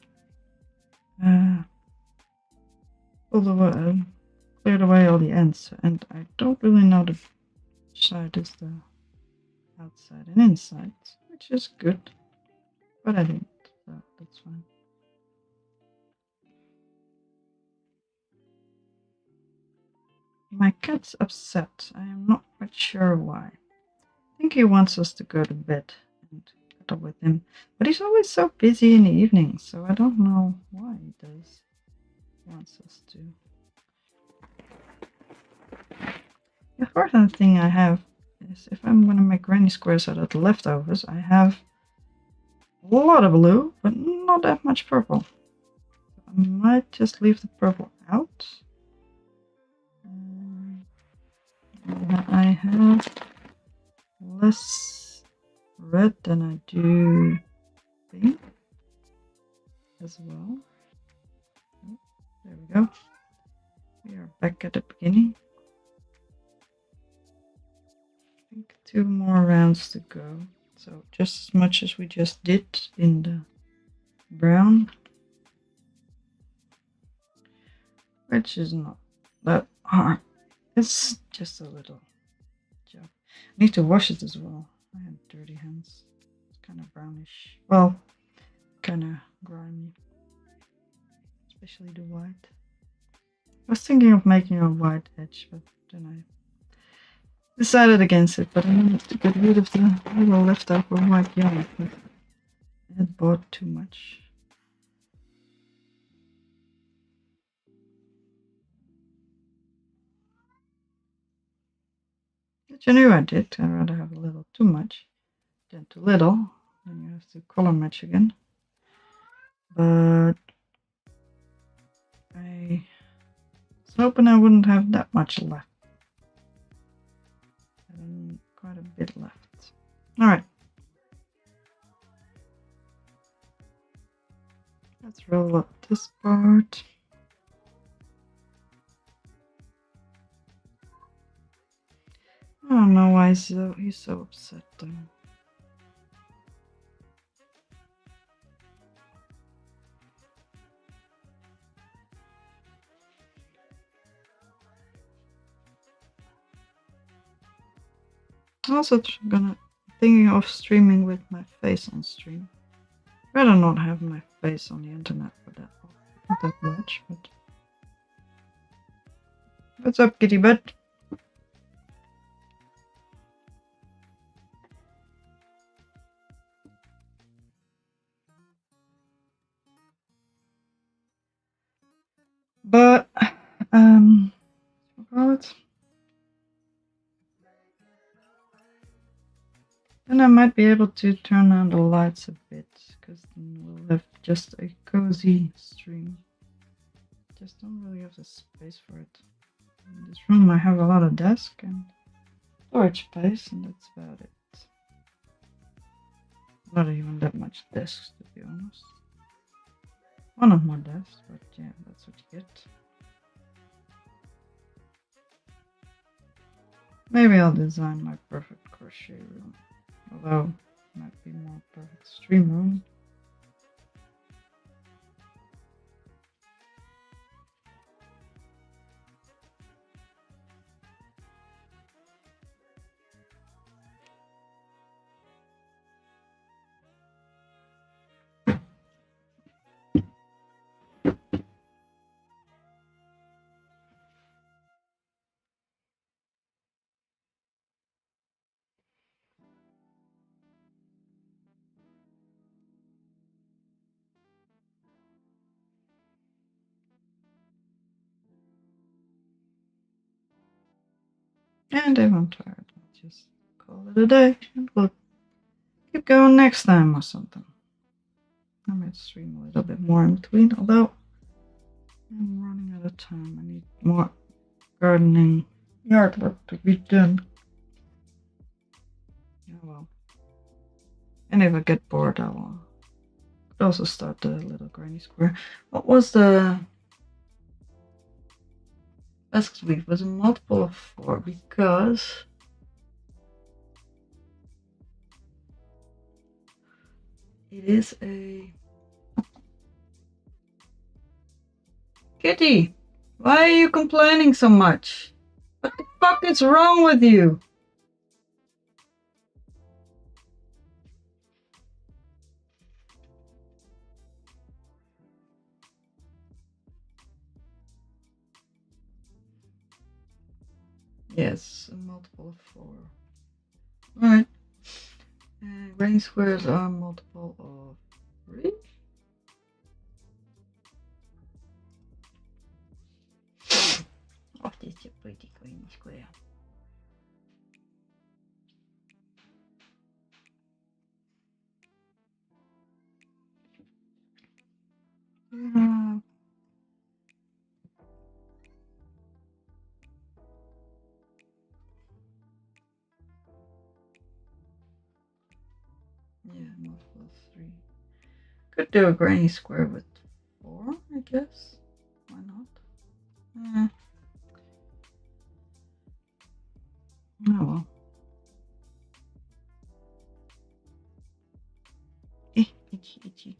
Speaker 1: cleared away all the ends, and I don't really know the side is the outside and inside, which is good. But I didn't, so that's fine. My cat's upset. I am not quite sure why. I think he wants us to go to bed and cuddle with him, but he's always so busy in the evenings, so I don't know why he does. He wants us to. The important thing I have is if I'm going to make granny squares out of the leftovers, I have a lot of blue, but not that much purple. I might just leave the purple out. I have less red than I do pink as well. Oh, there we go. We are back at the beginning. I think 2 more rounds to go. So just as much as we just did in the brown, which is not that hard. It's just a little job. I need to wash it as well. I have dirty hands. It's kind of brownish. Well, kind of grimy. Especially the white. I was thinking of making a white edge, but then I decided against it. But I need to get rid of the little leftover white yarn. But I had bought too much. Which I knew I did. I'd rather have a little too much than too little. Then you have to color match again. But I was hoping I wouldn't have that much left. a bit left. Alright. Let's roll up this part. I don't know why he's so upset though. I'm also thinking of streaming with my face on stream. Rather not have my face on the internet for that. Not that much, but. What's up, kitty butt? But, what call it? Then I might be able to turn on the lights a bit, because then we'll have just a cozy stream. Just don't really have the space for it. In this room I have a lot of desk and storage space, and that's about it. Not even that much desks, to be honest. One of more desks, but yeah, that's what you get. Maybe I'll design my perfect crochet room. Although, it might be more perfect stream room. And if I'm tired, I'll just call it a day and we'll keep going next time or something. I might stream a little bit more in between, although I'm running out of time. I need more gardening yard work to be done. Yeah, well. And if I get bored, I will also start the little granny square. What was the basket weave? Was a multiple of 4 because it is a kitty. Why are you complaining so much? What the fuck is wrong with you? Yes, a multiple of 4. Alright. And granny squares are a multiple of 3. Oh, this is a pretty granny square. Yeah, multiple of 3. Could do a granny square with 4, I guess. Why not? Oh well. Itchy, itchy.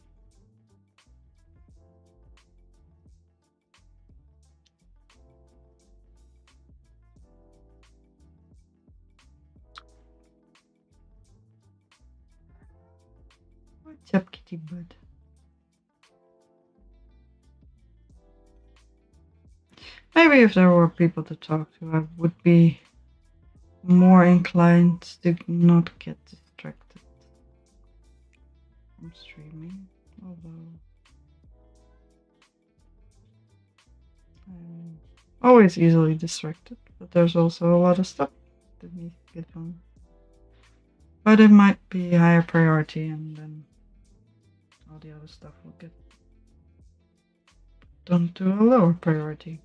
Speaker 1: What's up, kitty bud? Maybe if there were people to talk to, I would be more inclined to not get distracted from streaming. Although I'm always easily distracted, but there's also a lot of stuff that needs to get done. But it might be higher priority, and then all the other stuff will get done to a lower priority.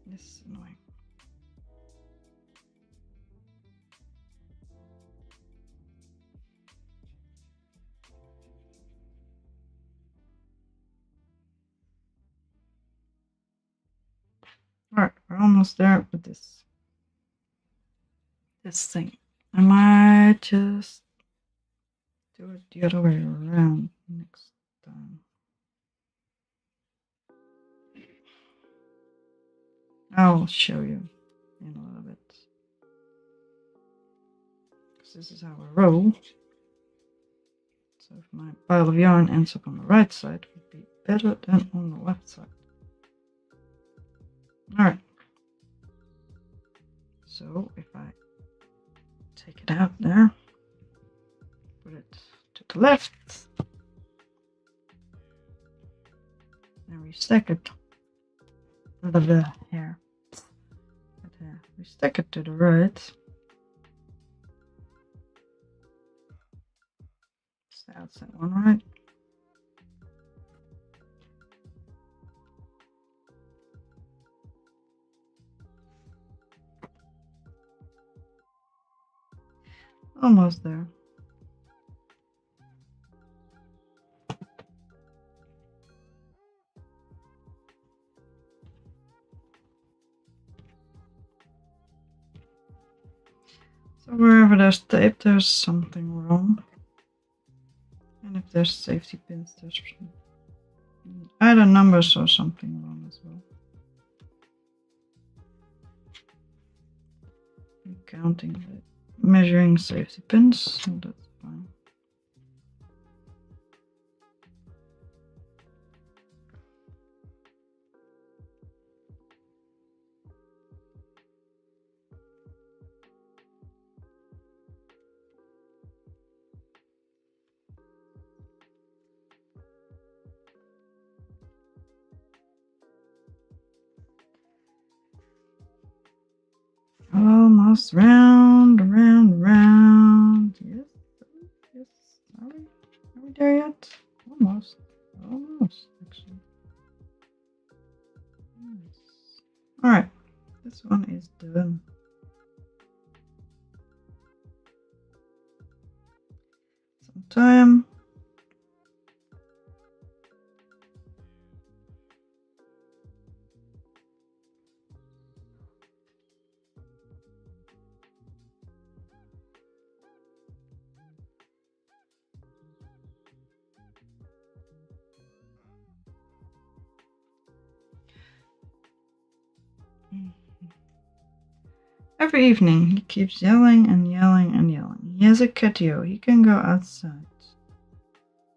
Speaker 1: This is annoying. we're almost there with this thing. I might just do it the other way around next time. I'll show you in a little bit. Because this is how I roll. So if my pile of yarn ends up on the right side, it would be better than on the left side. Alright. So if I take it out there, put it to the left, and we stack it. The hair. We stack it to the right. It's the outside one, right? Almost there. So wherever there's tape, there's something wrong. And if there's safety pins, there's either numbers or something wrong as well. I'm counting the measuring safety pins, so that's fine. Almost round. Yes. Are we there yet? Almost, actually. Nice. All right, this one is done. Some time. Every evening he keeps yelling and yelling and yelling. He has a catio. He can go outside.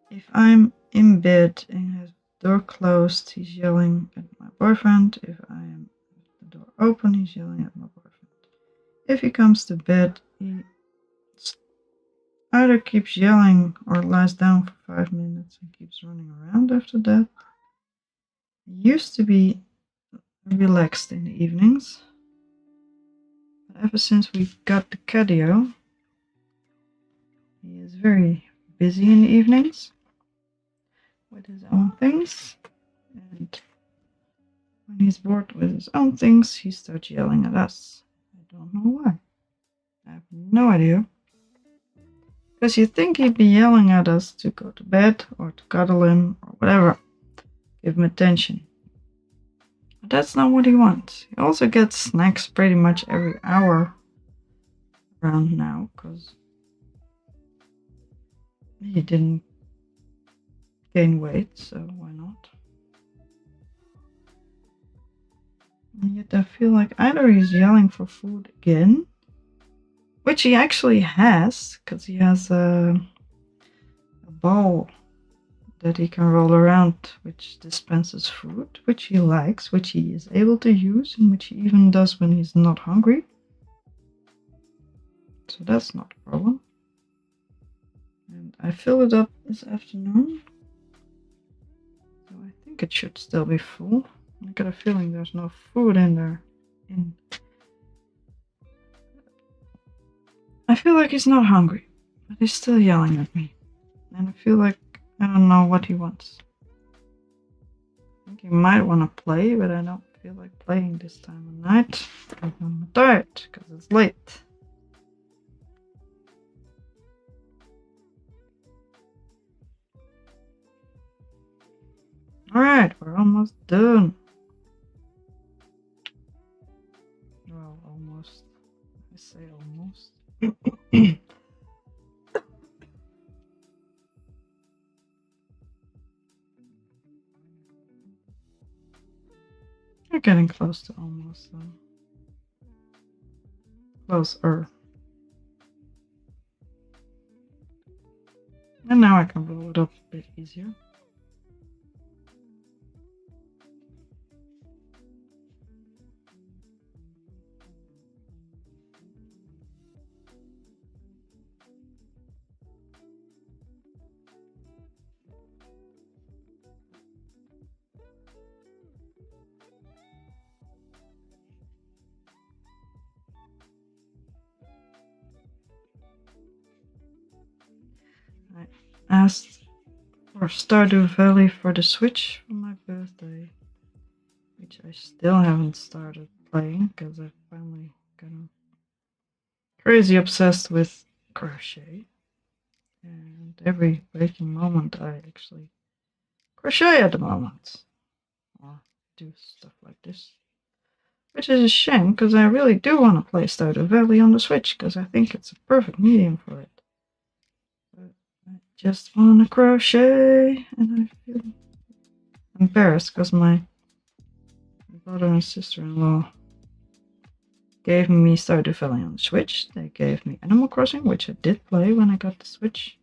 Speaker 1: If I'm in bed and has the door closed, he's yelling at my boyfriend. If I am with the door open, he's yelling at my boyfriend. If he comes to bed, he either keeps yelling or lies down for 5 minutes and keeps running around after that. He used to be relaxed in the evenings. But ever since we got the catio, he is very busy in the evenings with his own things. And when he's bored with his own things, he starts yelling at us. I don't know why. I have no idea. Because you'd think he'd be yelling at us to go to bed or to cuddle him or whatever. Give him attention. But that's not what he wants. He also gets snacks pretty much every hour around now because he didn't gain weight, so why not? And yet I feel like either he's yelling for food again, which he actually has, because he has a ball that he can roll around, which dispenses food, which he likes, which he is able to use, and which he even does when he's not hungry. So that's not a problem. And I filled it up this afternoon. So I think it should still be full. I got a feeling there's no food in there. I feel like he's not hungry, but he's still yelling at me. And I feel like I don't know what he wants. I think he might want to play, but I don't feel like playing this time of night. I'm tired because it's late. Alright, we're almost done. You're getting close to almost though. Closer. And now I can roll it up a bit easier. I asked for Stardew Valley for the Switch for my birthday, which I still haven't started playing because I finally got crazy obsessed with crochet. And every waking moment I actually crochet at the moment. Or do stuff like this. Which is a shame because I really do want to play Stardew Valley on the Switch because I think it's a perfect medium for it. But I just want to crochet and I feel embarrassed because my brother and sister-in-law gave me Stardew Valley on the Switch. They gave me Animal Crossing, which I did play when I got the Switch.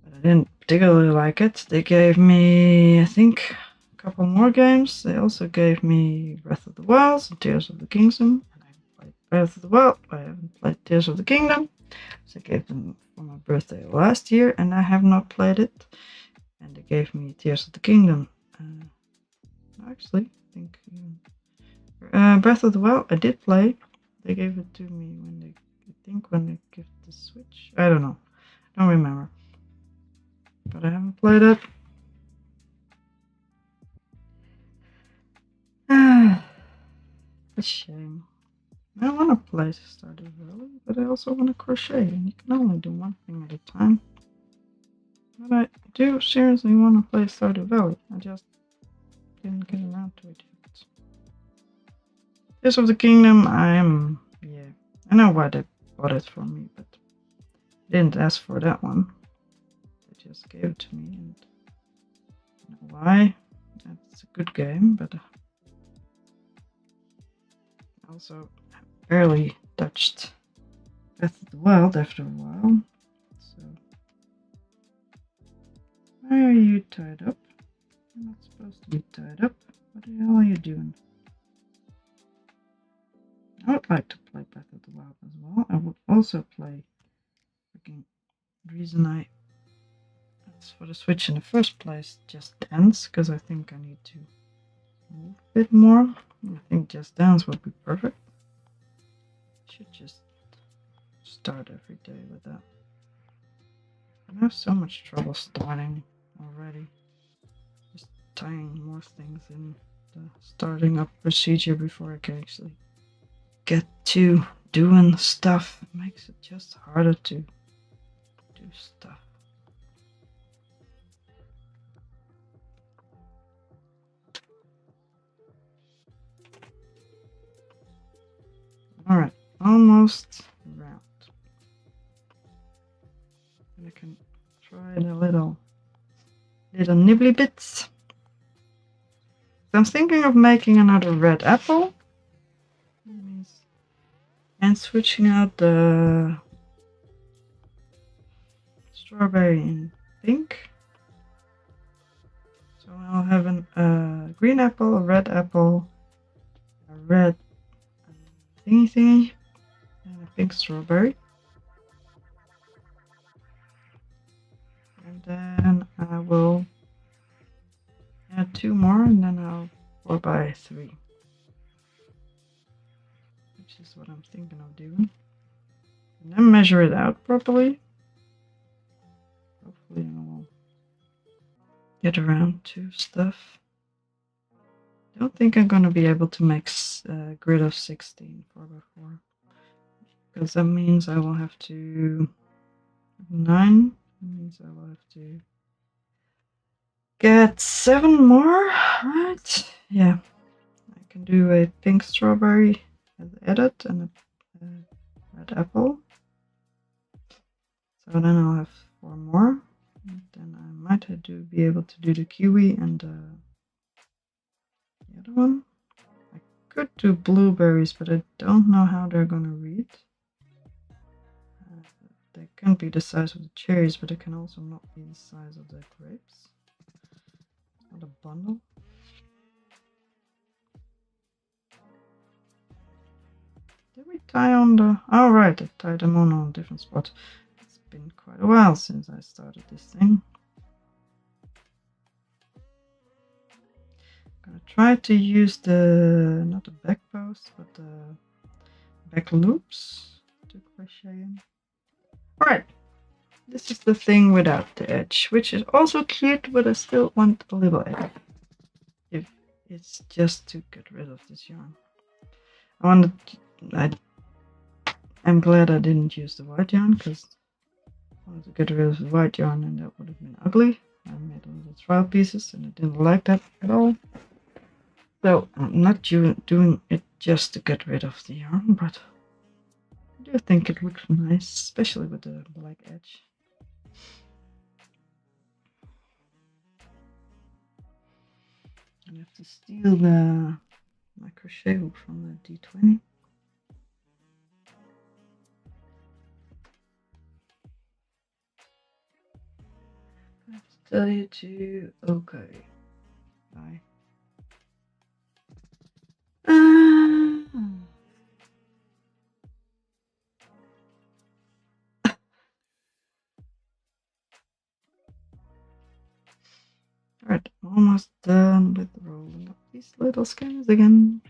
Speaker 1: But I didn't particularly like it. They gave me, I think, a couple more games. They also gave me Breath of the Wild and Tears of the Kingdom. And I played Breath of the Wild. I haven't played Tears of the Kingdom. So I gave them for my birthday last year and I have not played it. And they gave me Tears of the Kingdom. Actually, I think Breath of the Wild I did play. They gave it to me when they, I think when they gave the Switch. I don't know. I don't remember. But I haven't played it. A shame. I want to play Stardew Valley, but I also want to crochet, and you can only do one thing at a time. But I do seriously want to play Stardew Valley. I just didn't get around to it yet. Tears of the Kingdom, I know why they bought it for me, but I didn't ask for that one. They just gave it to me, and I don't know why. It's a good game, but also barely touched Breath of the Wild after a while. So why are you tied up? You're not supposed to be tied up. What the hell are you doing? I would like to play Breath of the Wild as well. I would also play freaking reason I asked for the Switch in the first place, Just Dance, because I think I need to move a bit more. I think Just Dance would be perfect. Should just start every day with that. I have so much trouble starting already. Just tying more things in the starting up procedure before I can actually get to doing stuff. It makes it just harder to do stuff. Alright, almost round. I can try the little nibbly bits. I'm thinking of making another red apple. And switching out the strawberry in pink. So I'll have a green apple, a red apple, a red thingy, and a pink strawberry. And then I will add 2 more, and then I'll 4x3. Which is what I'm thinking of doing. And then measure it out properly. Hopefully I will get around to stuff. I don't think I'm gonna be able to make a grid of 16 4x4. Because that means I will have to 9. That means I will have to get 7 more, right? Yeah. I can do a pink strawberry as edit and a red apple. So then I'll have 4 more. And then I might be able to do the kiwi and the other one. I could do blueberries, but I don't know how they're gonna read. They can be the size of the cherries, but they can also not be the size of the grapes. Not a bundle. Did we tie on the... Oh right, I tied them on a different spot. It's been quite a while since I started this thing. I'm gonna try to use not the back post, but the back loops to crochet in. Alright, this is the thing without the edge, which is also cute, but I still want a little edge. If it's just to get rid of this yarn. I'm glad I didn't use the white yarn, because I wanted to get rid of the white yarn and that would have been ugly. I made little trial pieces and I didn't like that at all. So I'm not doing it just to get rid of the yarn, but I do think it looks nice, especially with the black edge. I have to steal my crochet hook from the D20. I have to tell you to... Okay. Bye. Alright, almost done with rolling up these little skeins again.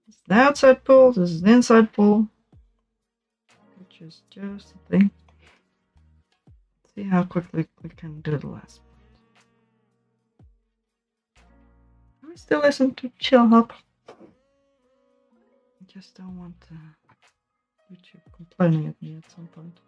Speaker 1: This is the outside pull, this is the inside pull. Which is just a thing. See how quickly we can do the last part. I still listen to Chillhop. I just don't want YouTube complaining at me at some point.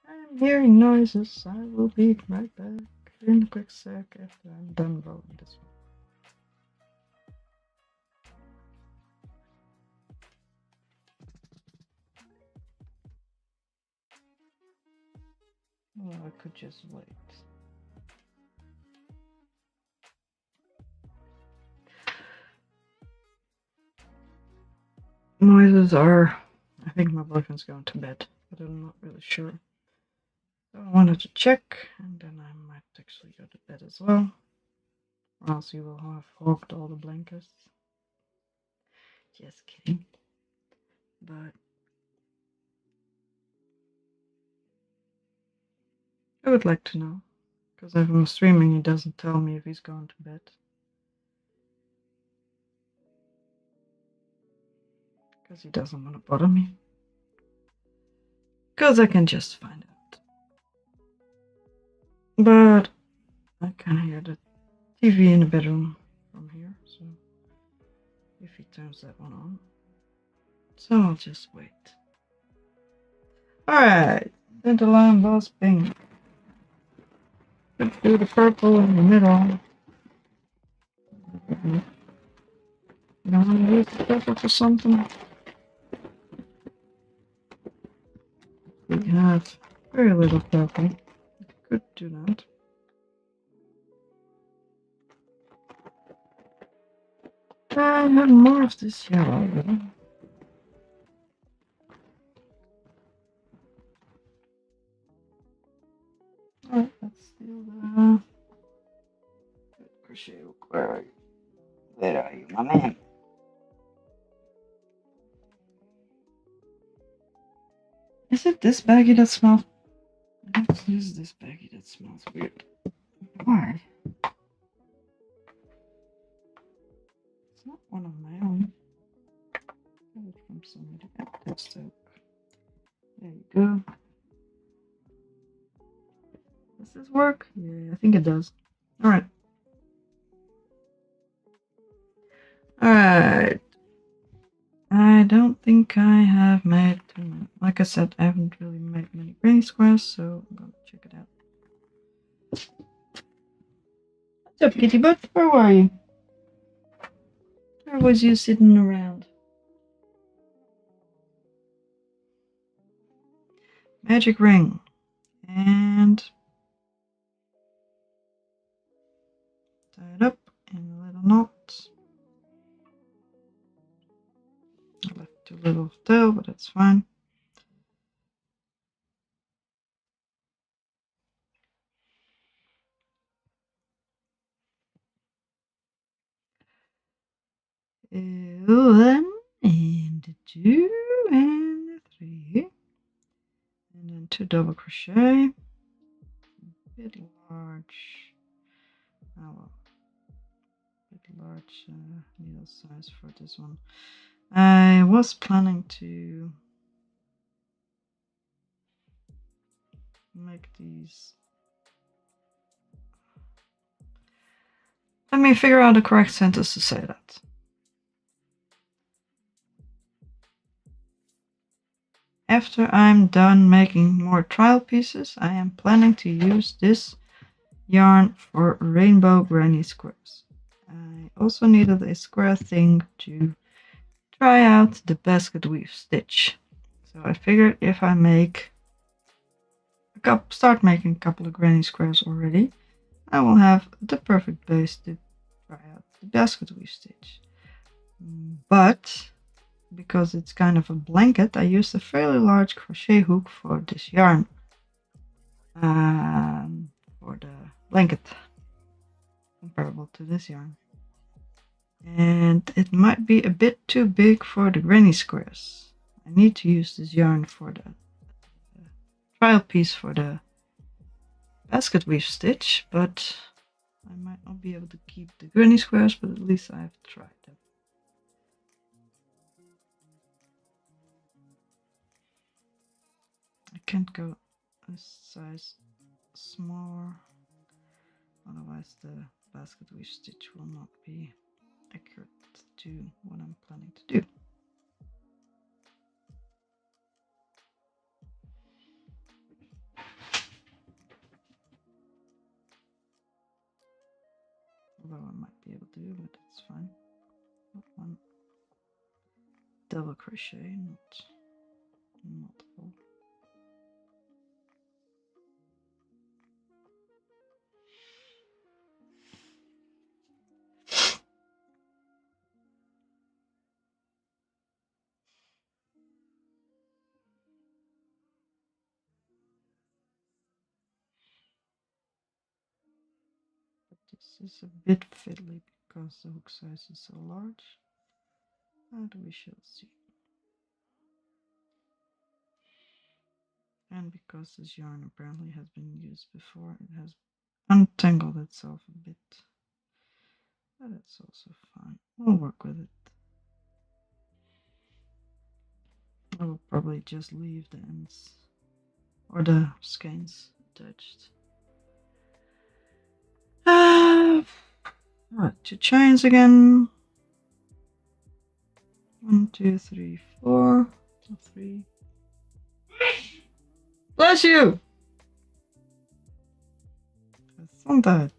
Speaker 1: I'm hearing noises. I will be right back in a quick sec after I'm done rolling this one. Well, I could just wait. Noises are... I think my boyfriend's going to bed, but I'm not really sure. So I wanted to check, and then I might actually go to bed as well. Or else you will have hogged all the blankets. Just kidding. But I would like to know. Because if I'm streaming, he doesn't tell me if he's going to bed. Because he doesn't want to bother me. Because I can just find out. But I can hear the TV in the bedroom from here. So if he turns that one on. So I'll just wait. Alright. Dandelion Boss Pink. Let's do the purple in the middle. You don't want to use the purple for something? We have very little purple. Could do that. I have more of this yellow. Alright, let's steal the crochet hook. Where are you? There are you, my man. Is it this baggie that smells? What is this baggie that smells weird? Why? It's not one of my own. Got it from somebody. That's the hook. There you go. Does this work? Yeah, I think it does. Alright. Alright. I don't think I have made too many. Like I said, I haven't really made many granny squares, so I'm gonna What's up, kitty butt? Where were you? Where was you sitting around? Magic ring. And tie it up in a little knot. I left too little tail, but that's fine. One and two and three, and then 2 double crochet. A bit large. Oh well, a bit large needle size for this one. I was planning to make these. Let me figure out the correct sentence to say that. After I'm done making more trial pieces, I am planning to use this yarn for rainbow granny squares. I also needed a square thing to try out the basket weave stitch. So I figured if I start making a couple of granny squares already, I will have the perfect base to try out the basket weave stitch. But because it's kind of a blanket, I used a fairly large crochet hook for this yarn. For the blanket, comparable to this yarn. And it might be a bit too big for the granny squares. I need to use this yarn for the trial piece for the basket weave stitch, but I might not be able to keep the granny squares, but at least I've tried them. I can't go a size smaller, otherwise the basket weave stitch will not be accurate to what I'm planning to do. Although I might be able to, but that's fine. Not one double crochet, not multiple. But this is a bit fiddly because the hook size is so large. And we shall see. And because this yarn apparently has been used before, it has untangled itself a bit. But that's also fine. We'll work with it. I will probably just leave the ends or the skeins attached. Alright, 2 chains again. 1, 2, 3, 4. 3. Bless you! Gesundheit.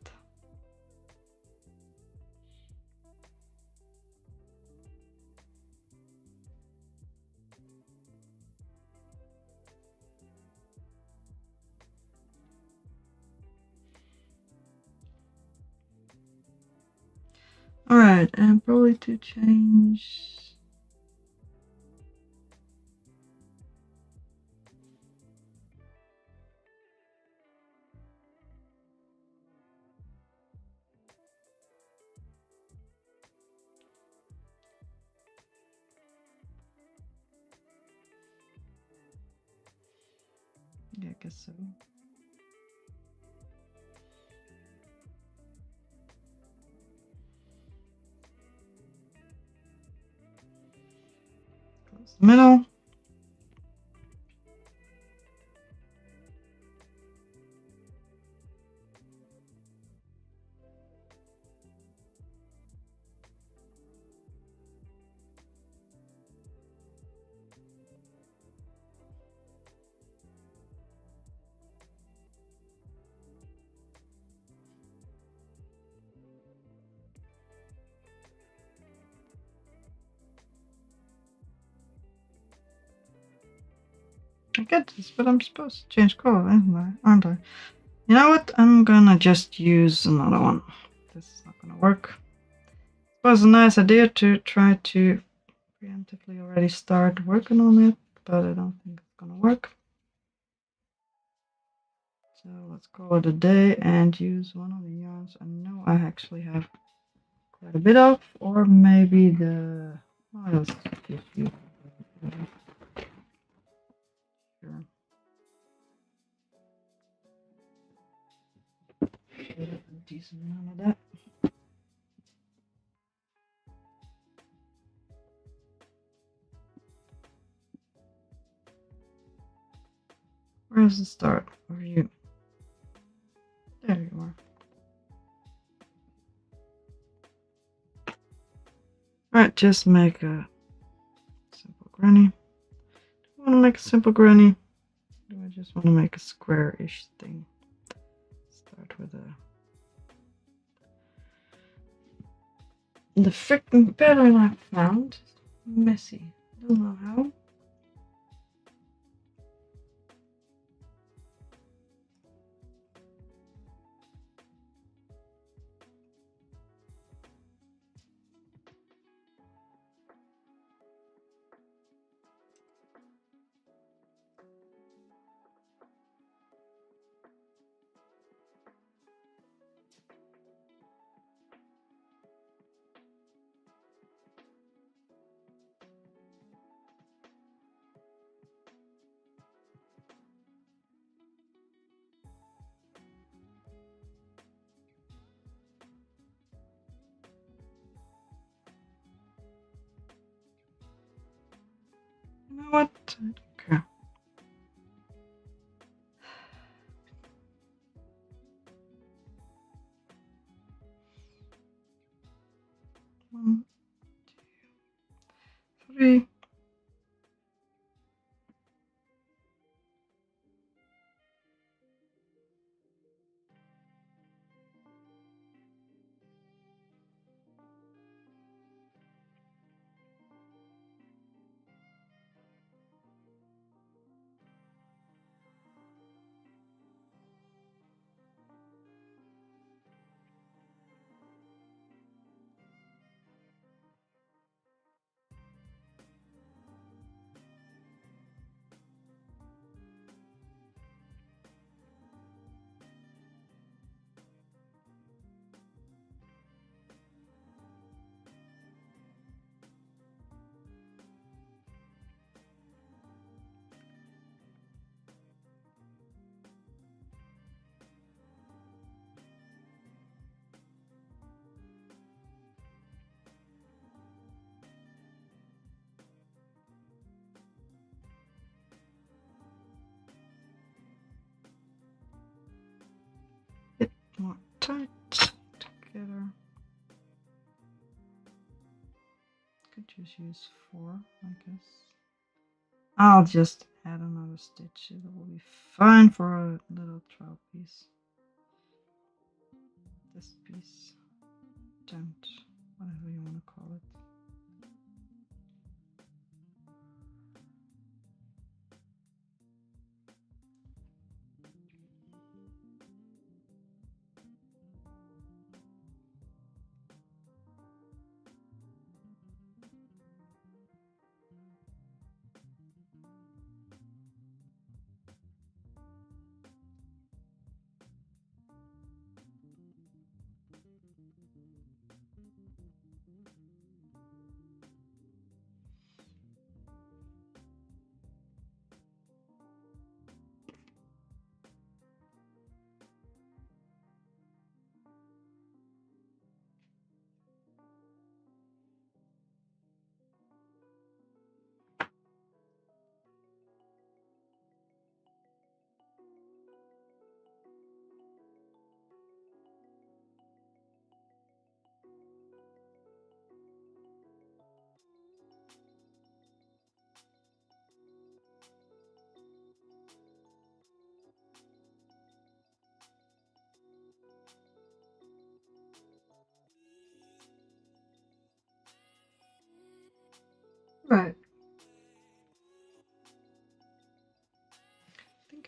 Speaker 1: Alright, and probably to change. Yeah, I guess so. Close the middle. forget this, but I'm supposed to change color, aren't I? You know what? I'm gonna just use another one. This is not gonna work. It was a nice idea to try to preemptively already start working on it, but I don't think it's gonna work. So let's call it a day and use one of the yarns I know I actually have quite a bit of, or maybe the. Oh, let's just use. Sure. A decent amount of that. Where's the start of you? There you are. Alright, just make a simple granny. Do I want to make a simple granny? Do I just want to make a square-ish thing? Start with the freaking pattern I found. Messy. Don't know how. You know what? Okay. One, two, three. Bit more tight together. Could just use 4, I guess. I'll just add another stitch. It will be fine for a little trowel piece. This piece, dent, whatever you want to call it.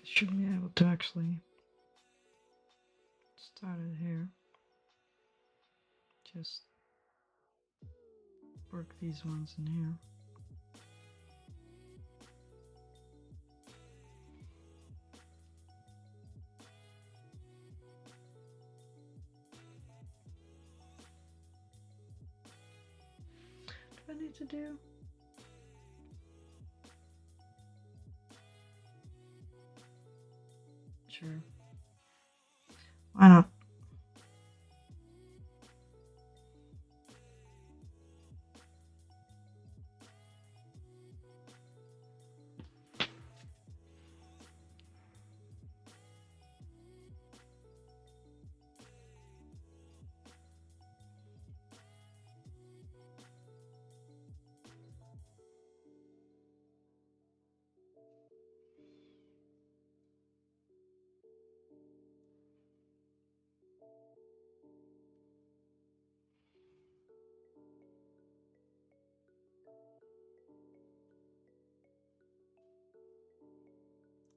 Speaker 1: should be able to actually start it here. Just work these ones in here. What do I need to do? Sure. Why not?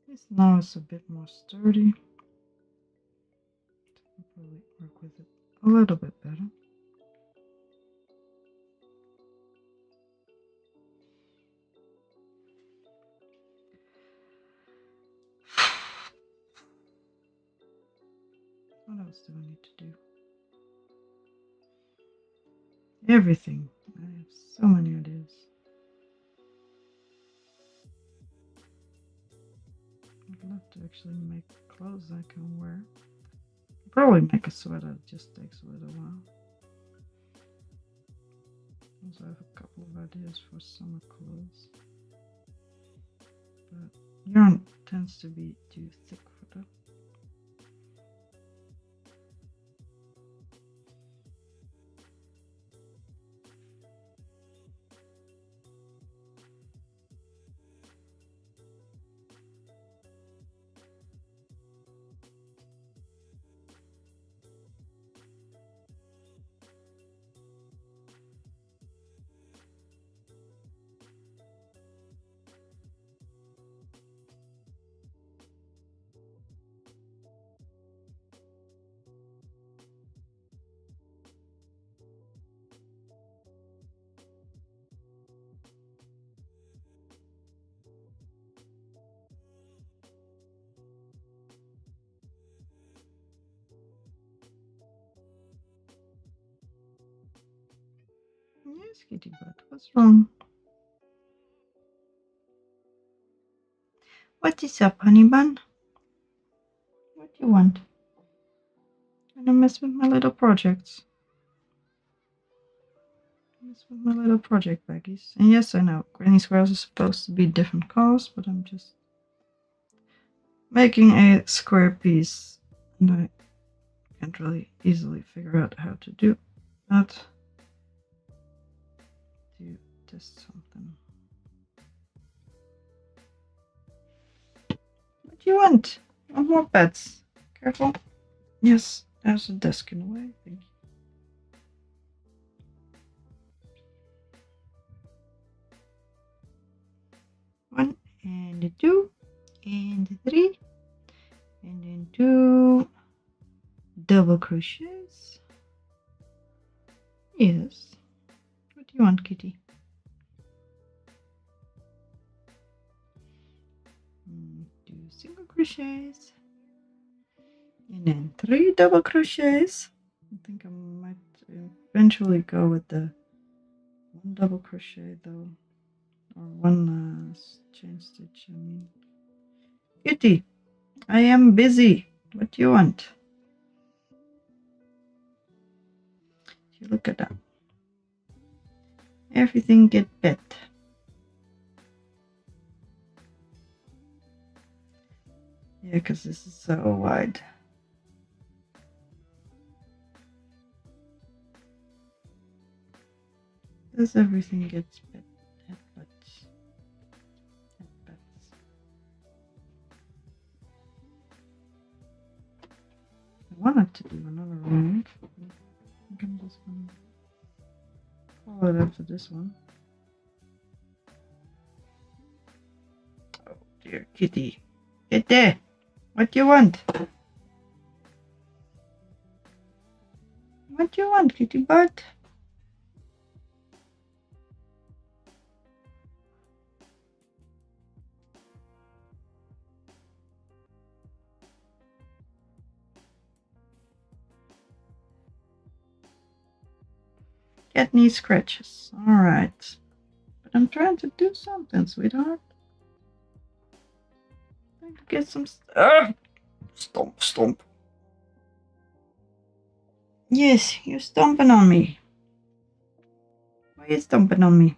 Speaker 1: This now is a bit more sturdy. I'll probably work with it a little bit better. What else do I need to do? Everything. I have so many ideas. I'd love to actually make clothes I can wear. Probably make a sweater, it just takes a little while. Also have a couple of ideas for summer clothes. But yarn tends to be too thick for that. Yes, kitty butt, what's wrong? What is up, honey bun? What do you want? Gonna mess with my little projects. Mess with my little project baggies. And yes, I know, granny squares are supposed to be different colors, but I'm just making a square piece. And I can't really easily figure out how to do that. To test something. What do you want? Oh, more beds. Careful. Yes, there's a desk in the way. Thank you. One and two and three, and then 2 double crochets. Yes. What do you want, kitty? 2 single crochets, and then 3 double crochets. I think I might eventually go with the 1 double crochet though, or 1 chain stitch. I mean, kitty, I am busy. What do you want? You look at that. Everything get bent. Yeah, because this is so wide. Does everything gets bent? Headbutts. I wanted to do another round. I think I'm just gonna call it after this one. Oh dear kitty. Get there. What do you want? What do you want, kitty butt? Cat needs scratches. Alright. But I'm trying to do something, sweetheart. Trying to get some... Stomp, stomp. Yes, you're stomping on me. Why are you stomping on me?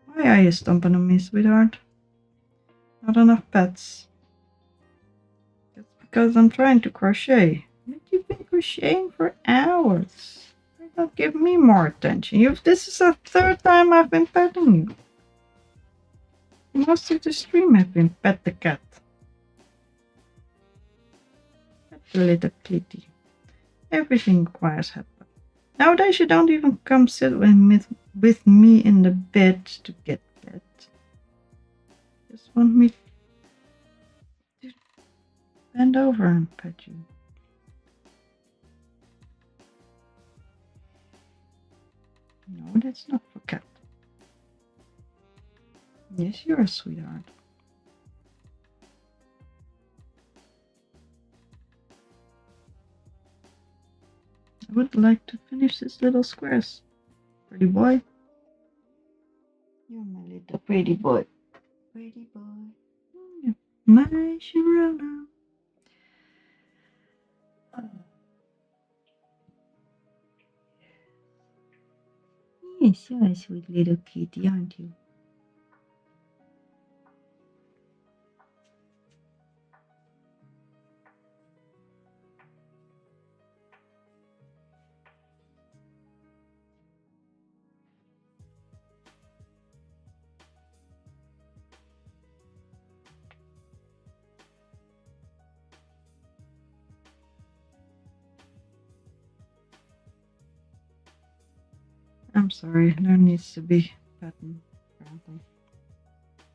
Speaker 1: Why are you stomping on me, sweetheart? Not enough pets. That's because I'm trying to crochet. But you've been crocheting for hours. Why not give me more attention? This is the third time I've been petting you. Most of the stream I've been pet the cat. Pet the little kitty. Everything requires help. Nowadays you don't even come sit with me in the bed to get pet. Just want me to bend over and pet you. No, that's not for cat. Yes, you're a sweetheart. I would like to finish this little squares. Pretty boy. You're my little pretty boy. Pretty boy. My Sharona. Yes, you're a sweet little kitty, aren't you? I'm sorry, there needs to be pattern, apparently.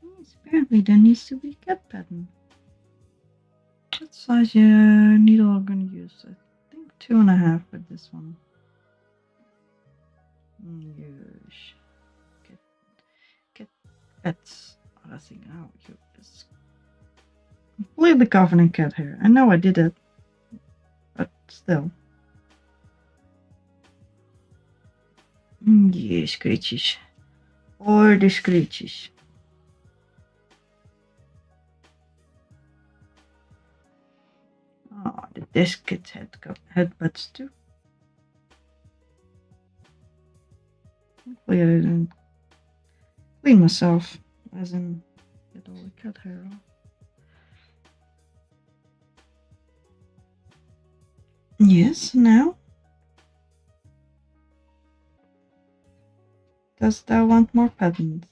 Speaker 1: Yes, apparently there needs to be cat pattern. What size needle I'm gonna use? I think 2.5 with this one. Yes. Get pets. Rushing out. You just completely covering cat hair. I know I did it, but still. Yeah, screeches. Or the screeches. Oh, the desk gets headbutts too. Hopefully I didn't clean myself, as in get all the cat hair off. Yes, now? Does thou want more patterns?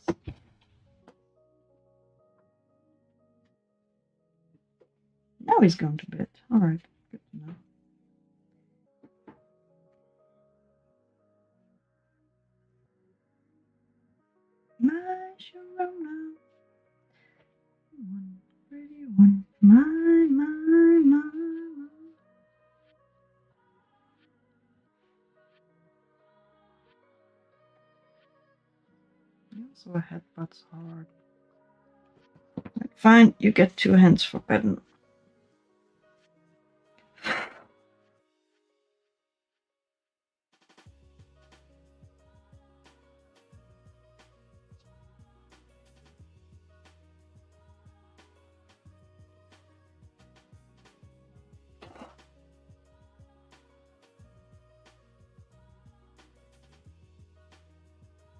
Speaker 1: Now he's going to bed. Alright, good to know. My Sharona. One pretty one. My. You also a headbutt's hard. Fine, you get 2 hands for pattern.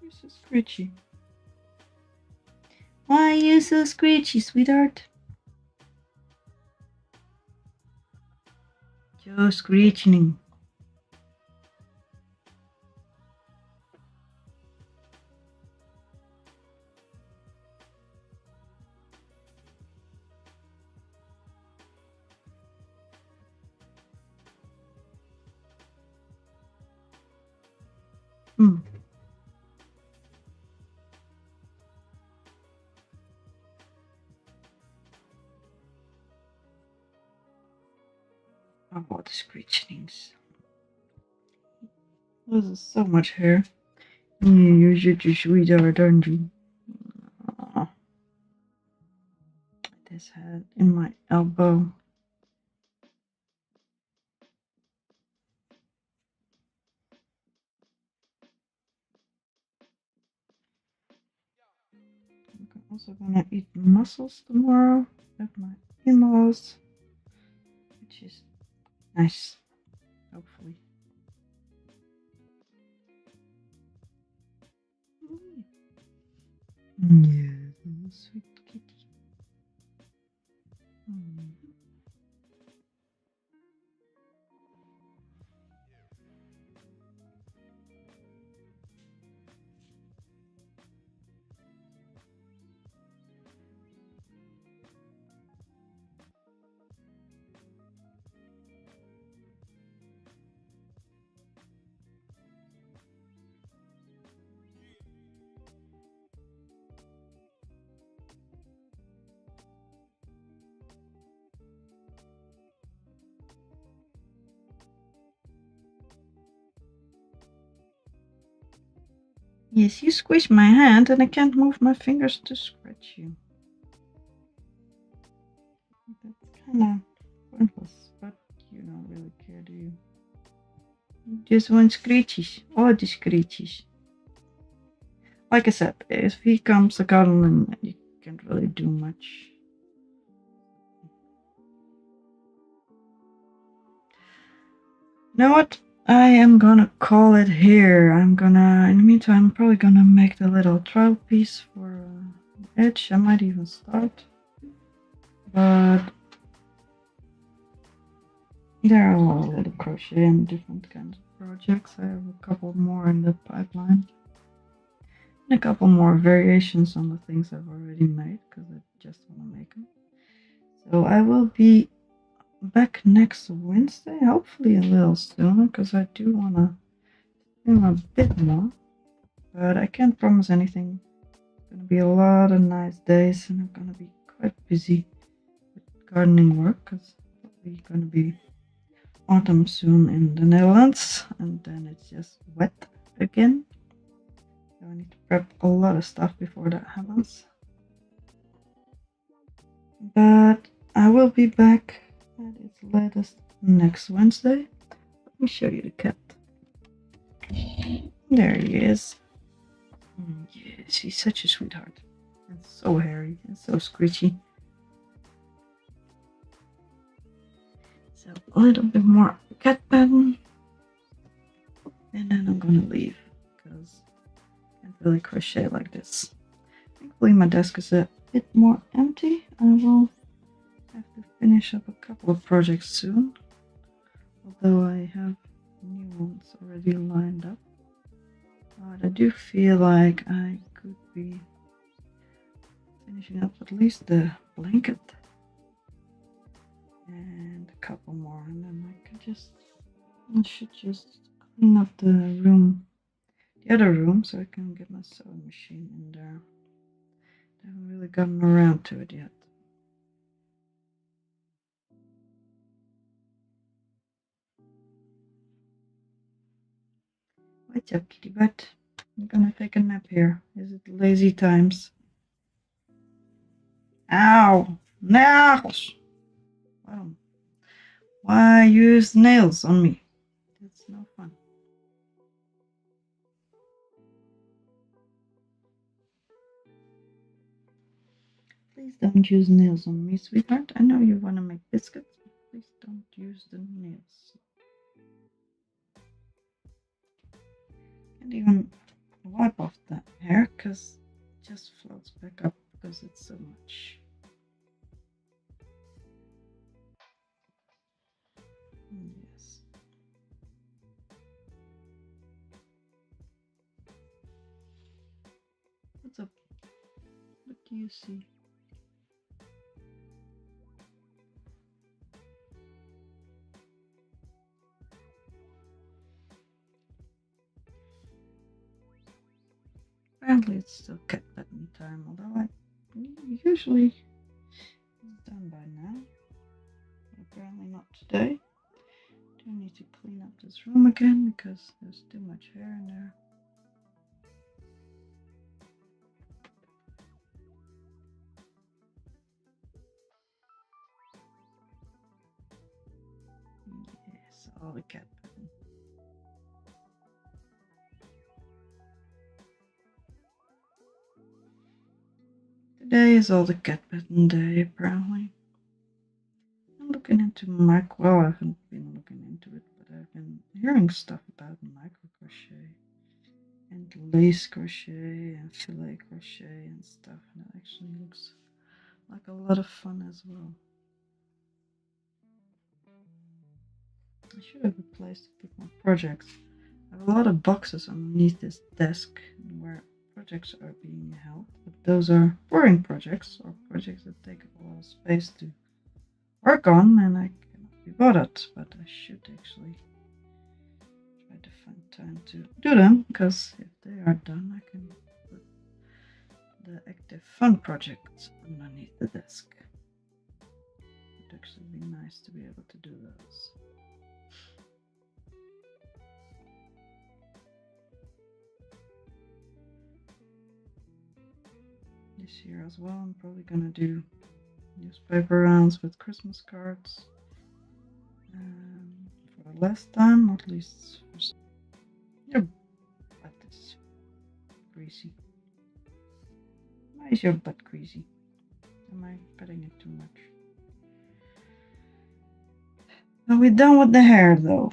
Speaker 1: You're so screechy. Why are you so screechy, sweetheart? You're screeching. scratchings. This is so much hair. You're such a sweetheart, aren't you? Aw. This head in my elbow. I'm also gonna eat mussels tomorrow at my in-laws, which is nice, hopefully. Yeah, sweet kitty. Yes, you squeeze my hand and I can't move my fingers to scratch you. That's kind of pointless, but you don't really care, do you? You just want scratches, all the scratches. Like I said, if he comes a cuddling, you can't really do much. You know what? I am gonna call it here. In the meantime, I'm probably gonna make the little trial piece for edge. I might even start. But there are a lot of little crochet and different kinds of projects. I have a couple more in the pipeline. And a couple more variations on the things I've already made, because I just want to make them. So I will be back next Wednesday, hopefully a little sooner, because I do want to film a bit more, but I can't promise anything. It's going to be a lot of nice days, and I'm going to be quite busy with gardening work, because it's going to be autumn soon in the Netherlands, and then it's just wet again. So I need to prep a lot of stuff before that happens. But I will be back at its latest next Wednesday. Let me show you the cat. There he is. Yes, he's such a sweetheart. And so hairy and so scratchy. So a little bit more cat pattern. And then I'm gonna leave because I can't really crochet like this. Thankfully my desk is a bit more empty. I will have to finish up a couple of projects soon. Although I have new ones already lined up. But I do feel like I could be finishing up at least the blanket and a couple more, and then I should just clean up the room, the other room, so I can get my sewing machine in there. I haven't really gotten around to it yet. What's up, kitty butt? I'm gonna take a nap here. Is it lazy times? Ow! Nails! Why use nails on me? It's no fun. Please don't use nails on me, sweetheart. I know you want to make biscuits, but please don't use the nails. Can't even wipe off that hair because it just floats back up because it's so much. Yes. What's up? What do you see? Apparently it's still cat pattern time, although I usually it's done by now. Apparently not today. Do need to clean up this room again because there's too much hair in there. Yes, all the cat pattern. Today is all the cat pattern day, apparently. I'm looking into well, I haven't been looking into it, but I've been hearing stuff about micro crochet and lace crochet and filet crochet and stuff, and it actually looks like a lot of fun as well. I should have a place to put my projects. I have a lot of boxes underneath this desk where projects are being held, but those are boring projects or projects that take up a lot of space to work on, and I cannot be bothered. But I should actually try to find time to do them, because if they are done, I can put the active fun projects underneath the desk. It would actually be nice to be able to do those. This year as well, I'm probably gonna do newspaper rounds with Christmas cards. For the last time, not least. Your butt is greasy. Why is your butt greasy? Am I petting it too much? Are we done with the hair though?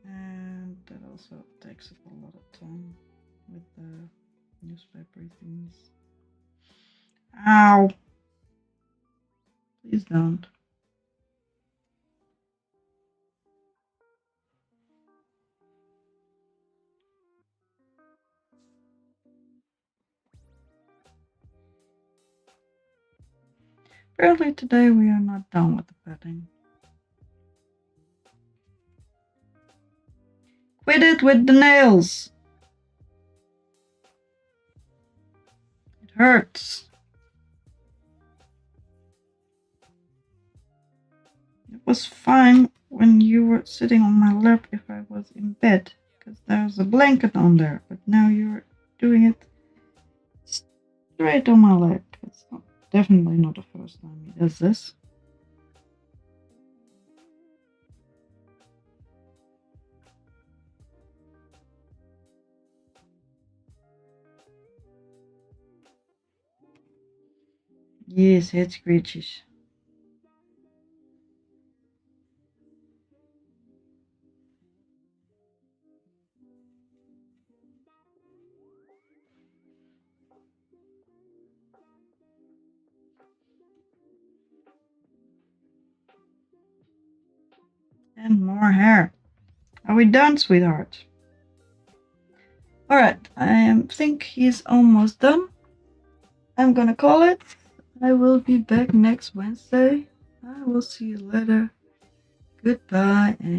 Speaker 1: And that also takes up a lot of time with the newspaper things. Ow! Please don't. Apparently today we are not done with the petting. Quit it with the nails! It hurts. It was fine when you were sitting on my lap if I was in bed, because there's a blanket on there, but now you're doing it straight on my lap. It's definitely not the first time he does this. Yes, head scratches. And more hair. Are we done, sweetheart? Alright, I think he's almost done. I'm gonna call it. I will be back next Wednesday. I will see you later. Goodbye and